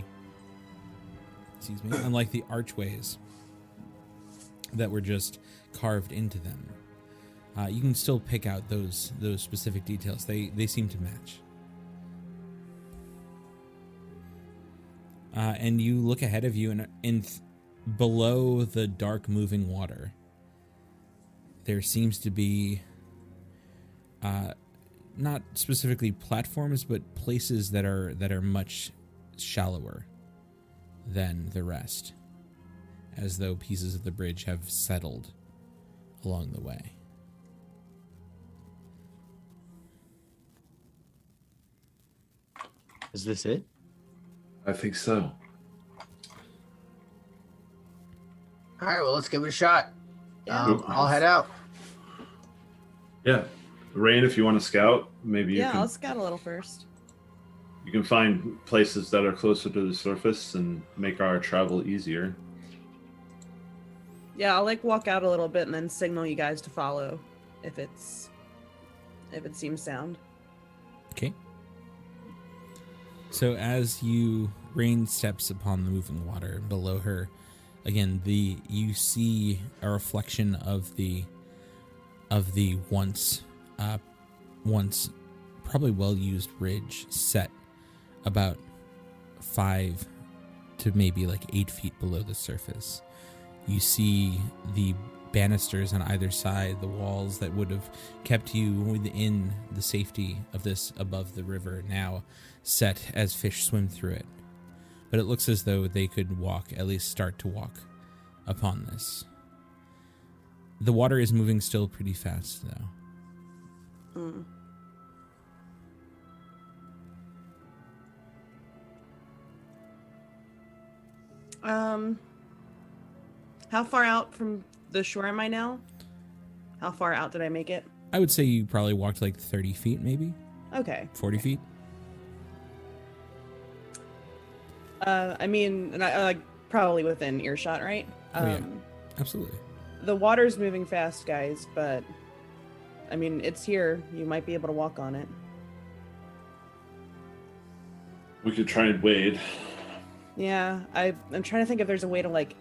Speaker 3: archways that were just carved into them. You can still pick out those specific details. They seem to match. And you look ahead of you, and below the dark moving water, there seems to be not specifically platforms, but places that are much shallower than the rest, as though pieces of the bridge have settled along the way.
Speaker 8: Is this it?
Speaker 5: I think so.
Speaker 6: All right, well, let's give it a shot.
Speaker 7: Yeah.
Speaker 6: I'll head out.
Speaker 5: Yeah. Rain, if you want to scout, maybe you
Speaker 7: Yeah,
Speaker 5: can.
Speaker 7: I'll scout a little first.
Speaker 5: You can find places that are closer to the surface and make our travel easier.
Speaker 7: Yeah, I'll like walk out a little bit and then signal you guys to follow if it seems sound.
Speaker 3: Okay. So as Rain steps upon the moving water below her, again, you see a reflection of the once probably well-used bridge set about 5 to maybe like 8 feet below the surface. You see the banisters on either side, the walls that would have kept you within the safety of this above the river, now set as fish swim through it. But it looks as though they could at least start to walk upon this. The water is moving still pretty fast, though.
Speaker 7: Mm. How far out from the shore am I now? How far out did I make it?
Speaker 3: I would say you probably walked like 30 feet, maybe
Speaker 7: Okay.
Speaker 3: 40 feet.
Speaker 7: I mean, like probably within earshot, right?
Speaker 3: Yeah. Absolutely.
Speaker 7: The water's moving fast, guys, but I mean, it's here. You might be able to walk on it.
Speaker 5: We could try and wade.
Speaker 7: Yeah, I'm trying to think if there's a way to like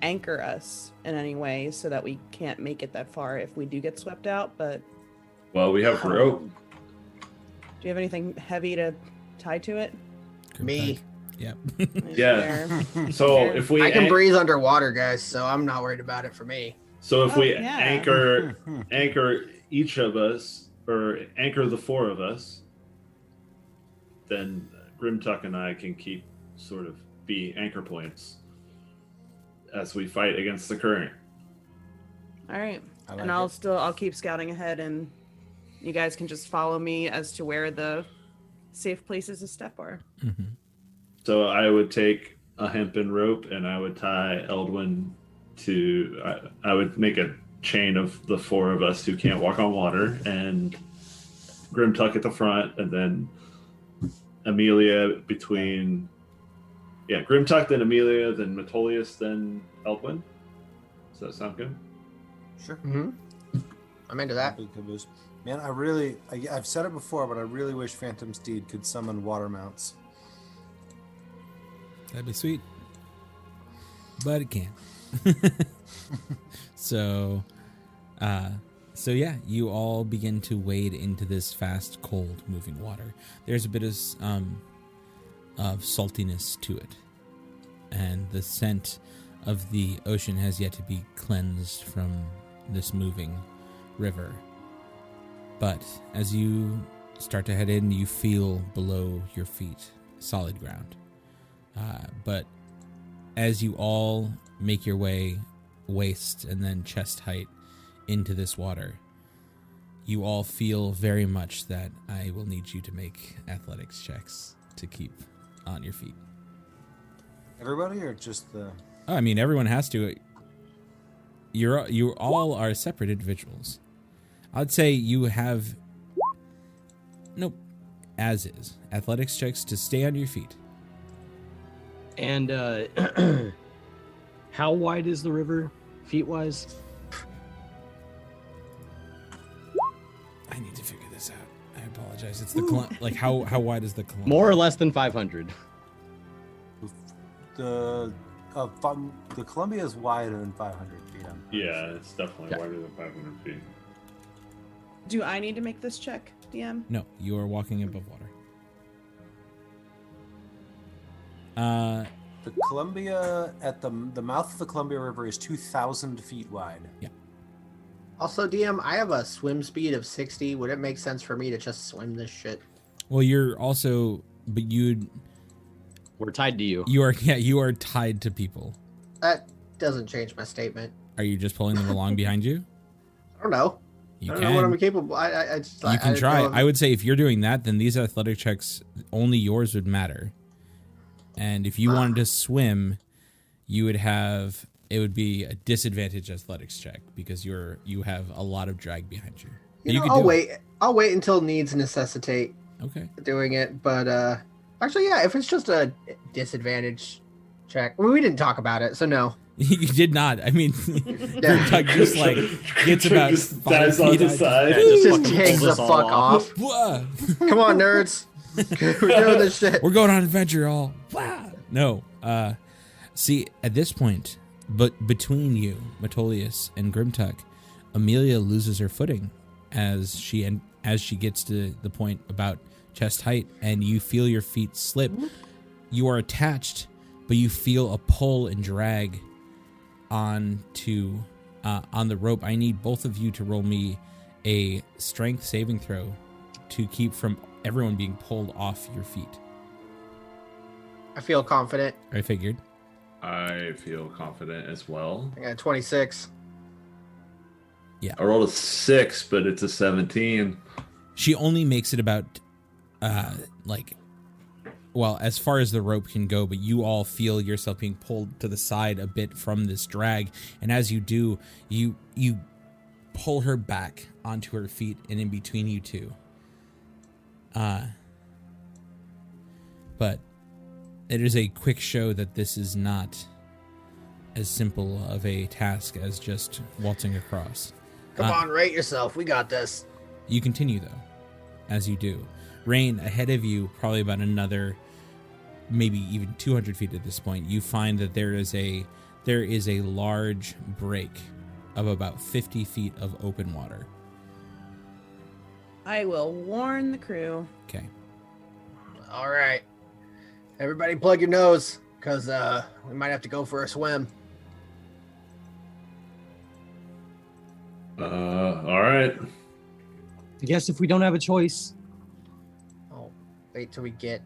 Speaker 7: anchor us in any way so that we can't make it that far if we do get swept out, but
Speaker 5: Well, we have rope.
Speaker 7: do you have anything heavy to tie to it?
Speaker 6: Me.
Speaker 3: Yep.
Speaker 5: Yeah.
Speaker 7: Fair.
Speaker 5: So
Speaker 7: Fair.
Speaker 5: if we
Speaker 6: I can breathe underwater, guys, so I'm not worried about it for me.
Speaker 5: So if
Speaker 7: Oh,
Speaker 5: we
Speaker 7: yeah.
Speaker 5: anchor each of us, or anchor the 4 of us, then Grimtuck and I can keep be anchor points. as we fight against the current.
Speaker 7: All right.
Speaker 4: I like
Speaker 7: And
Speaker 4: it.
Speaker 7: I'll keep scouting ahead, and you guys can just follow me as to where the safe places to step are.
Speaker 3: Mm-hmm.
Speaker 5: So I would take a hempen rope and I would tie Eldwin to. I would make a chain of the four of us who can't walk on water, and Grimtuck at the front, and then Amelia between. Yeah, Grimtuck, then Amelia, then Metolius, then Eldwin. Does that sound good?
Speaker 4: Sure.
Speaker 6: Mm-hmm. I'm into that.
Speaker 4: Big caboose. Man, I've said it before, but I really wish Phantom Steed could summon water mounts.
Speaker 3: That'd be sweet. But it can't. So yeah, you all begin to wade into this fast, cold moving water. There's a bit of saltiness to it. And the scent of the ocean has yet to be cleansed from this moving river. But as you start to head in, you feel below your feet solid ground. But as you all make your way waist and then chest height into this water, you all feel very much that I will need you to make athletics checks to keep on your feet.
Speaker 4: Everybody, or just the?
Speaker 3: Oh, I mean, everyone has to. You all are separate individuals. I'd say you have. Nope. As is. Athletics checks to stay on your feet.
Speaker 8: And how wide is the river, feet-wise?
Speaker 3: I need to figure this out. I apologize. It's the like how wide is the Columbia?
Speaker 8: More or less than 500.
Speaker 4: The Columbia is wider than 500 feet.
Speaker 5: Yeah, it's definitely
Speaker 8: Yeah.
Speaker 5: wider than 500 feet.
Speaker 7: Do I need to make this check, DM?
Speaker 3: No, you are walking above water.
Speaker 4: The Columbia at the mouth of the Columbia River is 2,000 feet wide.
Speaker 6: Also, DM, I have a swim speed of 60. Would it make sense for me to just swim this shit?
Speaker 3: Well, you're also, but
Speaker 8: We're tied to you.
Speaker 3: you are tied to people.
Speaker 6: That doesn't change my statement.
Speaker 3: Are you just pulling them along behind you?
Speaker 6: I don't know.
Speaker 3: You
Speaker 6: I
Speaker 3: can.
Speaker 6: don't know what I'm capable. I just.
Speaker 3: You can try. I would say if you're doing that, then these athletic checks, only yours would matter. And if you wanted to swim, you would have, it would be a disadvantage athletics check because you have a lot of drag behind you. But
Speaker 6: You know,
Speaker 3: could
Speaker 6: I'll
Speaker 3: do
Speaker 6: wait. I'll wait until needs necessitate
Speaker 3: it. Okay.
Speaker 6: doing it. But actually, yeah, if it's just a disadvantage check, well, we didn't talk about it, so no.
Speaker 3: You did not. I mean,
Speaker 6: Yeah.
Speaker 3: Grimtuck just like gets about
Speaker 5: Just
Speaker 3: 5
Speaker 5: dives on
Speaker 3: feet
Speaker 5: the
Speaker 3: out.
Speaker 5: side.
Speaker 6: Just
Speaker 8: fucking
Speaker 6: takes
Speaker 8: pull
Speaker 6: the
Speaker 8: this all
Speaker 6: fuck
Speaker 8: off.
Speaker 6: off.
Speaker 3: Whoa.
Speaker 6: Come on, nerds. We're doing this shit.
Speaker 3: We're going on an adventure, all. Wow. No. See, at this point, but between you, Metolius and Grimtuck, Amelia loses her footing as she gets to the point about chest height, and you feel your feet slip. You are attached, but you feel a pull and drag on the rope. I need both of you to roll me a strength saving throw to keep from everyone being pulled off your feet.
Speaker 6: I feel confident.
Speaker 3: I figured.
Speaker 5: I feel confident as well.
Speaker 6: I got 26.
Speaker 5: I rolled a 6, but it's a 17.
Speaker 3: She only makes it about, as far as the rope can go, but you all feel yourself being pulled to the side a bit from this drag. And as you do, you pull her back onto her feet and in between you two. But it is a quick show that this is not as simple of a task as just waltzing across.
Speaker 6: Come on, rate yourself. We got this.
Speaker 3: You continue, though, as you do. Rain, ahead of you, probably about another, maybe even 200 feet at this point, you find that there is a large break of about 50 feet of open water.
Speaker 7: I will warn the crew.
Speaker 3: Okay.
Speaker 6: All right. Everybody plug your nose, because we might have to go for a swim.
Speaker 5: All right.
Speaker 8: I guess if we don't have a choice.
Speaker 6: Oh, wait till we get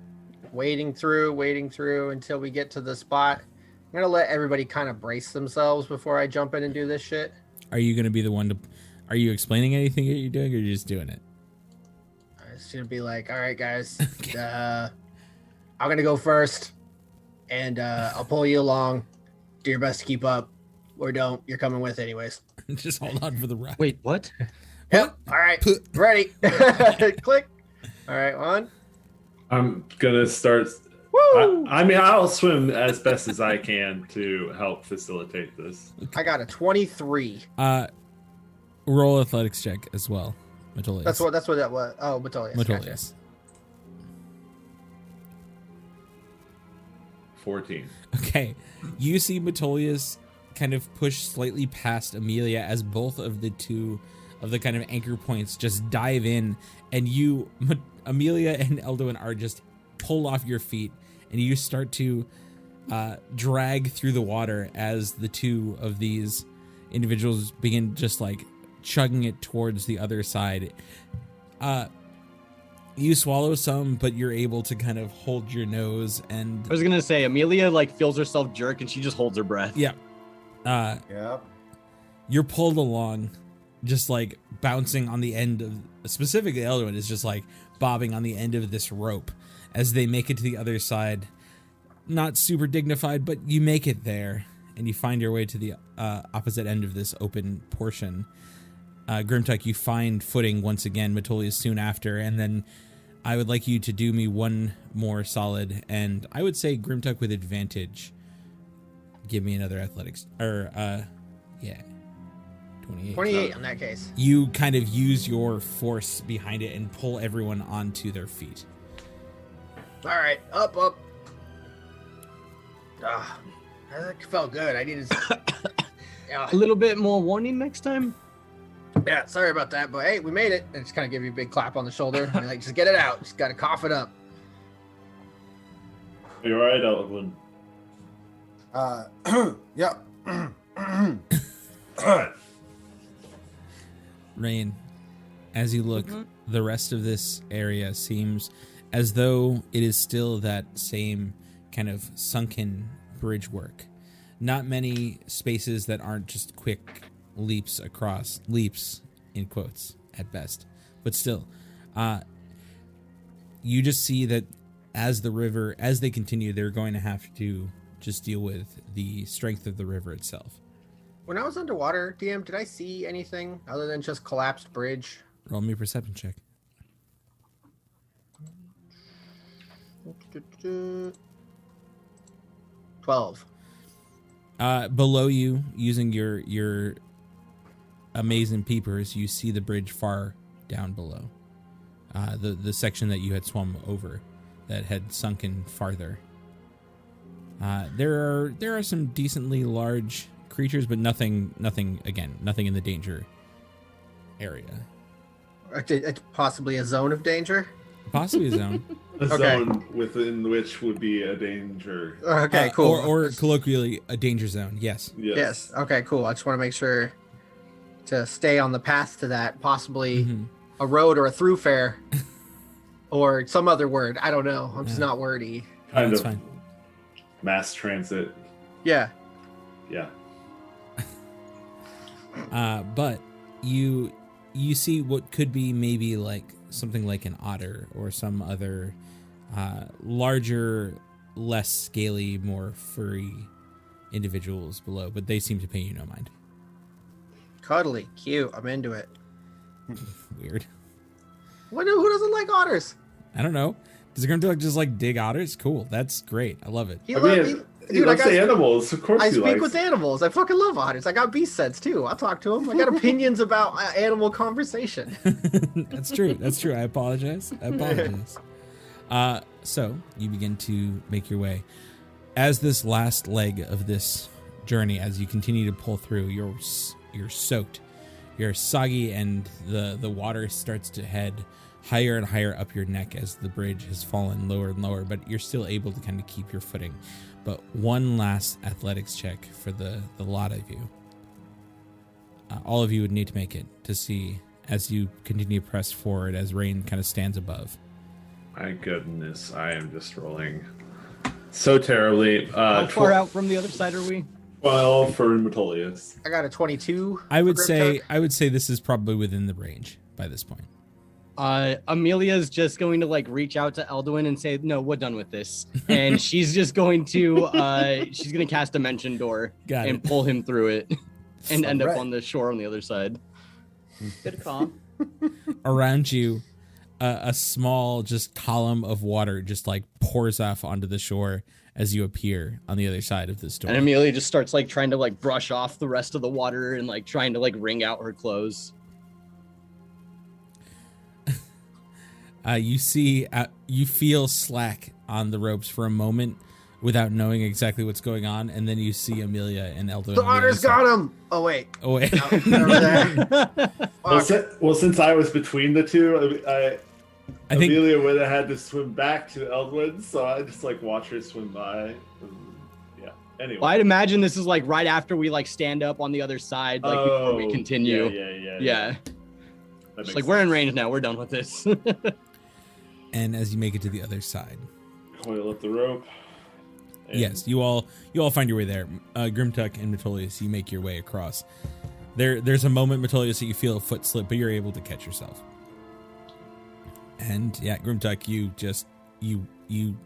Speaker 6: wading through until we get to the spot. gonna let everybody kind of brace themselves before I jump in and do this shit.
Speaker 3: Are you going to be the one to... Are you explaining anything that you're doing, or are you just doing it?
Speaker 6: It's gonna be like, all right, guys, I'm gonna go first, and I'll pull you along. Do your best to keep up, or don't. You're coming with anyways.
Speaker 3: Just hold on for the ride.
Speaker 8: Wait, what?
Speaker 6: Yep. All right. Ready. Click. All right. On.
Speaker 5: I'm gonna start.
Speaker 6: Woo!
Speaker 5: I mean, I'll swim as best as I can to help facilitate this.
Speaker 6: I got a 23.
Speaker 3: Roll athletics check as well, Metolius.
Speaker 6: That's what that was. Oh, Metolius.
Speaker 3: Metolius.
Speaker 6: Gotcha.
Speaker 5: 14.
Speaker 3: Okay, you see Metolius kind of push slightly past Amelia as both of the two of the kind of anchor points just dive in, and you, Amelia and Elduin, are just pulled off your feet, and you start to drag through the water as the two of these individuals begin just like chugging it towards the other side. You swallow some, but you're able to kind of hold your nose, and
Speaker 8: I was gonna say Amelia like feels herself jerk and she just holds her breath.
Speaker 3: yeah.
Speaker 4: Yep.
Speaker 3: You're pulled along, just like bouncing on the end of, specifically Elduin is just like bobbing on the end of this rope as they make it to the other side. Not super dignified, but you make it there, and you find your way to the opposite end of this open portion. Grimtuck, you find footing once again, Metolius soon after, and then I would like you to do me one more solid, and I would say Grimtuck with advantage. Give me another athletics, or, 28.
Speaker 6: 28 in that case.
Speaker 3: You kind of use your force behind it and pull everyone onto their feet.
Speaker 6: All right. Up. That felt good. I needed
Speaker 8: A little bit more warning next time.
Speaker 6: Yeah, sorry about that, but hey, we made it. And just kind of give you a big clap on the shoulder. And like, just get it out. Just got to cough it up.
Speaker 5: Are you alright, Elwin?
Speaker 4: Yeah.
Speaker 3: Rain, as you look, the rest of this area seems as though it is still that same kind of sunken bridge work. Not many spaces that aren't just quick leaps across, leaps in quotes at best, but still, you just see that as they continue, they're going to have to just deal with the strength of the river itself.
Speaker 6: When I was underwater, DM, did I see anything other than just collapsed bridge?
Speaker 3: Roll me a perception check.
Speaker 6: 12.
Speaker 3: Below you, using your amazing peepers, you see the bridge far down below. The section that you had swum over that had sunken farther. There are some decently large creatures, but nothing in the danger area.
Speaker 6: Possibly a zone of danger?
Speaker 3: Possibly a zone.
Speaker 5: A
Speaker 6: Okay.
Speaker 5: zone within which would be a danger.
Speaker 6: Okay, cool.
Speaker 3: Or colloquially, a danger zone, yes.
Speaker 6: Yes. Okay, cool. I just want to make sure to stay on the path to that. Possibly a road or a thoroughfare or some other word. I don't know. I'm just not wordy.
Speaker 5: Kind
Speaker 3: That's
Speaker 5: of
Speaker 3: fine.
Speaker 5: mass transit.
Speaker 6: Yeah.
Speaker 5: Yeah.
Speaker 3: But you see what could be maybe like something like an otter or some other larger, less scaly, more furry individuals below, but they seem to pay you no mind.
Speaker 6: Cuddly. Cute. I'm into it.
Speaker 3: Weird.
Speaker 6: Who doesn't like otters?
Speaker 3: I don't know. Does Grimtuck just like dig otters? Cool. That's great. I love it.
Speaker 6: He
Speaker 5: I
Speaker 6: loves
Speaker 5: mean, he loves the animals. Of course
Speaker 6: I
Speaker 5: he
Speaker 6: speak
Speaker 5: likes.
Speaker 6: with animals. I fucking love otters. I got beast sense too. I'll talk to them. I got opinions about animal conversation.
Speaker 3: That's true. That's true. I apologize. So you begin to make your way. As this last leg of this journey, as you continue to pull through, you're soaked. You're soggy, and the water starts to head higher and higher up your neck as the bridge has fallen lower and lower, but you're still able to kind of keep your footing. But one last athletics check for the lot of you. All of you would need to make it to see as you continue to press forward as Rain kind of stands above.
Speaker 5: My goodness, I am just rolling so terribly.
Speaker 8: How far out from the other side are we?
Speaker 5: 12 for Metolius.
Speaker 6: I got a 22.
Speaker 3: I would
Speaker 6: for
Speaker 3: say
Speaker 6: Grimtuck.
Speaker 3: this is probably within the range by this point.
Speaker 8: Amelia's just going to like reach out to Elduin and say, "No, we're done with this," and she's just going to cast Dimension Door and pull him through it, and end up on the shore on the other side.
Speaker 7: Good call.
Speaker 3: Around you, a small just column of water just like pours off onto the shore as you appear on the other side of the storm.
Speaker 8: And Amelia just starts like trying to like brush off the rest of the water and like trying to like wring out her clothes.
Speaker 3: You feel slack on the ropes for a moment without knowing exactly what's going on, and then you see Amelia and Elduin.
Speaker 6: The otters got him. Oh wait.
Speaker 3: Oh wait.
Speaker 5: Well, since I was between the two, I think Amelia would have had to swim back to Elduin, so I just like watch her swim by. Yeah. Anyway.
Speaker 8: Well, I'd imagine this is like right after we like stand up on the other side, like before we continue. Yeah. It's like we're in range now. We're done with this.
Speaker 3: And as you make it to the other side,
Speaker 5: coil up the rope.
Speaker 3: Yes, you all find your way there. Grimtuck and Metolius, you make your way across. There's a moment, Metolius, that you feel a foot slip, but you're able to catch yourself. And yeah, Grimtuck, you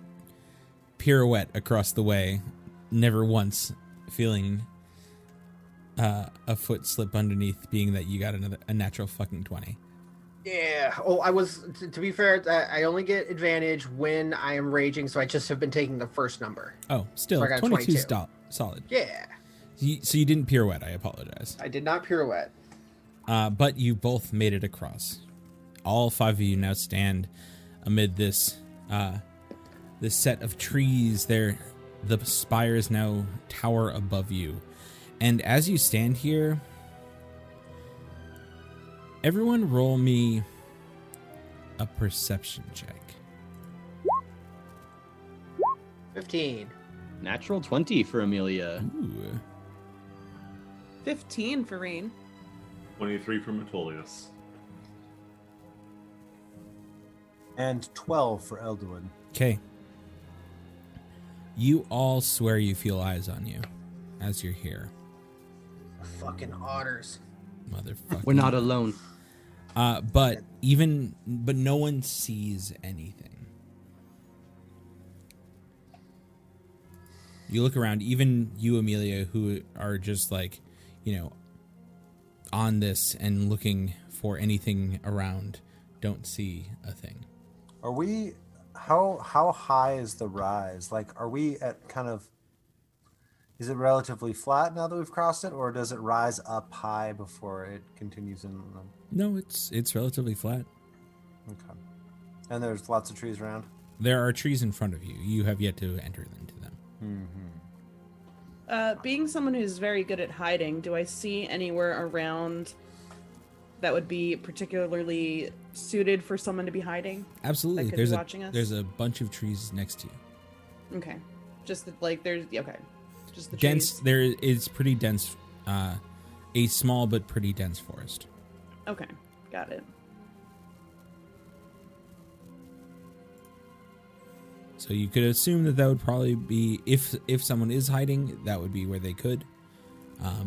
Speaker 3: pirouette across the way, never once feeling a foot slip underneath, being that you got a natural fucking 20.
Speaker 6: Yeah. Oh, I was, to be fair, I only get advantage when I am raging, so I just have been taking the first number.
Speaker 3: Oh, still,
Speaker 6: so
Speaker 3: 22 solid.
Speaker 6: Yeah.
Speaker 3: So you didn't pirouette, I apologize.
Speaker 6: I did not pirouette.
Speaker 3: But you both made it across. All five of you now stand amid this set of trees. The spires now tower above you. And as you stand here, everyone roll me a perception check.
Speaker 6: 15.
Speaker 8: Natural 20 for Amelia.
Speaker 3: Ooh.
Speaker 7: 15 for Reen.
Speaker 5: 23 for Metolius.
Speaker 4: And 12 for Elduin.
Speaker 3: Okay. You all swear you feel eyes on you as you're here.
Speaker 6: Fucking otters.
Speaker 3: Motherfucker.
Speaker 8: We're not alone.
Speaker 3: But no one sees anything. You look around, even you, Amelia, who are just like, on this and looking for anything around, don't see a thing.
Speaker 4: Are we, how high is the rise? Like, are we at kind of, is it relatively flat now that we've crossed it, or does it rise up high before it continues in?
Speaker 3: No, it's relatively flat.
Speaker 4: Okay. And there's lots of trees around?
Speaker 3: There are trees in front of you. You have yet to enter into them.
Speaker 4: Mm-hmm.
Speaker 7: Being someone who's very good at hiding, do I see anywhere around that would be particularly suited for someone to be hiding?
Speaker 3: Absolutely.
Speaker 7: That could be watching us?
Speaker 3: There's a bunch of trees next to you.
Speaker 7: Okay. Just the
Speaker 3: dense.
Speaker 7: trees.
Speaker 3: There is pretty dense. A small but pretty dense forest.
Speaker 7: Okay, got it.
Speaker 3: So you could assume that would probably be, if someone is hiding, that would be where they could.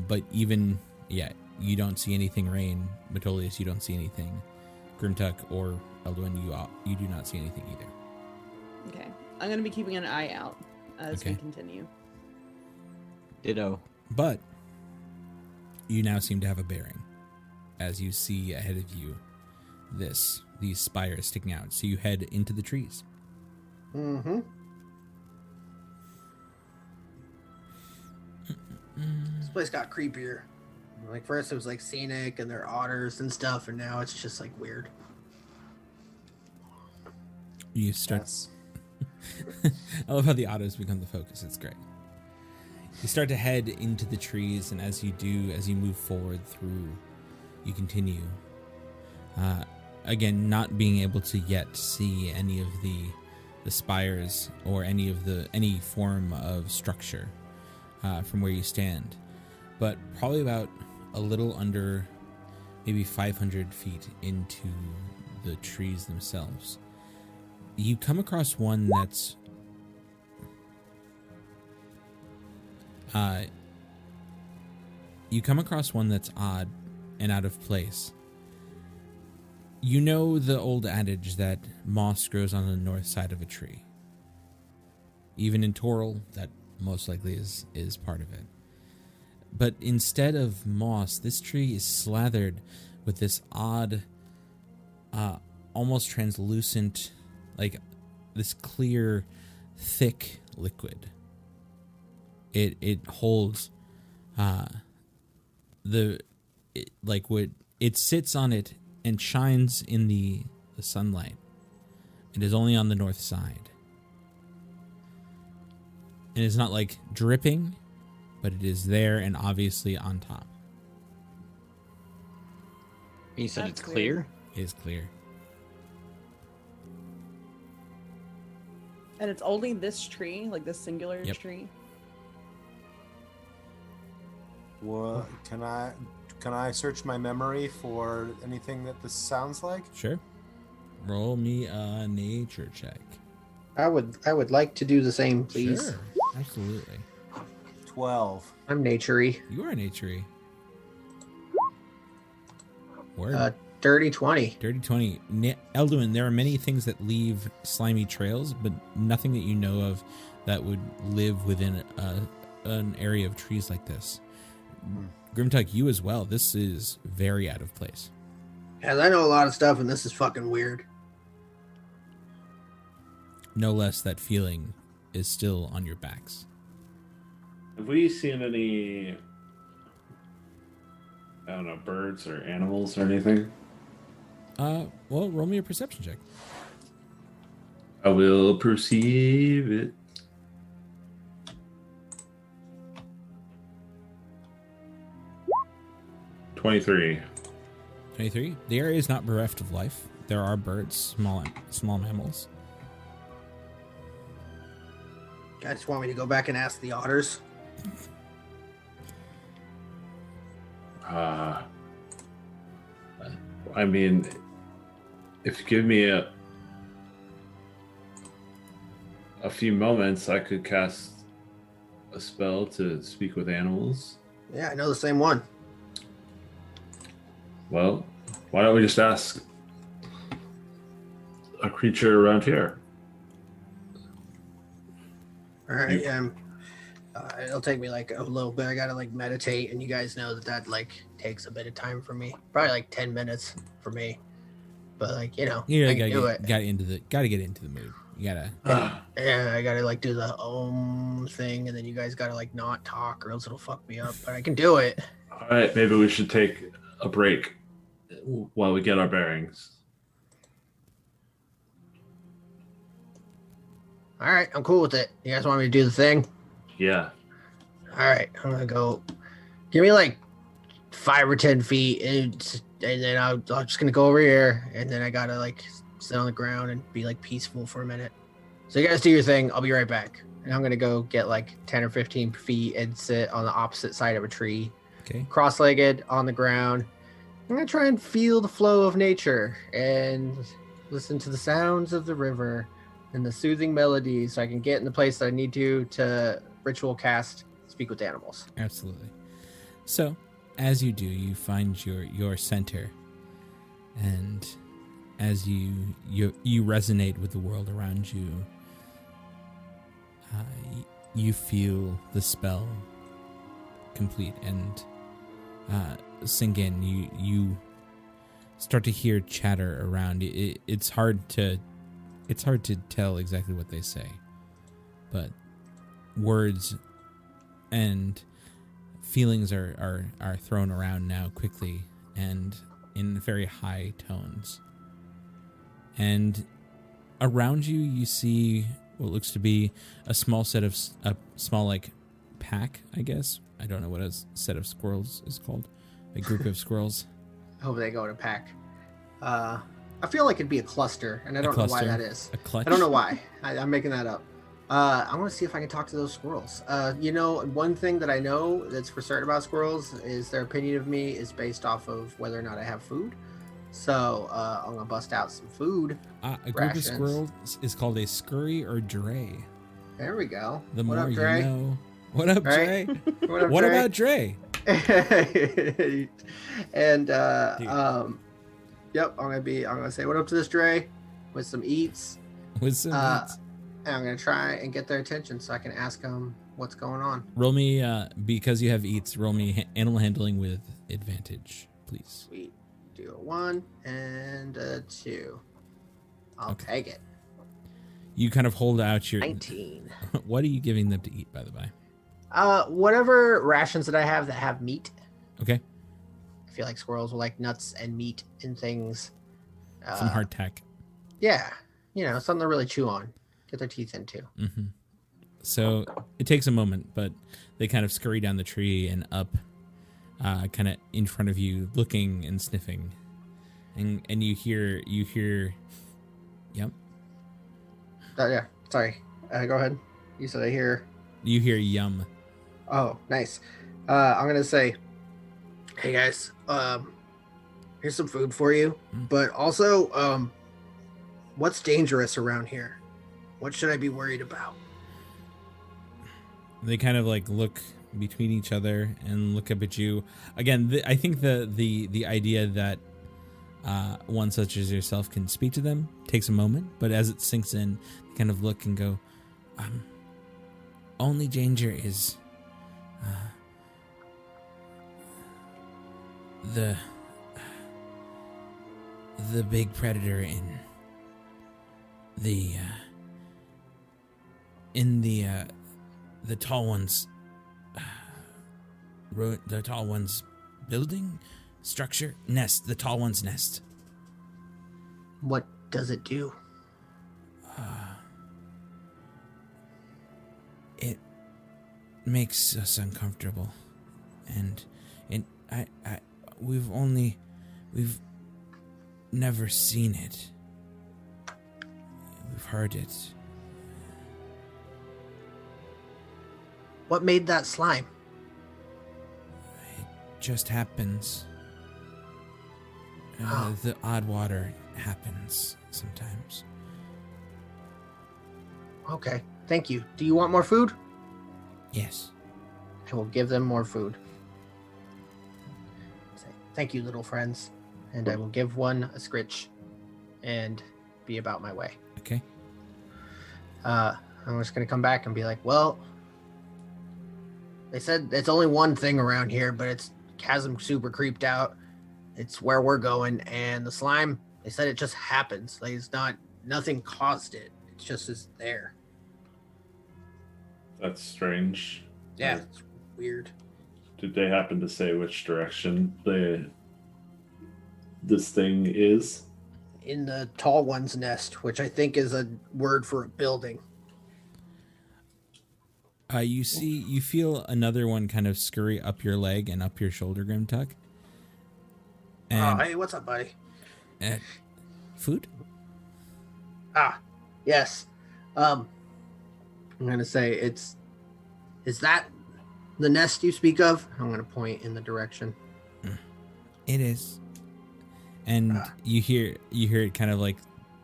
Speaker 3: But even, you don't see anything. Rain, Metolius, you don't see anything. Grimtuck or Elduin, you do not see anything either.
Speaker 7: Okay, I'm going to be keeping an eye out as we continue.
Speaker 8: Ditto.
Speaker 3: But you now seem to have a bearing as you see ahead of you these spires sticking out. So you head into the trees.
Speaker 6: Mm-hmm. This place got creepier. Like first it was like scenic and there are otters and stuff, and now it's just like weird.
Speaker 3: You start.
Speaker 4: Yes.
Speaker 3: I love how the otters become the focus. It's great. You start to head into the trees, and as you move forward through, you continue. Again, not being able to yet see any of the spires or any form of structure from where you stand, but probably about a little under maybe 500 feet into the trees themselves, you come across one that's You come across one that's odd and out of place. You know the old adage that moss grows on the north side of a tree. Even in Toril, that most likely is part of it. But instead of moss, this tree is slathered with this odd, almost translucent, like this clear, thick liquid. It holds it sits on it and shines in the sunlight. It is only on the north side. And it's not like dripping, but it is there and obviously on top.
Speaker 8: You said
Speaker 7: That's
Speaker 8: it's clear?
Speaker 3: It is clear.
Speaker 7: And it's only this tree, like this singular tree.
Speaker 4: Well, can I search my memory for anything that this sounds like?
Speaker 3: Sure. Roll me a nature check.
Speaker 6: I would like to do the same, please.
Speaker 3: Sure. Absolutely.
Speaker 4: 12.
Speaker 6: I'm naturey.
Speaker 3: You are naturey. Word.
Speaker 6: Dirty 20.
Speaker 3: Dirty 20. Elduin, there are many things that leave slimy trails, but nothing that you know of that would live within an area of trees like this. Grimtuck, you as well. This is very out of place.
Speaker 6: As I know a lot of stuff, and this is fucking weird.
Speaker 3: No less that feeling is still on your backs.
Speaker 5: Have we seen any, I don't know, birds or animals or anything?
Speaker 3: Well, roll me a perception check.
Speaker 5: I will perceive it. $23.
Speaker 3: 23. The area is not bereft of life. There are birds, small mammals.
Speaker 6: You guys want me to go back and ask the otters?
Speaker 5: I mean, if you give me a few moments, I could cast a spell to speak with animals.
Speaker 6: Yeah, I know the same one.
Speaker 5: Well, why don't we just ask a creature around here?
Speaker 6: All right, it'll take me like a little bit. I gotta like meditate, and you guys know that like takes a bit of time for me. Probably like 10 minutes for me. But like, I can do it.
Speaker 3: Gotta get into the mood. You gotta.
Speaker 6: Yeah, I gotta like do the thing, and then you guys gotta like not talk, or else it'll fuck me up. But I can do it.
Speaker 5: All right, maybe we should take a break while we get our bearings.
Speaker 6: All right, I'm cool with it. You guys want me to do the thing?
Speaker 5: Yeah.
Speaker 6: All right, I'm gonna go. Give me like 5 or 10 feet, and then I'm just gonna go over here, and then I gotta like sit on the ground and be like peaceful for a minute. So you guys do your thing. I'll be right back. And I'm gonna go get like 10 or 15 feet and sit on the opposite side of a tree,
Speaker 3: Okay.
Speaker 6: cross-legged on the ground. I'm gonna try and feel the flow of nature and listen to the sounds of the river and the soothing melodies, so I can get in the place that I need to ritual cast Speak with Animals.
Speaker 3: Absolutely. So, as you do, you find your center, and as you resonate with the world around you, you feel the spell complete and sink in. You start to hear chatter around. It's hard to tell exactly what they say, but words and feelings are thrown around now quickly and in very high tones. And around you, you see what looks to be a small pack, I guess. I don't know what a set of squirrels is called. A group of squirrels.
Speaker 6: I hope they go in a pack. I feel like it'd be a cluster, and I don't know why that is.
Speaker 3: A clutch?
Speaker 6: I don't know why. I'm making that up. I want to see if I can talk to those squirrels. One thing that I know that's for certain about squirrels is their opinion of me is based off of whether or not I have food. So I'm gonna bust out some food.
Speaker 3: A group
Speaker 6: rations.
Speaker 3: of squirrels is called a scurry or dray.
Speaker 6: There we go.
Speaker 3: The
Speaker 6: What
Speaker 3: more
Speaker 6: up,
Speaker 3: you
Speaker 6: Dre?
Speaker 3: know. What up,
Speaker 6: All right.
Speaker 3: Dre?
Speaker 6: What up,
Speaker 3: What
Speaker 6: Dre?
Speaker 3: about Dre?
Speaker 6: And yep, I'm gonna say what up to this Dre with some eats.
Speaker 3: With some eats.
Speaker 6: And I'm gonna try and get their attention so I can ask them what's going on.
Speaker 3: Roll me, because you have eats, roll me animal handling with advantage, please.
Speaker 6: Sweet. Do a 1 and a 2. I'll take it.
Speaker 3: You kind of hold out your...
Speaker 6: 19.
Speaker 3: What are you giving them to eat, by the way?
Speaker 6: Whatever rations that I have that have meat.
Speaker 3: Okay.
Speaker 6: I feel like squirrels will like nuts and meat and things.
Speaker 3: Some hardtack.
Speaker 6: Yeah. You know, something to really chew on. Get their teeth into.
Speaker 3: Mm-hmm. So it takes a moment, but they kind of scurry down the tree and up, kind of in front of you, looking and sniffing, and you hear, yep.
Speaker 6: Yeah. Sorry. Go ahead. You said I hear.
Speaker 3: You hear yum.
Speaker 6: Oh, nice. I'm gonna say, hey guys, here's some food for you, but also, what's dangerous around here? What should I be worried about?
Speaker 3: They kind of like look between each other and look up at you. Again, I think the idea that one such as yourself can speak to them takes a moment, but as it sinks in, they kind of look and go, only danger is the big predator in the tall one's building structure nest, the tall one's nest.
Speaker 6: What does it do?
Speaker 3: It makes us uncomfortable, and we've never seen it. We've heard it.
Speaker 6: What made that slime?
Speaker 3: It just happens. The odd water happens sometimes.
Speaker 6: Okay, thank you. Do you want more food?
Speaker 3: Yes.
Speaker 6: I will give them more food. Say, thank you, little friends. And I will give one a scritch and be about my way.
Speaker 3: Okay.
Speaker 6: I'm just going to come back and be like, well, they said it's only one thing around here, but it's chasm super creeped out. It's where we're going. And the slime, they said it just happens. Like it's nothing caused it. It's just is there.
Speaker 5: That's strange.
Speaker 6: Yeah, it's weird.
Speaker 5: Did they happen to say which direction this thing is?
Speaker 6: In the tall one's nest, which I think is a word for a building.
Speaker 3: You feel another one kind of scurry up your leg and up your shoulder, Grimtuck. And,
Speaker 6: hey, what's up, buddy?
Speaker 3: Food?
Speaker 6: Yes. I'm gonna say is that the nest you speak of? I'm gonna point in the direction.
Speaker 3: It is. And you hear it kind of like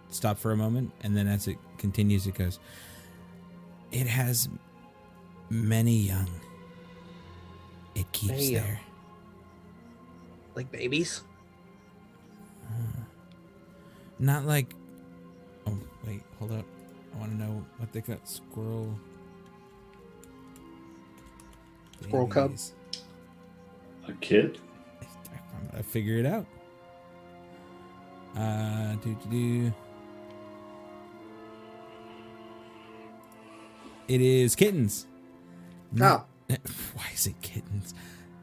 Speaker 3: stop for a moment, and then as it continues, it goes, it has many young. It keeps
Speaker 6: Many
Speaker 3: there.
Speaker 6: young. Like babies?
Speaker 3: Not like... Oh, wait, hold up. I want to know what they got. Squirrel...
Speaker 6: Squirrel cub?
Speaker 3: babies.
Speaker 5: A kid?
Speaker 3: I'm gonna figure it out. It is kittens. Why is it kittens?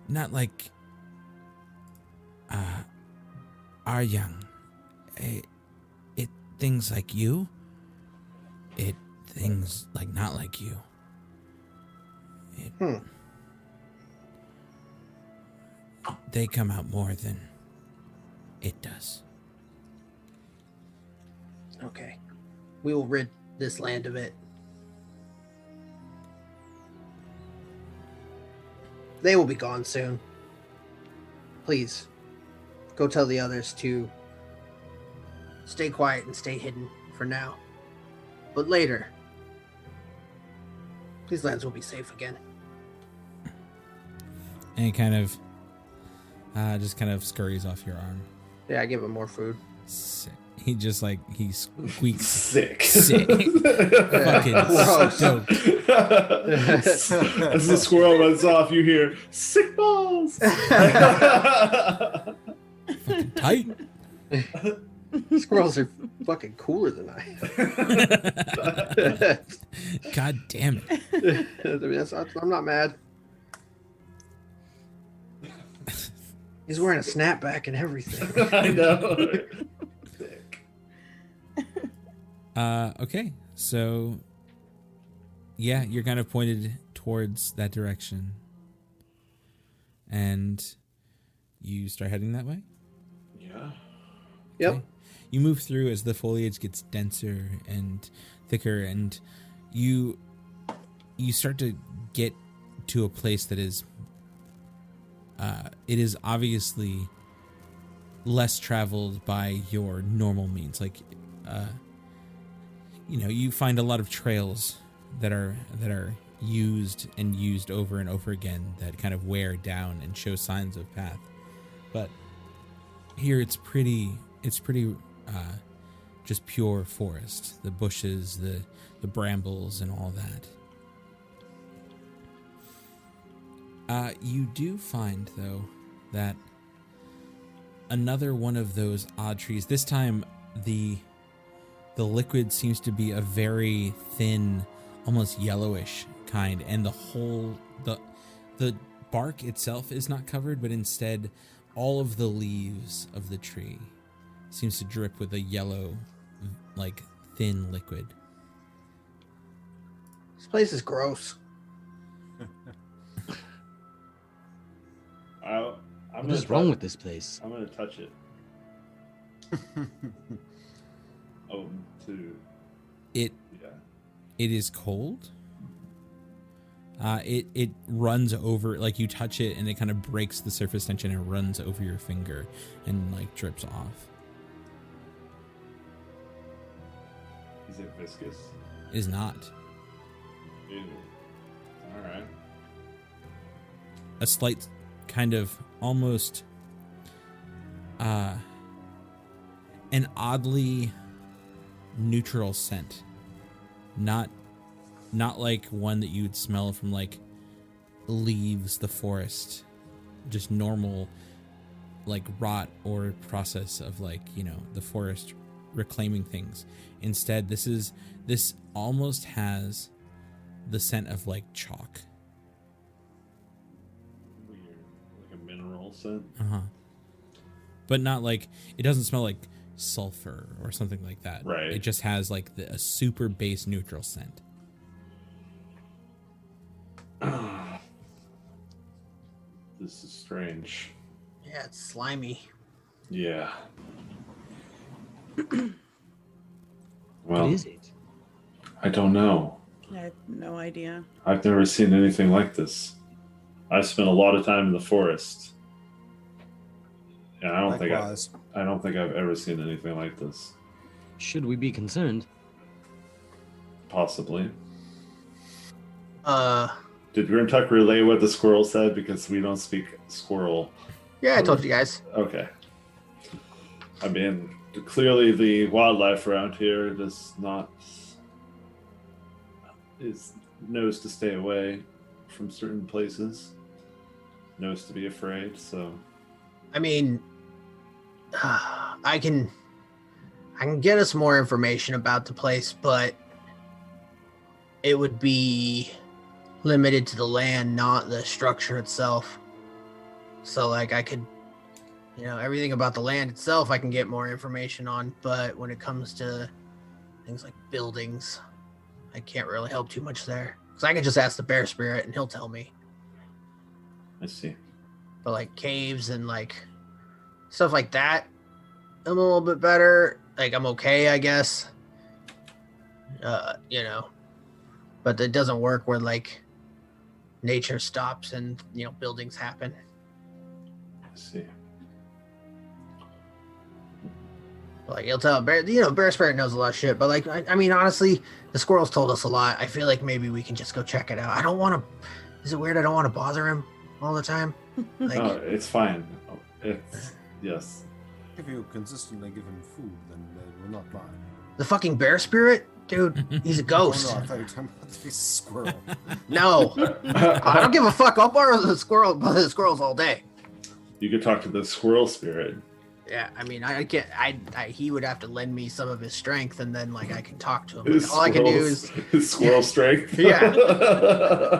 Speaker 3: Not like are young. It things like you. It things like not like you. They come out more than it does.
Speaker 6: Okay. We will rid this land of it. They will be gone soon. Please, go tell the others to stay quiet and stay hidden for now. But later, these lands will be safe again.
Speaker 3: And he kind of just kind of scurries off your arm.
Speaker 6: Yeah, I give him more food.
Speaker 3: Sick. He just like he squeaks.
Speaker 5: Sick.
Speaker 3: Fucking stoked.
Speaker 5: As the squirrel runs off, you hear sick balls.
Speaker 3: Fucking tight.
Speaker 6: Squirrels are fucking cooler than I am.
Speaker 3: God damn it.
Speaker 6: I mean, I'm not mad. He's wearing a snapback and everything.
Speaker 5: I know. Sick.
Speaker 3: Okay, so yeah, you're kind of pointed towards that direction, and you start heading that way.
Speaker 5: Yeah.
Speaker 6: Yep.
Speaker 3: Okay. You move through as the foliage gets denser and thicker, and you start to get to a place that is it is obviously less traveled by your normal means. Like you find a lot of trails that are used and used over and over again that kind of wear down and show signs of path. But here it's pretty just pure forest. The bushes, the brambles, and all that. You do find, though, that another one of those odd trees. This time, the liquid seems to be a very thin, almost yellowish kind, and the bark itself is not covered, but instead, all of the leaves of the tree seems to drip with a yellow, like thin liquid.
Speaker 6: This place is gross.
Speaker 2: What is wrong with this place?
Speaker 5: I'm gonna touch it.
Speaker 3: It is cold. It runs over, like you touch it and it kind of breaks the surface tension and runs over your finger and like drips off.
Speaker 5: Is it viscous?
Speaker 3: It is not.
Speaker 5: Ew. All right.
Speaker 3: A slight kind of almost an oddly neutral scent. Not like one that you would smell from like leaves the forest. Just normal like rot or process of like, the forest reclaiming things. Instead, this almost has the scent of like chalk.
Speaker 5: Weird. Like a mineral scent.
Speaker 3: But not like, it doesn't smell like sulfur or something like that.
Speaker 5: Right.
Speaker 3: It just has like a super base neutral scent.
Speaker 5: This is strange.
Speaker 6: Yeah, it's slimy.
Speaker 5: Yeah.
Speaker 2: What is it?
Speaker 5: I don't know.
Speaker 7: I have no idea.
Speaker 5: I've never seen anything like this. I've spent a lot of time in the forest. And I don't think I've ever seen anything like this.
Speaker 2: Should we be concerned?
Speaker 5: Possibly.
Speaker 6: Did
Speaker 5: Grimtuck relay what the squirrel said? Because we don't speak squirrel.
Speaker 6: Yeah, I told you guys.
Speaker 5: Okay. I mean, clearly the wildlife around here knows to stay away from certain places. Knows to be afraid, so.
Speaker 6: I mean, I can get us more information about the place, but it would be limited to the land, not the structure itself. So like I could, everything about the land itself I can get more information on, but when it comes to things like buildings, I can't really help too much there. Because I can just ask the bear spirit and he'll tell me.
Speaker 5: I see.
Speaker 6: But like caves and like stuff like that, I'm a little bit better. Like I'm okay, I guess. But it doesn't work where like nature stops and buildings happen.
Speaker 5: I see.
Speaker 6: Like he'll tell bear, bear spirit knows a lot of shit. But like, I mean, honestly, the squirrels told us a lot. I feel like maybe we can just go check it out. I don't want to. Is it weird? I don't want to bother him all the time? Like,
Speaker 5: No, it's fine. It's yes.
Speaker 4: If you consistently give him food, then they will not lie.
Speaker 6: the fucking bear spirit? Dude, he's a
Speaker 4: Oh
Speaker 6: ghost.
Speaker 4: no, I thought you were talking about the squirrel.
Speaker 6: No. I don't give a fuck. I'll borrow the squirrels all day.
Speaker 5: You could talk to the squirrel spirit.
Speaker 6: Yeah, I mean, I can't. He would have to lend me some of his strength, and then like I can talk to him. Like, all I can do is
Speaker 5: his squirrel strength.
Speaker 6: Yeah.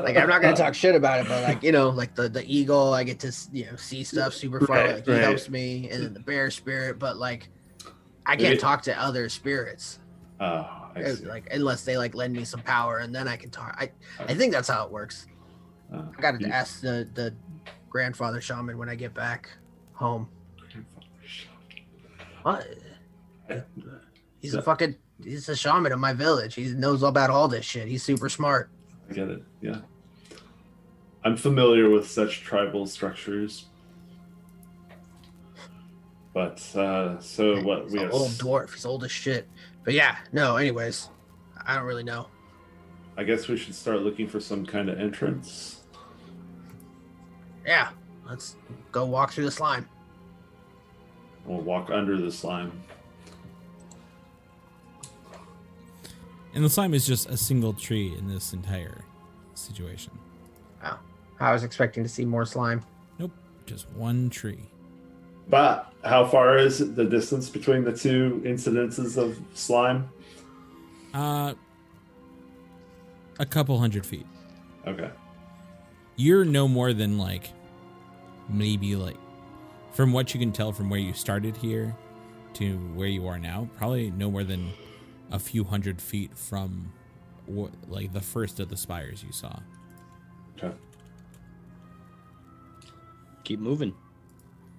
Speaker 6: Like I'm not gonna talk shit about it, but like like the eagle, I get to see stuff super far.
Speaker 5: Right,
Speaker 6: like he helps me, and then the bear spirit, but like I can't talk to other spirits.
Speaker 5: Oh, I see.
Speaker 6: Like unless they like lend me some power, and then I can talk. I think that's how it works. I got to ask the grandfather shaman when I get back home. What? He's a shaman of my village. He knows about all this shit. He's super smart.
Speaker 5: I get it. Yeah. I'm familiar with such tribal structures. But so what
Speaker 6: He's an old dwarf. He's old as shit. But yeah, no, anyways. I don't really know.
Speaker 5: I guess we should start looking for some kind of entrance.
Speaker 6: Yeah. Let's go walk through the slime.
Speaker 5: We'll walk under the slime.
Speaker 3: And the slime is just a single tree in this entire situation.
Speaker 6: Wow. I was expecting to see more slime.
Speaker 3: Nope, just one tree.
Speaker 5: But how far is the distance between the two incidences of slime?
Speaker 3: A couple 100 feet.
Speaker 5: Okay.
Speaker 3: You're no more than like, maybe like, from what you can tell from where you started here to where you are now, probably no more than a few 100 feet from like the first of the spires you saw.
Speaker 5: Okay.
Speaker 8: Keep moving.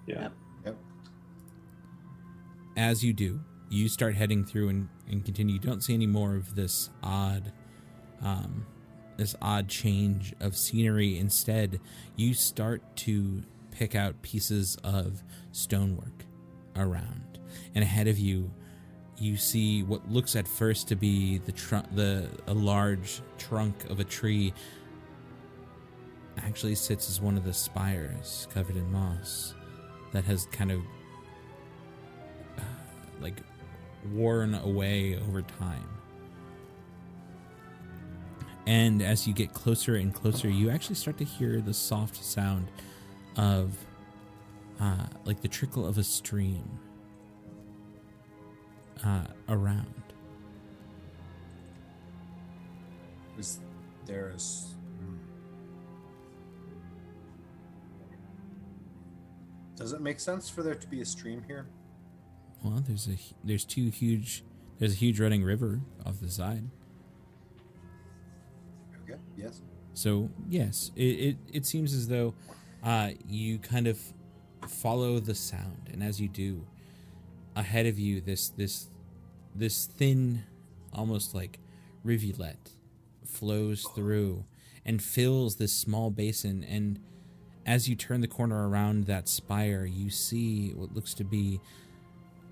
Speaker 5: Yeah.
Speaker 4: Yep.
Speaker 3: As you do, you start heading through and continue. You don't see any more of this odd change of scenery. Instead, you start to pick out pieces of stonework around, and ahead of you, you see what looks at first to be a large trunk of a tree. Actually sits as one of the spires covered in moss that has kind of like worn away over time. And as you get closer and closer, you actually start to hear the soft sound of like the trickle of a stream around.
Speaker 4: Is there is Does it make sense for there to be a stream here?
Speaker 3: Well, there's a huge running river off the side.
Speaker 4: Okay. Yes.
Speaker 3: So yes, it seems as though you kind of follow the sound, and as you do, ahead of you, this thin, almost like rivulet flows through and fills this small basin. And as you turn the corner around that spire, you see what looks to be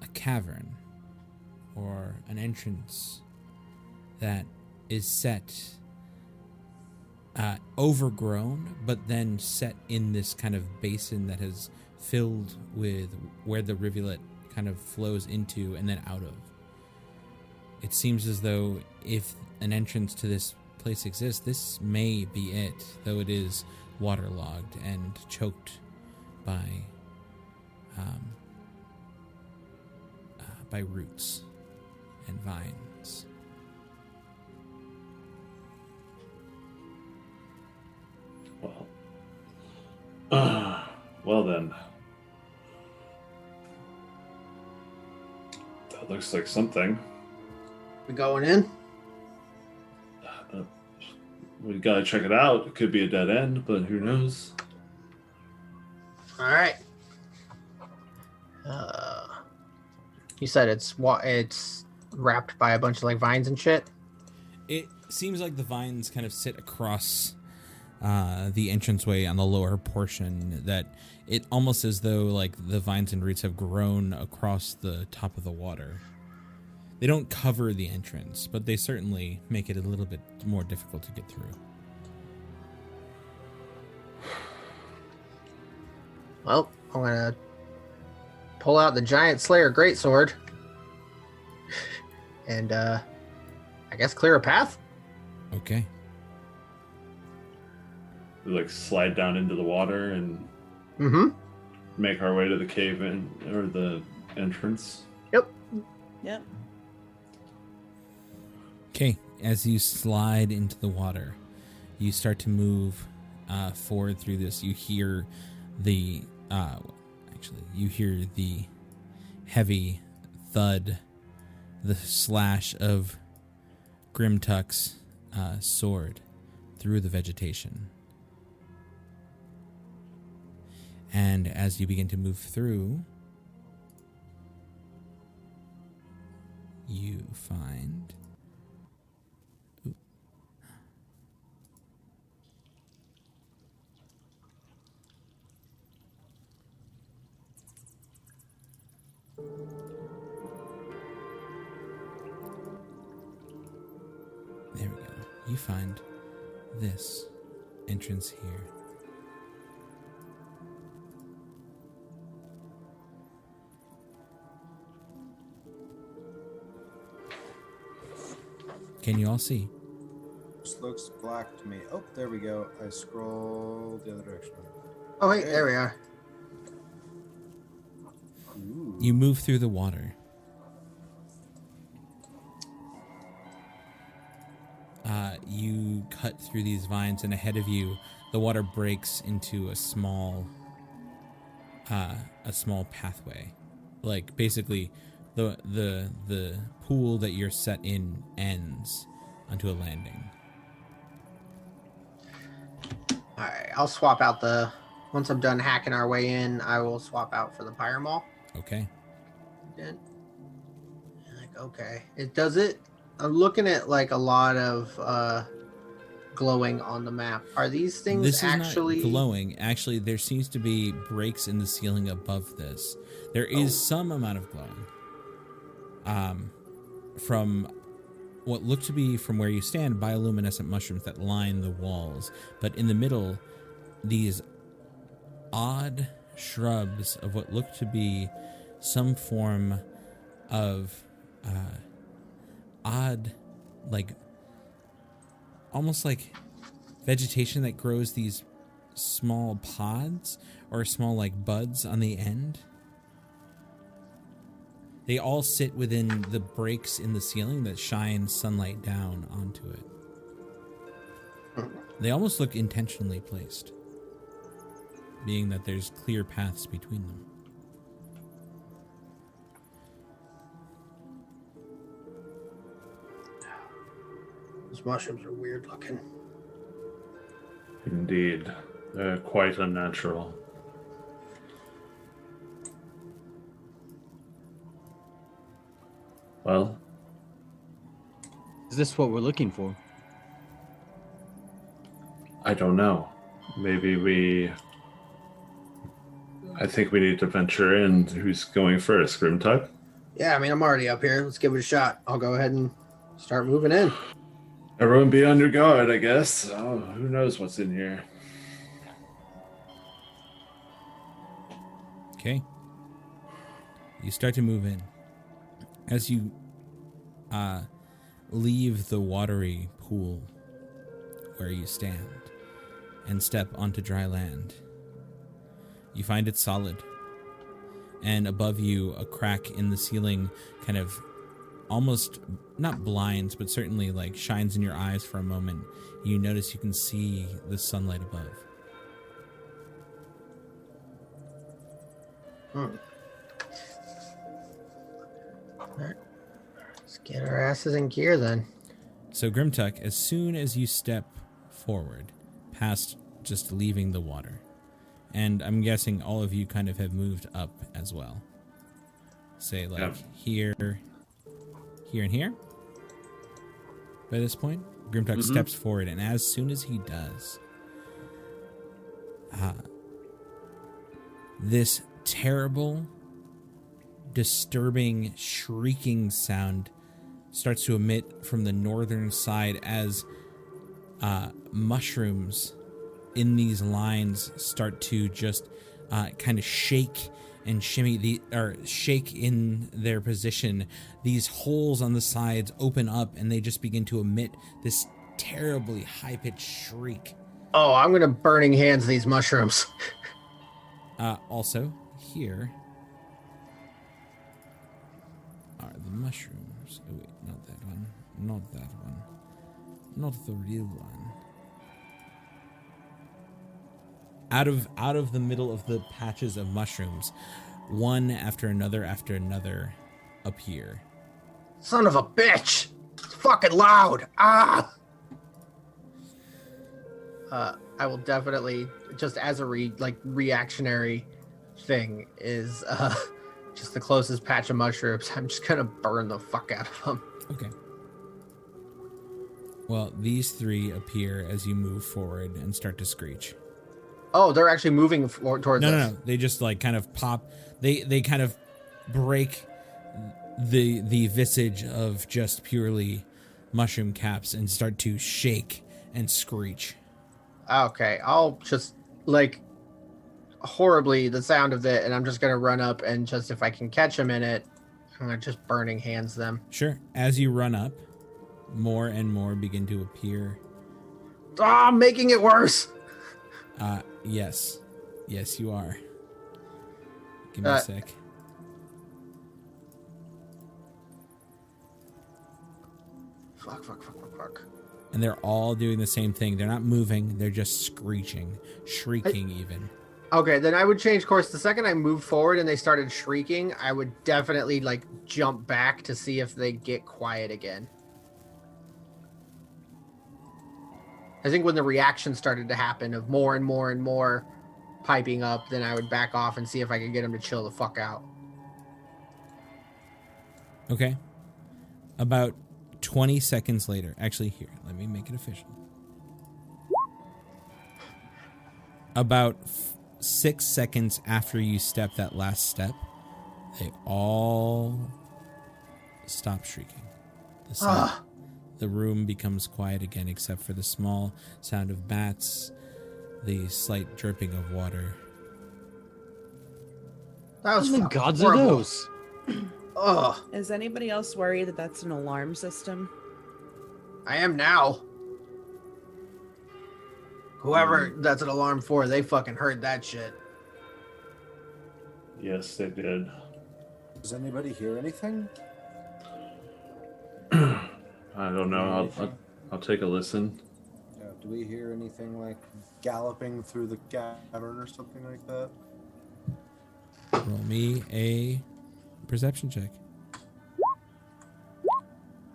Speaker 3: a cavern or an entrance that is set overgrown, but then set in this kind of basin that has filled with where the rivulet kind of flows into and then out of. It seems as though if an entrance to this place exists, this may be it, though it is waterlogged and choked by roots and vines.
Speaker 5: Well then. That looks like something.
Speaker 6: We going in?
Speaker 5: We gotta check it out. It could be a dead end, but who knows?
Speaker 6: All right. You said it's wrapped by a bunch of like vines and shit.
Speaker 3: It seems like the vines kind of sit across the entranceway on the lower portion, that it almost as though like the vines and roots have grown across the top of the water. They don't cover the entrance, but they certainly make it a little bit more difficult to get through.
Speaker 6: Well, I'm gonna pull out the giant Slayer greatsword and I guess clear a path.
Speaker 3: Okay.
Speaker 5: We like slide down into the water and make our way to the cave in or the entrance.
Speaker 7: Yep.
Speaker 3: Okay, as you slide into the water, you start to move forward through this. You hear the heavy thud, the slash of Grimtuck's sword through the vegetation. And as you begin to move through, you find... Ooh. There we go. You find this entrance here. Can you all see?
Speaker 4: This looks black to me. Oh, there we go. I scroll the other direction.
Speaker 6: Oh, wait, there we are.
Speaker 4: Ooh.
Speaker 3: You move through the water. You cut through these vines, and ahead of you, the water breaks into a small pathway. Like basically, the pool that you're set in ends onto a landing.
Speaker 6: All right, I'll swap out once I'm done hacking our way in, I will swap out for the Pyramall.
Speaker 3: Okay.
Speaker 6: Then, like, okay, it does it. I'm looking at like a lot of glowing on the map. Are these things
Speaker 3: This
Speaker 6: actually
Speaker 3: is not glowing? Actually, there seems to be breaks in the ceiling above this. There is some amount of glowing. From what look to be, from where you stand, bioluminescent mushrooms that line the walls. But in the middle, these odd shrubs of what look to be some form of odd, like, almost like vegetation that grows these small pods or small, like, buds on the end. They all sit within the breaks in the ceiling that shine sunlight down onto it. They almost look intentionally placed, being that there's clear paths between them.
Speaker 6: Those mushrooms are weird looking.
Speaker 5: Indeed. They're quite unnatural. Well,
Speaker 8: Is this what we're looking for?
Speaker 5: I don't know. Maybe I think we need to venture in. Who's going first? Grimtuck?
Speaker 6: Yeah, I mean, I'm already up here. Let's give it a shot. I'll go ahead and start moving in.
Speaker 5: Everyone be on your guard, I guess. Oh, who knows what's in here?
Speaker 3: Okay. You start to move in. As you leave the watery pool where you stand and step onto dry land, you find it solid. And above you, a crack in the ceiling kind of almost, not blinds, but certainly like shines in your eyes for a moment. You notice you can see the sunlight above.
Speaker 6: Alright. Let's get our asses in gear then.
Speaker 3: So Grimtuck, as soon as you step forward, past just leaving the water, and I'm guessing all of you kind of have moved up as well. Say like here, here, and here. By this point, Grimtuck steps forward, and as soon as he does, this terrible, disturbing, shrieking sound starts to emit from the northern side as mushrooms in these lines start to just kind of shake and shimmy shake in their position. These holes on the sides open up and they just begin to emit this terribly high-pitched shriek.
Speaker 6: Oh, I'm gonna burning hands these mushrooms.
Speaker 3: Also, here are the mushrooms. Oh wait, not that one. Not that one. Not the real one. Out of the middle of the patches of mushrooms, one after another appear.
Speaker 6: Son of a bitch! It's fucking loud! Ah! I will definitely, just as a reactionary thing, is just the closest patch of mushrooms. I'm just gonna burn the fuck out of them.
Speaker 3: Okay. Well, these three appear as you move forward and start to screech.
Speaker 6: Oh, they're actually moving towards us.
Speaker 3: No. They just like kind of pop. They kind of break the visage of just purely mushroom caps and start to shake and screech.
Speaker 6: Okay, I'll just horribly the sound of it, and I'm just gonna run up and just if I can catch them in it, I'm gonna just burning hands them.
Speaker 3: Sure. As you run up, more and more begin to appear.
Speaker 6: Ah, I'm making it worse.
Speaker 3: Yes, you are. Give me a sec.
Speaker 6: Fuck.
Speaker 3: And they're all doing the same thing. They're not moving. They're just screeching, shrieking even.
Speaker 6: Okay, then I would change course. The second I moved forward and they started shrieking, I would definitely jump back to see if they get quiet again. I think when the reaction started to happen of more and more and more piping up, then I would back off and see if I could get them to chill the fuck out.
Speaker 3: Okay. About 20 seconds later. Actually, here, let me make it official. About 6 seconds after you step that last step, they all stop shrieking. The room becomes quiet again, except for the small sound of bats, the slight dripping of water.
Speaker 6: That was
Speaker 8: What the gods
Speaker 6: horrible.
Speaker 8: are those?
Speaker 6: Ugh,
Speaker 7: Is anybody else worried that that's an alarm system?
Speaker 6: I am now. Whoever that's an alarm for, they fucking heard that shit.
Speaker 5: Yes, they did.
Speaker 4: Does anybody hear anything?
Speaker 5: I don't know. I'll take a listen.
Speaker 4: Do we hear anything like galloping through the cavern or something like that?
Speaker 3: Roll me a perception check.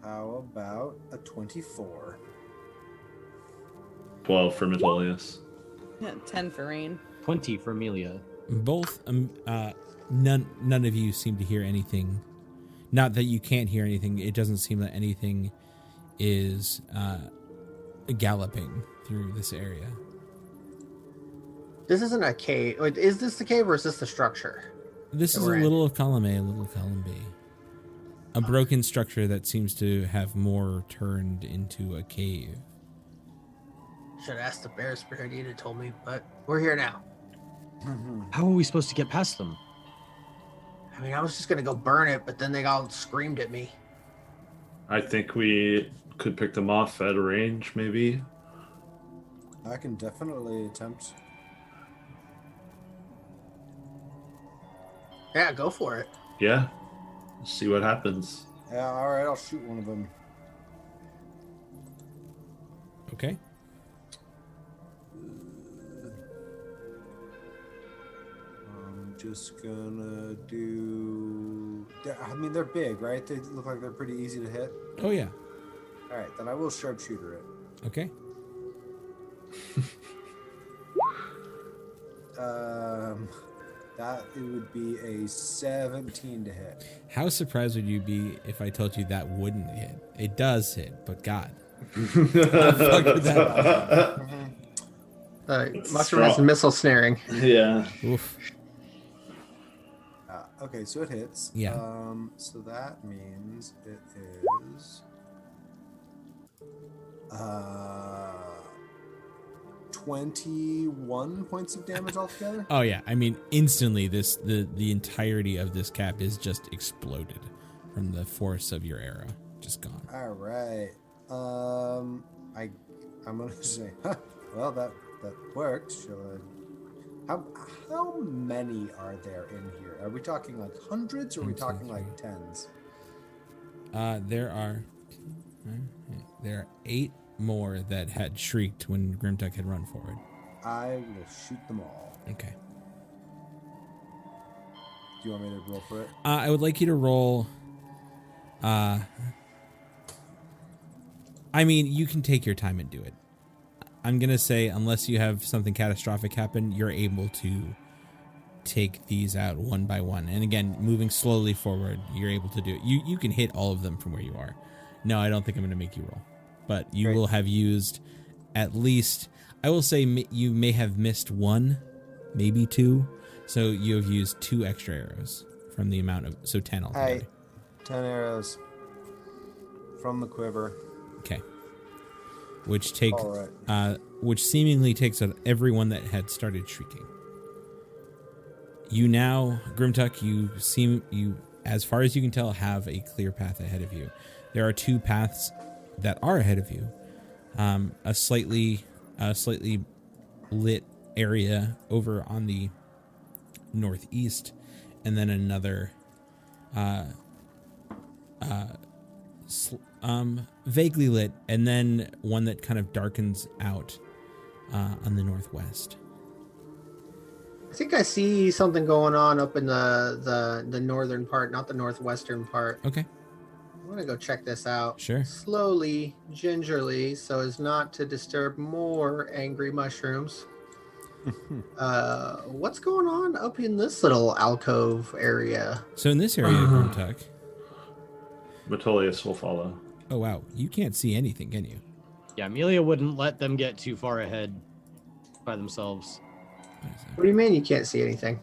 Speaker 4: How about a 24?
Speaker 5: 12 for Metolius.
Speaker 7: Yeah, 10 for Rain.
Speaker 8: 20 for Amelia.
Speaker 3: Both, none of you seem to hear anything. Not that you can't hear anything. It doesn't seem that anything is galloping through this area.
Speaker 6: This isn't a cave. Wait, is this the cave or is this the structure?
Speaker 3: This
Speaker 6: that
Speaker 3: is a
Speaker 6: we're in?
Speaker 3: little of column A, a little of column B. A broken structure that seems to have more turned into a cave.
Speaker 6: Should have asked the bear spirit. He'd have told me, but we're here now.
Speaker 8: How are we supposed to get past them?
Speaker 6: I mean, I was just gonna go burn it, but then they all screamed at me.
Speaker 5: I think we could pick them off at a range, maybe.
Speaker 4: I can definitely attempt.
Speaker 6: Yeah, go for it.
Speaker 5: Yeah. See what happens.
Speaker 4: Yeah, all right, I'll shoot one of them.
Speaker 3: Okay.
Speaker 4: I'm just gonna do. I mean, they're big, right? They look like they're pretty easy to hit.
Speaker 3: Oh, yeah.
Speaker 4: All right, then I will sharpshooter it.
Speaker 3: Okay.
Speaker 4: That it would be a 17 to hit.
Speaker 3: How surprised would you be if I told you that wouldn't hit? It does hit, but God. How the fuck would that
Speaker 6: Mushroom is missile snaring.
Speaker 5: Yeah.
Speaker 3: Oof.
Speaker 4: Okay, so it hits.
Speaker 3: Yeah.
Speaker 4: So that means it is 21 points of damage altogether.
Speaker 3: Oh yeah, I mean instantly the entirety of this cap is just exploded from the force of your arrow. Just gone.
Speaker 4: All right. I'm gonna say, well, that worked. How many are there in here? Are we talking like hundreds, or are we talking like tens?
Speaker 3: There are 8 more that had shrieked when Grimtuck had run forward.
Speaker 4: I will shoot them all.
Speaker 3: Okay.
Speaker 4: Do you want me to roll for it?
Speaker 3: I would like you to roll. I mean, you can take your time and do it. I'm going to say, unless you have something catastrophic happen, you're able to take these out one by one. And again, moving slowly forward, you're able to do it. You can hit all of them from where you are. No, I don't think I'm going to make you roll. But you will have used at least, I will say you may have missed 1, maybe 2. So you have used 2 extra arrows from the amount of, so 10 altogether.
Speaker 4: 10 arrows from the quiver.
Speaker 3: Okay. Which take,
Speaker 4: All right.
Speaker 3: which seemingly takes out everyone that had started shrieking. You now, Grimtuck, you, as far as you can tell, have a clear path ahead of you. There are 2 paths that are ahead of you. A slightly lit area over on the northeast, and then another vaguely lit, and then one that kind of darkens out on the northwest.
Speaker 6: I think I see something going on up in the northern part, not the northwestern part.
Speaker 3: Okay.
Speaker 6: I'm gonna go check this out.
Speaker 3: Sure.
Speaker 6: Slowly, gingerly, so as not to disturb more angry mushrooms. What's going on up in this little alcove area?
Speaker 3: So in this area, Grimtuck.
Speaker 5: Metolius will follow.
Speaker 3: Oh wow, you can't see anything, can you?
Speaker 8: Yeah, Amelia wouldn't let them get too far ahead by themselves.
Speaker 6: What do you mean you can't see anything?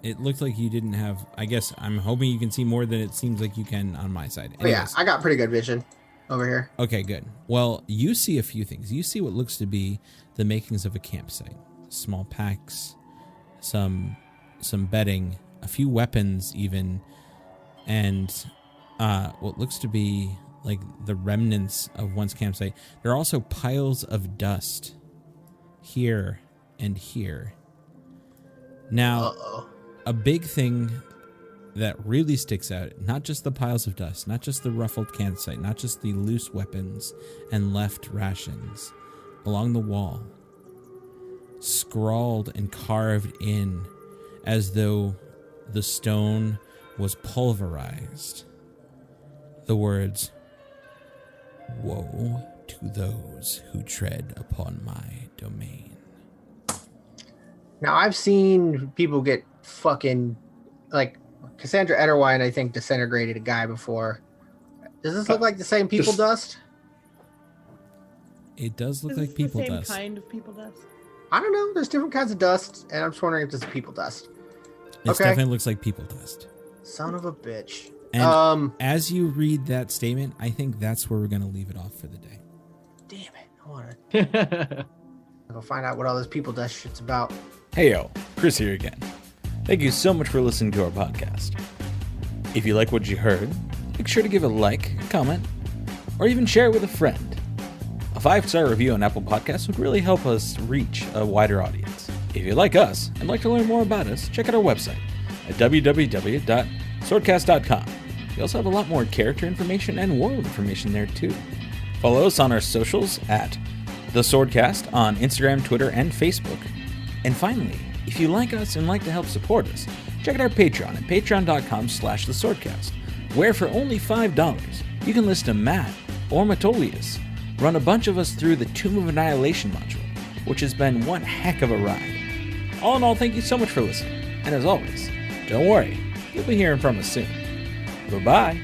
Speaker 3: It looked like you didn't have. I guess I'm hoping you can see more than it seems like you can on my side.
Speaker 6: Oh, yeah, I got pretty good vision over here.
Speaker 3: Okay, good. Well, you see a few things. You see what looks to be the makings of a campsite. Small packs, some bedding, a few weapons even, and what looks to be like the remnants of one's campsite. There are also piles of dust here and here. Now, a big thing that really sticks out, not just the piles of dust, not just the ruffled campsite, not just the loose weapons and left rations, along the wall, scrawled and carved in as though the stone was pulverized, the words, "Woe to those who tread upon my domain."
Speaker 6: Now, I've seen people get fucking, like, Cassandra Etterwine, I think, disintegrated a guy before. Does this look like the same people dust?
Speaker 3: It does look
Speaker 7: Is
Speaker 3: like
Speaker 7: this
Speaker 3: people
Speaker 7: the same
Speaker 3: dust.
Speaker 7: kind of people dust?
Speaker 6: I don't know. There's different kinds of dust, and I'm just wondering if this is people dust.
Speaker 3: This
Speaker 6: Okay.
Speaker 3: definitely looks like people dust.
Speaker 6: Son of a bitch.
Speaker 3: And as you read that statement, I think that's where we're going to leave it off for the day.
Speaker 6: Damn it. I want to go find out what all this people dust shit's about.
Speaker 1: Hey yo, Chris here again. Thank you so much for listening to our podcast. If you like what you heard, make sure to give a like, a comment, or even share it with a friend. A 5-star review on Apple Podcasts would really help us reach a wider audience. If you like us and like to learn more about us, check out our website at www.swordcast.com. We also have a lot more character information and world information there too. Follow us on our socials at The Swordcast on Instagram, Twitter, and Facebook. And finally, if you like us and like to help support us, check out our Patreon at patreon.com/theswordcast, where for only $5, you can listen to Matt or Metolius run a bunch of us through the Tomb of Annihilation module, which has been one heck of a ride. All in all, thank you so much for listening. And as always, don't worry, you'll be hearing from us soon. Bye-bye.